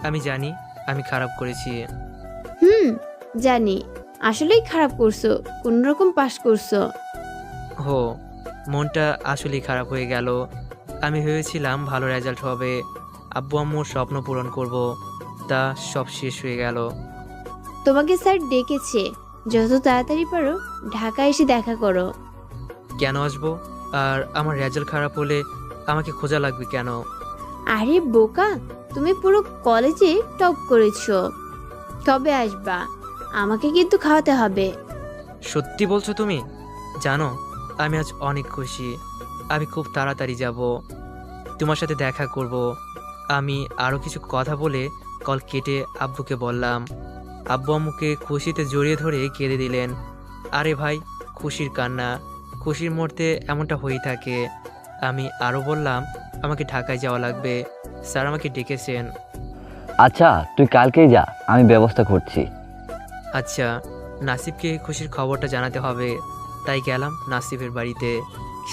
Speaker 1: আমি জানি আমি খারাপ করেছি।
Speaker 11: জানি। আসলেই খারাপ করছো, কোনোরকম পাস করছো।
Speaker 1: হো, মনটা আসলেই খারাপ হয়ে গেল। আমি ভেবেছিলাম ভালো রেজাল্ট হবে, আব্বু আম্মুর স্বপ্ন পূরণ করব, তা সব শেষ হয়ে গেল।
Speaker 11: তোমাকে স্যার ডেকেছে, যত তাড়াতাড়ি পারো ঢাকা এসে দেখা করো।
Speaker 1: কেন আসবো? আর আমার রেজাল্ট খারাপ হলে আমাকে খোঁজা লাগবে কেন?
Speaker 11: আরে বোকা, তুমি পুরো কলেজে টপ করেছো, তবে আসবা। আমাকে কিন্তু খাওয়াতে হবে।
Speaker 1: সত্যি বলছো তুমি? জানো, আমি আজ অনেক খুশি। আমি খুব তাড়াতাড়ি যাব, তোমার সাথে দেখা করব। আমি আরও কিছু কথা বলে কল কেটে আব্বুকে বললাম। আব্বু আম্মুকে খুশিতে জড়িয়ে ধরে কেঁদে দিলেন। আরে ভাই, খুশির কান্না, খুশির মুহূর্তে এমনটা হয়েই থাকে। আমি আরও বললাম আমাকে ঢাকায় যাওয়া লাগবে, স্যার আমাকে ডেকেছেন।
Speaker 6: আচ্ছা, তুই কালকেই যা, আমি ব্যবস্থা করছি।
Speaker 1: আচ্ছা, নাসিবকে খুশির খবরটা জানাতে হবে, তাই গেলাম নাসিবের বাড়িতে।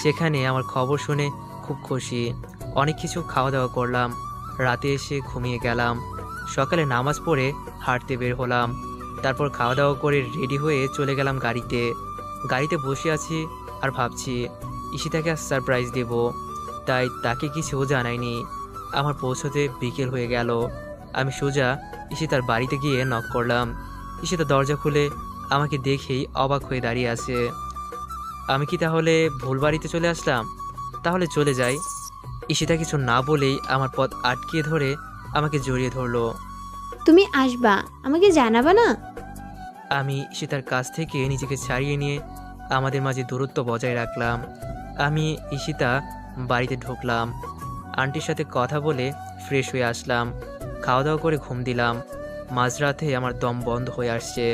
Speaker 1: সেখানে আমার খবর শুনে খুব খুশি। অনেক কিছু খাওয়া দাওয়া করলাম, রাতে এসে ঘুমিয়ে গেলাম। সকালে নামাজ পড়ে হাঁটতে বের হলাম। তারপর খাওয়া দাওয়া করে রেডি হয়ে চলে গেলাম গাড়িতে। গাড়িতে বসে আছি আর ভাবছি ঈশিতাকে আজ সারপ্রাইজ দেব, তাই তাকে কিছু জানাইনি। আমার পৌঁছতে বিকেল হয়ে গেল। আমি সোজা ঈশিতার বাড়িতে গিয়ে নক করলাম। ঈশিতা দরজা খুলে আমাকে দেখেই অবাক হয়ে দাঁড়িয়ে আছে। আমি কি তাহলে ভুল বাড়িতে চলে আসলাম? তাহলে চলে যাই। ঈশিতা কিছু না বলেই আমার পথ আটকিয়ে ধরে আমাকে জড়িয়ে ধরলো।
Speaker 11: তুমি আসবা, আমাকে জানাবা না?
Speaker 1: আমি ঈশিতার কাছ থেকে নিজেকে ছাড়িয়ে নিয়ে আমাদের মাঝে দূরত্ব বজায় রাখলাম। আমি ঈশিতা বাড়িতে ঢুকলাম, আন্টির সাথে কথা বলে ফ্রেশ হয়ে আসলাম, খাওয়া দাওয়া করে ঘুম দিলাম। মাঝরাতে আমার দম বন্ধ হয়ে আসছে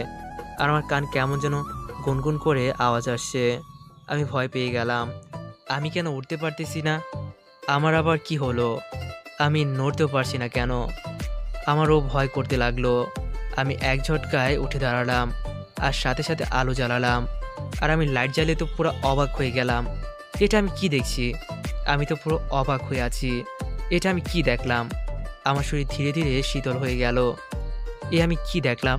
Speaker 1: আর আমার কান কেমন যেন গুনগুন করে আওয়াজ আসছে। আমি ভয় পেয়ে গেলাম। আমি কেন উঠতে পারতেছি না? আমার আবার কি হলো? আমি নড়তেও পারছি না কেন? আমারও ভয় করতে লাগলো। আমি এক ঝটকায় উঠে দাঁড়ালাম আর সাথে সাথে আলো জ্বালালাম। আর আমি লাইট জ্বালিয়ে তো পুরো অবাক হয়ে গেলাম। এটা আমি কি দেখছি? আমি তো পুরো অবাক হয়ে আছি। এটা আমি কি দেখলাম? আমার শরীর ধীরে ধীরে শীতল হয়ে গেল। আমি কি দেখলাম?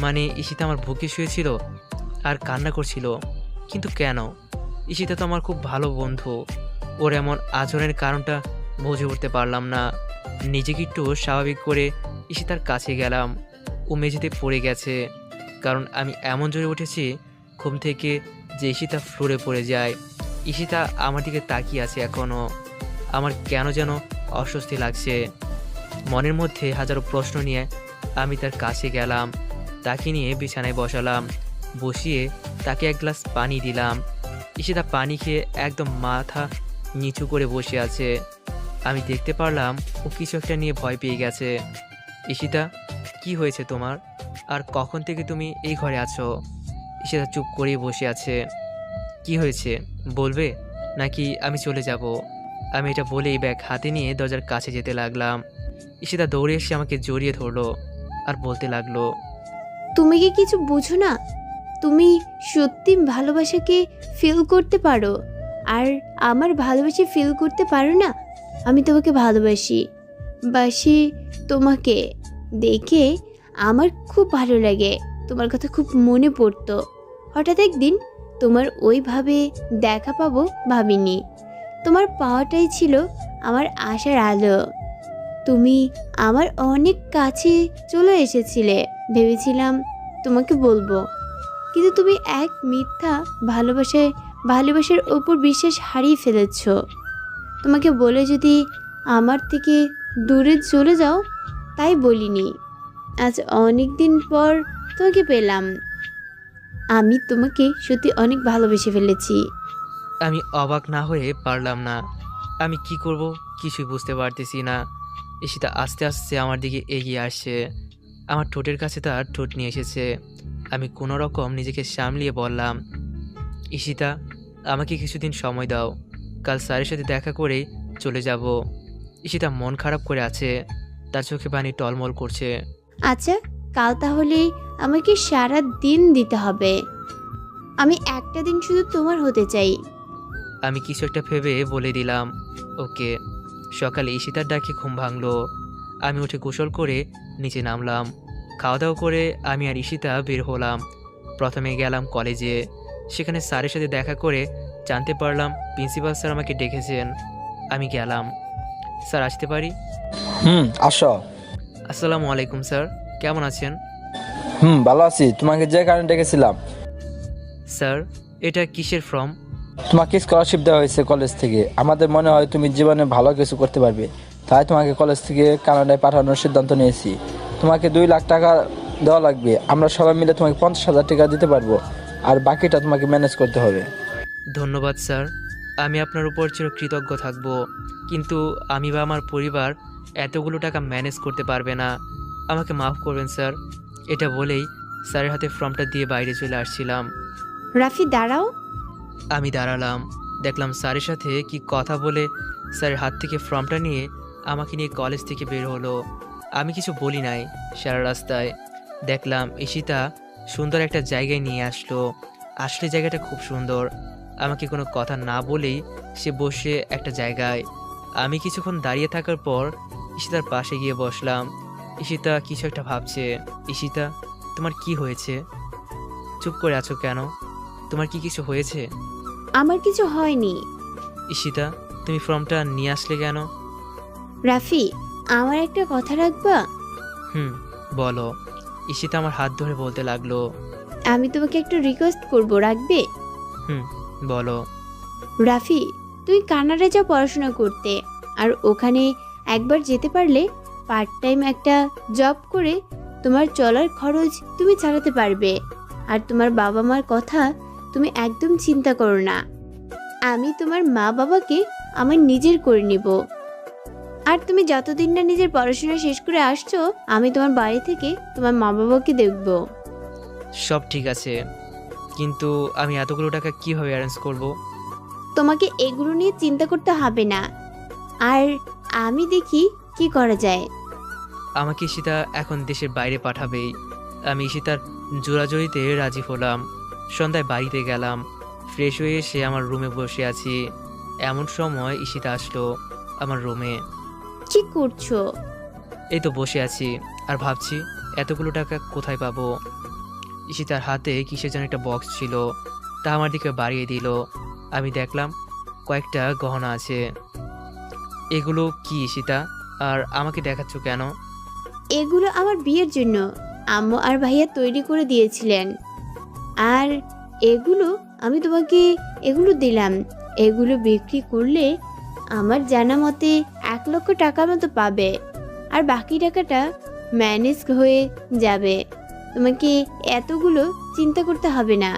Speaker 1: মানে ঈশিতা আমার বুকে শুয়েছিল আর কান্না করছিল, কিন্তু কেন? ঈশিতা তো আমার খুব ভালো বন্ধু। ওর এমন আচরণের কারণটা বুঝে উঠতে পারলাম না। নিজেকে একটু স্বাভাবিক করে ঈশিতার কাছে গেলাম। ও মেঝেতে পড়ে গেছে, কারণ আমি এমন জোরে উঠেছি ঘুম থেকে যে ঈশিতা ফ্লোরে পড়ে যায়। ঈশিতা আমার দিকে তাকিয়ে আছে এখনও। আমার কেন যেন অস্বস্তি লাগছে। মনের মধ্যে হাজারো প্রশ্ন নিয়ে আমি তার কাছে গেলাম, তাকে নিয়ে বিছানায় বসালাম, বসিয়ে তাকে এক গ্লাস পানি দিলাম। ঈশিতা পানি খেয়ে একদম মাথা নিচু করে বসে আছে। আমি দেখতে পারলাম ও কিছু একটা নিয়ে ভয় পেয়ে গেছে। ঈশিতা, কি হয়েছে তোমার? আর কখন থেকে তুমি এই ঘরে আছো? ঈশিতা চুপ করেই বসে আছে। কি হয়েছে বলবে, নাকি আমি চলে যাব? আমি এটা বলেই ব্যাগ হাতে নিয়ে দরজার কাছে যেতে লাগলাম। ঈশিতা দৌড়ে এসে আমাকে জড়িয়ে ধরলো আর বলতে লাগলো,
Speaker 11: তুমি কি কিছু বুঝো না? তুমি সত্যি ভালোবাসাকে ফিল করতে পারো, আর আমার ভালোবাসা ফিল করতে পারো না? আমি তোমাকে ভালোবাসি, তোমাকে দেখে আমার খুব ভালো লাগে। তোমার কথা খুব মনে পড়তো। হঠাৎ একদিন তোমার ওইভাবে দেখা পাবো ভাবিনি। তোমার পাওয়াটাই ছিল আমার আশার আলো। তুমি আমার অনেক কাছে চলে এসেছিলে, ভেবেছিলাম তোমাকে বলবো, কিন্তু তুমি এক মিথ্যা ভালোবাসার ওপর বিশ্বাস হারিয়ে ফেলেছ। তোমাকে বলে যদি আমার থেকে দূরে চলে যাও, তাই বলিনি। আজ অনেক দিন পর তোমাকে পেলাম। আমি তোমাকে সত্যি অনেক ভালোবেসে ফেলেছি।
Speaker 1: আমি অবাক না হয়ে পারলাম না। আমি কি করব কিছুই বুঝতে পারতেছি না। ঈশিতা আস্তে আস্তে আমার দিকে এগিয়ে আসছে। আমার ঠোঁটের কাছে তার ঠোঁট নিয়ে এসেছে। আমি কোনো রকম নিজেকে সামলিয়ে বললাম, ঈশিতা, আমাকে কিছুদিন সময় দাও, কাল স্যারের সাথে দেখা করেই চলে যাব। ঈশিতা মন খারাপ করে আছে, তার চোখে পানি টলমল করছে।
Speaker 11: আচ্ছা, কাল তাহলে আমাকে সারা দিন দিতে হবে। আমি একটা দিন শুধু তোমার হতে চাই।
Speaker 1: আমি কিছু একটা ভেবে বলে দিলাম, ওকে। সকালে ঈশিতার ডাকে ঘুম ভাঙলো। আমি উঠে গোসল করে নিচে নামলাম। খাওয়া দাওয়া করে আমি আর ঈশিতা বের হলাম। প্রথমে গেলাম কলেজে। সেখানে স্যারের সাথে দেখা করে জানতে পারলাম প্রিন্সিপাল স্যার আমাকে ডেকেছেন। আমি গেলাম। স্যার, আসতে পারি?
Speaker 3: আসো।
Speaker 1: আসসালামু আলাইকুম স্যার, কেমন আছেন?
Speaker 3: ভালো আছি। তোমাকে যে কারণে ডেকেছিলাম।
Speaker 1: স্যার, এটা কিসের ফর্ম?
Speaker 3: তোমাকে স্কলারশিপ দেওয়া হয়েছে কলেজ থেকে। আমাদের মনে হয় তুমি জীবনে ভালো কিছু করতে পারবে, তাই তোমাকে কলেজ থেকে কানাডায় পাঠানোর সিদ্ধান্ত নিয়েছি। তোমাকে 2 লাখ টাকা দেওয়া লাগবে। আমরা সবাই মিলে তোমাকে 50,000 টাকা দিতে পারবো, আর বাকিটা তোমাকে ম্যানেজ করতে হবে।
Speaker 1: ধন্যবাদ স্যার, আমি আপনার উপর চিরকৃতজ্ঞ থাকব। কিন্তু আমি বা আমার পরিবার এতগুলো টাকা ম্যানেজ করতে পারবে না, আমাকে মাফ করবেন স্যার। এটা বলেই স্যারের হাতে ফর্মটা দিয়ে বাইরে চলে আসছিলাম।
Speaker 11: রাফি, দাঁড়াও।
Speaker 1: আমি দাঁড়ালাম, দেখলাম স্যারের সাথে কি কথা বলে স্যারের হাত থেকে ফর্মটা নিয়ে আমাকে নিয়ে কলেজ থেকে বের হলো। আমি কিছু বলি নাই। সারা রাস্তায় দেখলাম ঈশিতা সুন্দর একটা জায়গায় নিয়ে আসলো। আসলে জায়গাটা খুব সুন্দর। আমাকে কোনো কথা না বলেই সে বসে একটা জায়গায়। আমি কিছুক্ষণ দাঁড়িয়ে থাকার পর ঈশিতার পাশে গিয়ে বসলাম। ঈশিতা কিছু একটা ভাবছে। ঈশিতা, তোমার কি হয়েছে? চুপ করে আছো কেন? তোমার কি কিছু হয়েছে?
Speaker 11: আমার কিছু হয়নি।
Speaker 1: ঈশিতা, তুমি ফর্মটা নিয়ে আসলে কেন?
Speaker 11: রাফি, আমার একটা কথা রাখবা?
Speaker 1: বলো। ঈশিতা আমার হাত ধরে বলতে লাগলো।
Speaker 11: আমি তোমাকে একটা রিকোয়েস্ট করব, রাখবে?
Speaker 1: বলো।
Speaker 11: রাফি, তুই কানাডা যাও পড়াশোনা করতে, আর ওখানে একবার যেতে পারলে পার্ট টাইম একটা জব করে তোমার চলার খরচ তুমি চালাতে পারবে। আর তোমার বাবা মার কথা তুমি একদম চিন্তা করো না। আমি তোমার মা বাবাকে আমার নিজের করে নিব। আর তুমি যতদিন না নিজের পড়াশোনা শেষ করে আসছো, আমি তোমার বাড়ি থেকে তোমার মা বাবাকে দেখব।
Speaker 1: সব ঠিক আছে, কিন্তু আমি এতগুলো টাকা কিভাবে অ্যারেঞ্জ করব?
Speaker 11: তোমাকে এগুলো নিয়ে চিন্তা করতে হবে না, আর আমি দেখি কি করা যায়।
Speaker 1: আমাকে ঈশিতা এখন দেশের বাইরে পাঠাবেই। আমি ঈশিতার জোরাজোরিতে রাজি হলাম। সন্ধ্যায় বাড়িতে গেলাম। ফ্রেশ হয়ে এসে আমার রুমে বসে আছি। এমন সময় ঈশিতা আসলো আমার রুমে।
Speaker 11: কি করছো?
Speaker 1: এই তো বসে আছি আর ভাবছি এতগুলো টাকা কোথায় পাবো। ঈশিতার হাতে কিসের যেন একটা বক্স ছিল, তা আমার দিকে বাড়িয়ে দিল। আমি দেখলাম কয়েকটা গহনা আছে। এগুলো কি ঈশিতা, আর আমাকে দেখাচ্ছ কেন?
Speaker 11: এগুলো আমার বিয়ের জন্য আম্মু আর ভাইয়া তৈরি করে দিয়েছিলেন, আর এগুলো আমি তোমাকে এগুলো দিলাম। এগুলো বিক্রি করলে আমার জানা মতে 1,00,000 টাকা মতো পাবে, আর বাকি টাকাটা ম্যানেজ হয়ে যাবে। তোমাকে এতগুলো চিন্তা করতে হবে না।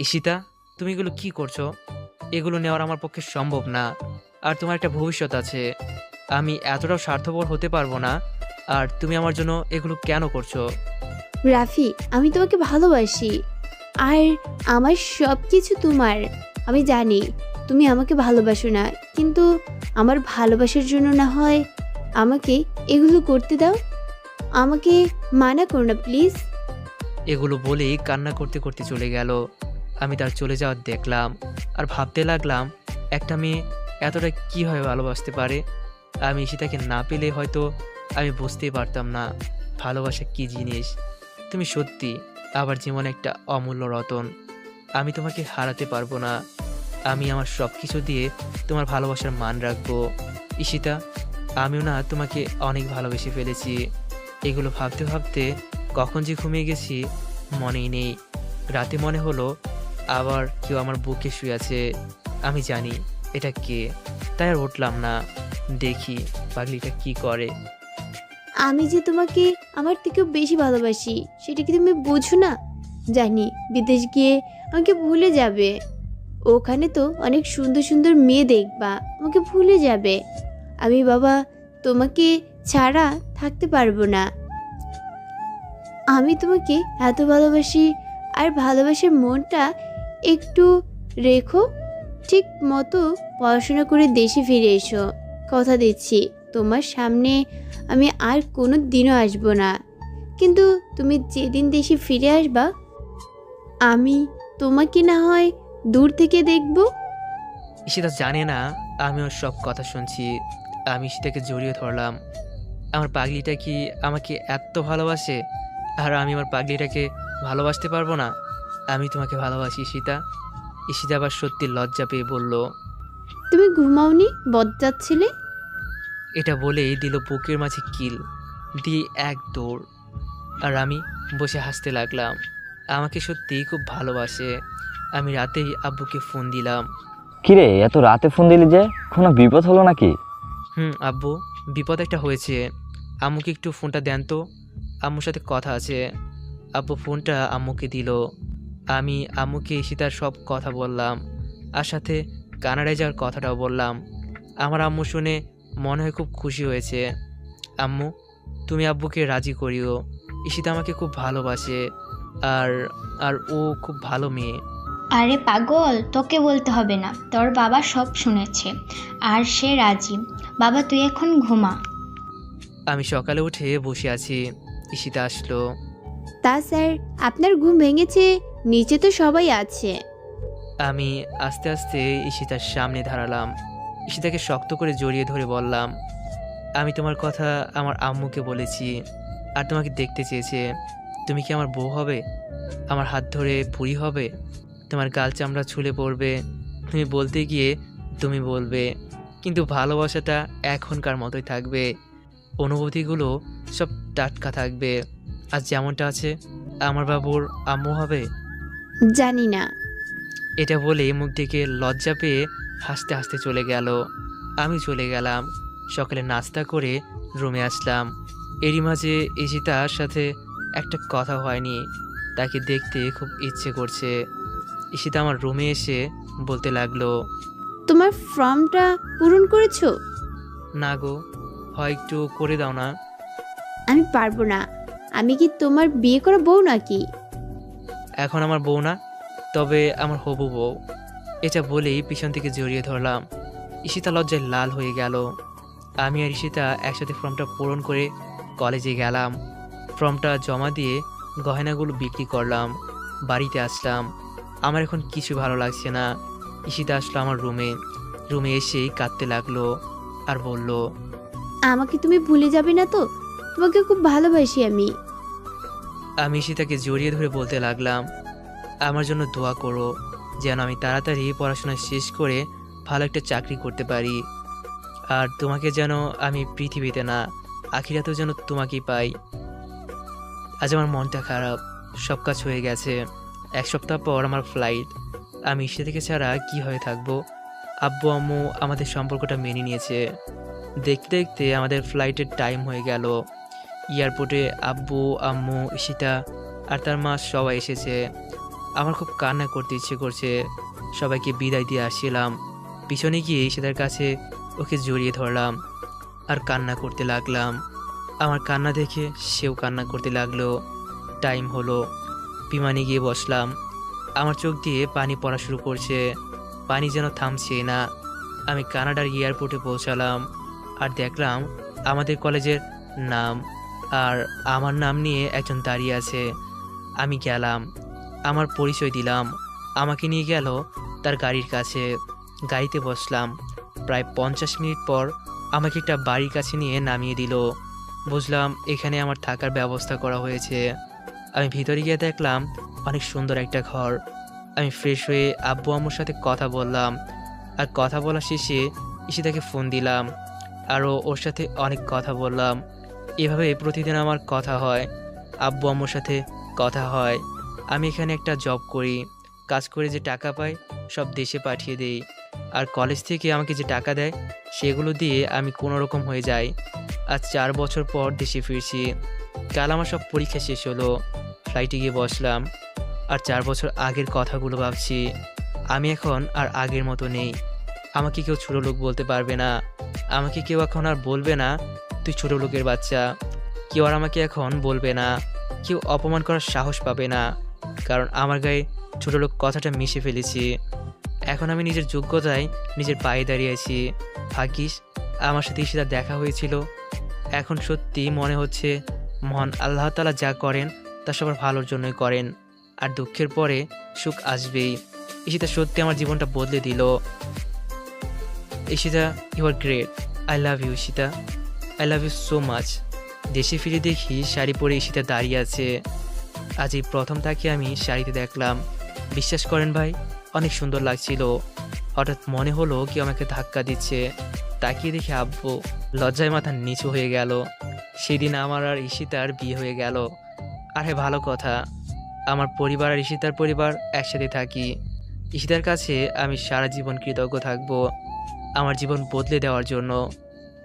Speaker 1: ঈশিতা, তুমি এগুলো কি করছো? এগুলো নেওয়ার আমার পক্ষে সম্ভব না। আর তোমার একটা ভবিষ্যৎ আছে। আমি এতটাও স্বার্থপর হতে পারবো না। আর তুমি আমার জন্য এগুলো কেন করছো?
Speaker 11: রাফি, আমি তোমাকে ভালোবাসি, আর আমার সব কিছু তোমার। আমি জানি তুমি আমাকে ভালোবাসো না, কিন্তু আমার ভালোবাসার জন্য না হয় আমাকে এগুলো করতে দাও। আমাকে মানা করো না প্লিজ।
Speaker 1: এগুলো বলেই কান্না করতে করতে চলে গেল। আমি তার চলে যাওয়ার দেখলাম আর ভাবতে লাগলাম, একটা মেয়ে এতটা কীভাবে ভালোবাসতে পারে। আমি ঈশিতাকে না পেলে হয়তো আমি বুঝতেই পারতাম না ভালোবাসা কী জিনিস। তুমি সত্যি আবার জীবনে একটা অমূল্য রতন। আমি তোমাকে হারাতে পারবো না। আমি আমার সব কিছু দিয়ে তোমার ভালোবাসার মান রাখবো। ঈশিতা, আমিও না তোমাকে অনেক ভালোবেসে ফেলেছি। এগুলো ভাবতে ভাবতে কখন যে ঘুমিয়ে গেছি মনেই নেই। রাতে মনে হলো আবার কেউ আমার বুকে শুয়ে আছে। আমি জানি এটা কে, তাই আর উঠলাম না। দেখি পাগলিটা কি করে।
Speaker 11: আমি যে তোমাকে আমার থেকেও বেশি ভালোবাসি, সেটা কি তুমি বুঝো না? জানি বিদেশ গিয়ে আমাকে ভুলে যাবে। ওখানে তো অনেক সুন্দর সুন্দর মেয়ে দেখবা, আমাকে ভুলে যাবে। আমি বাবা তোমাকে ছাড়া থাকতে পারবো না। আমি তোমাকে এত ভালোবাসি, আর ভালোবাসার মনটা একটু রেখো। ঠিক মতো পড়াশোনা করে দেশে ফিরে এসো। কথা দিচ্ছি তোমার সামনে আমি আর কোনো দিনও আসবো না, কিন্তু তুমি যেদিন দেশে ফিরে আসবা আমি তোমাকে না হয় দূর থেকে দেখব।
Speaker 1: ঈশিতা জানে না আমি ওর সব কথা শুনছি। আমি ঈশিতাকে জড়িয়ে ধরলাম। আমার পাগলিটা কি আমাকে এত ভালোবাসে, আর আমি আমার পাগলিটাকে ভালোবাসতে পারবো না? আমি তোমাকে ভালোবাসি ঈশিতা। ঈশিতা আবার সত্যি লজ্জা পেয়ে বলল।
Speaker 11: তুমি ঘুমাওনি, বজ্জাত ছেলে।
Speaker 1: এটা বলেই দিল বুকের মাঝে কিল দিয়ে এক দৌড়। আর আমি বসে হাসতে লাগলাম। আমাকে সত্যিই খুব ভালোবাসে। আমি রাতেই আব্বুকে ফোন দিলাম।
Speaker 6: কিরে, এত রাতে ফোন দিলি যে? কোনো বিপদ হলো নাকি?
Speaker 1: আব্বু, বিপদ একটা হয়েছে। আম্মুকে একটু ফোনটা দেন তো, আম্মুর সাথে কথা আছে। আব্বু ফোনটা আম্মুকে দিল। আমি আম্মুকে ঈশিতার সব কথা বললাম, আর সাথে কানাডায় যাওয়ার কথাটাও বললাম। আমার আম্মু শুনে মনে হয় খুব খুশি হয়েছে। আম্মু, তুমি আব্বুকে রাজি করিও। ঈশিতা আমাকে খুব ভালোবাসে, আর আর ও খুব ভালো মেয়ে।
Speaker 2: আরে পাগল, তোকে বলতে হবে না, তোর বাবা সব শুনেছে আর সে রাজি। বাবা তুই এখন ঘুমা।
Speaker 1: আমি সকালে উঠে বসে আছি। ঈশিতা আসলো।
Speaker 11: তা স্যার, আপনার ঘুম ভেঙেছে? নিচে তো সবাই আছে।
Speaker 1: আমি আস্তে আস্তে ঈশিতার সামনে দাঁড়ালাম। ঈশিতাকে শক্ত করে জড়িয়ে ধরে বললাম, আমি তোমার কথা আমার আম্মুকে বলেছি, আর তোমাকে দেখতে চেয়েছে। তুমি কি আমার বউ হবে? আমার হাত ধরে বুড়ি হবে? তোমার গাল চামড়া ছুলে পড়বে, তুমি বলতে গিয়ে তুমি বলবে, কিন্তু ভালোবাসাটা এখনকার মতোই থাকবে, অনুভূতিগুলো সব টাটকা থাকবে। আর যেমনটা আছে, আমার বাবুর আম্মু হবে।
Speaker 11: জানি না।
Speaker 1: এটা বলে মুখ থেকে লজ্জা পেয়ে হাসতে হাসতে চলে গেল। আমি চলে গেলাম। সকালে নাস্তা করে রুমে আসলাম। এরই মাঝে ঈশিতার সাথে একটা কথা হয়নি, তাকে দেখতে খুব ইচ্ছে করছে। ঈশিতা আমার রুমে এসে বলতে লাগলো,
Speaker 11: তোমার ফর্মটা পূরণ করেছো?
Speaker 1: না গো, হয় একটু করে দাও না।
Speaker 11: আমি পারবো না। আমি কি তোমার বিয়ে করা বউ নাকি?
Speaker 1: এখন আমার বউ না, তবে আমার হবু বউ। এটা বলেই পিছন থেকে জড়িয়ে ধরলাম। ঈশিতা লজ্জায় লাল হয়ে গেল। আমি আর ঈশিতা একসাথে ফর্মটা পূরণ করে কলেজে গেলাম। ফর্মটা জমা দিয়ে গয়নাগুলো বিক্রি করলাম, বাড়িতে আসলাম। আমার এখন কিছু ভালো লাগছে না। ঈশিতা আসলো আমার রুমে এসেই কাঁদতে লাগলো আর বলল,
Speaker 11: আমাকে তুমি ভুলে যাবে না তো? তোমাকে খুব ভালোবাসি আমি।
Speaker 1: আমি ঈশিতাকে জড়িয়ে ধরে বলতে লাগলাম, আমার জন্য দোয়া করো, যেন আমি তাড়াতাড়ি পড়াশোনা শেষ করে ভালো একটা চাকরি করতে পারি। আর তোমাকে যেন আমি পৃথিবীতে না, আখিরাতেও যেন তোমাকেই পাই। আজ আমার মনটা খারাপ, সব কাজ হয়ে গেছে। 1 সপ্তাহ পর আমার ফ্লাইট। আমি ঈশিতাকে ছাড়া কি হয়ে থাকবো? আব্বু আম্মু আমাদের সম্পর্কটা মেনে নিয়েছে। দেখতে দেখতে আমাদের ফ্লাইটের টাইম হয়ে গেল। এয়ারপোর্টে আব্বু আম্মু ঈশিতা আর তার মা সবাই এসেছে। আমার খুব কান্না করতে ইচ্ছে করছে। সবাইকে বিদায় দিয়ে আসছিলাম। পিছনে গিয়ে ঈশিতার কাছে ওকে জড়িয়ে ধরলাম আর কান্না করতে লাগলাম। আমার কান্না দেখে সেও কান্না করতে লাগলো। টাইম হলো, বিমানে গিয়ে বসলাম। আমার চোখ দিয়ে পানি পড়া শুরু করছে, পানি যেন থামছে না। আমি কানাডার এয়ারপোর্টে পৌঁছালাম আর দেখলাম আমাদের কলেজের নাম আর আমার নাম নিয়ে একজন দাঁড়িয়ে আছে। আমি গেলাম, আমার পরিচয় দিলাম। আমাকে নিয়ে গেল তার গাড়ির কাছে। গাড়িতে বসলাম। প্রায় 50 মিনিট পর আমাকে একটা বাড়ির কাছে নিয়ে নামিয়ে দিল। বুঝলাম এখানে আমার থাকার ব্যবস্থা করা হয়েছে। আমি ভিতরে গিয়ে দেখলাম অনেক সুন্দর একটা ঘর। আমি ফ্রেশ হয়ে আব্বু আম্মুর সাথে কথা বললাম। আর কথা বলা শেষে ঈশিতাকে ফোন দিলাম, আরও ওর সাথে অনেক কথা বললাম। এভাবে প্রতিদিন আমার কথা হয়, আব্বু আম্মুর সাথে কথা হয়। আমি এখানে একটা জব করি, কাজ করে যে টাকা পাই সব দেশে পাঠিয়ে দিই। আর কলেজ থেকে আমাকে যে টাকা দেয় সেগুলো দিয়ে আমি কোনো রকম হয়ে যাই। আজ 4 বছর পর দেশে ফিরছি। কাল আমার সব পরীক্ষা শেষ হলো। ফ্লাইটে গিয়ে বসলাম আর 4 বছর আগের কথাগুলো ভাবছি। আমি এখন আর আগের মতো নেই। আমাকে কেউ ছোটো লোক বলতে পারবে না। আমাকে কেউ এখন আর বলবে না তুই ছোটো লোকের বাচ্চা। কেউ আর আমাকে এখন বলবে না, কেউ অপমান করার সাহস পাবে না, কারণ আমার গায়ে ছোটো লোক কথাটা মিশে ফেলেছি। এখন আমি নিজের যোগ্যতায় নিজের পায়ে দাঁড়িয়েছি। ভাগ্যিস আমার সাথে ঈশিতার দেখা হয়েছিল। এখন সত্যি মনে হচ্ছে মহান আল্লাহ তাআলা যা করেন তা সবার ভালোর জন্যই করেন, আর দুঃখের পরে সুখ আসবেই। ঈশিতা সত্যি আমার জীবনটা বদলে দিল। Ishita, you are great. I love you Ishita, I love you so much. দেশে ফিরে দেখি শাড়ি পরে ঈশিতা দাঁড়িয়ে আছে। আজ এই প্রথম তাকে আমি শাড়িতে দেখলাম। বিশ্বাস করেন ভাই, অনেক সুন্দর লাগছিল। হঠাৎ মনে হলো কেউ আমাকে ধাক্কা দিচ্ছে। তাকিয়ে দেখে আব্বু। লজ্জায় মাথা নিচু হয়ে গেল। সেদিন আমার আর ঈশিতার বিয়ে হয়ে গেল। আরে ভালো কথা, আমার পরিবার আর ঈশিতার পরিবার একসাথে থাকি। ঈশিতার কাছে আমি সারা জীবন কৃতজ্ঞ থাকব, আমার জীবন বদলে দেওয়ার জন্য,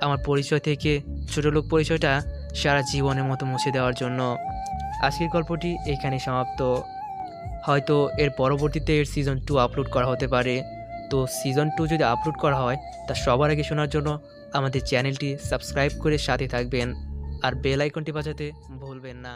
Speaker 1: আমার পরিচয় থেকে ছোটো লোক পরিচয়টা সারা জীবনের মতো মুছে দেওয়ার জন্য। আজকের গল্পটি এখানে সমাপ্ত। হয়তো এর পরবর্তীতে এর সিজন 2 আপলোড করা হতে পারে। তো সিজন 2 যদি আপলোড করা হয় তা সবার আগে শোনার জন্য আমাদের চ্যানেলটি সাবস্ক্রাইব করে সাথে থাকবেন আর বেল আইকনটি বাজাতে ভুলবেন না।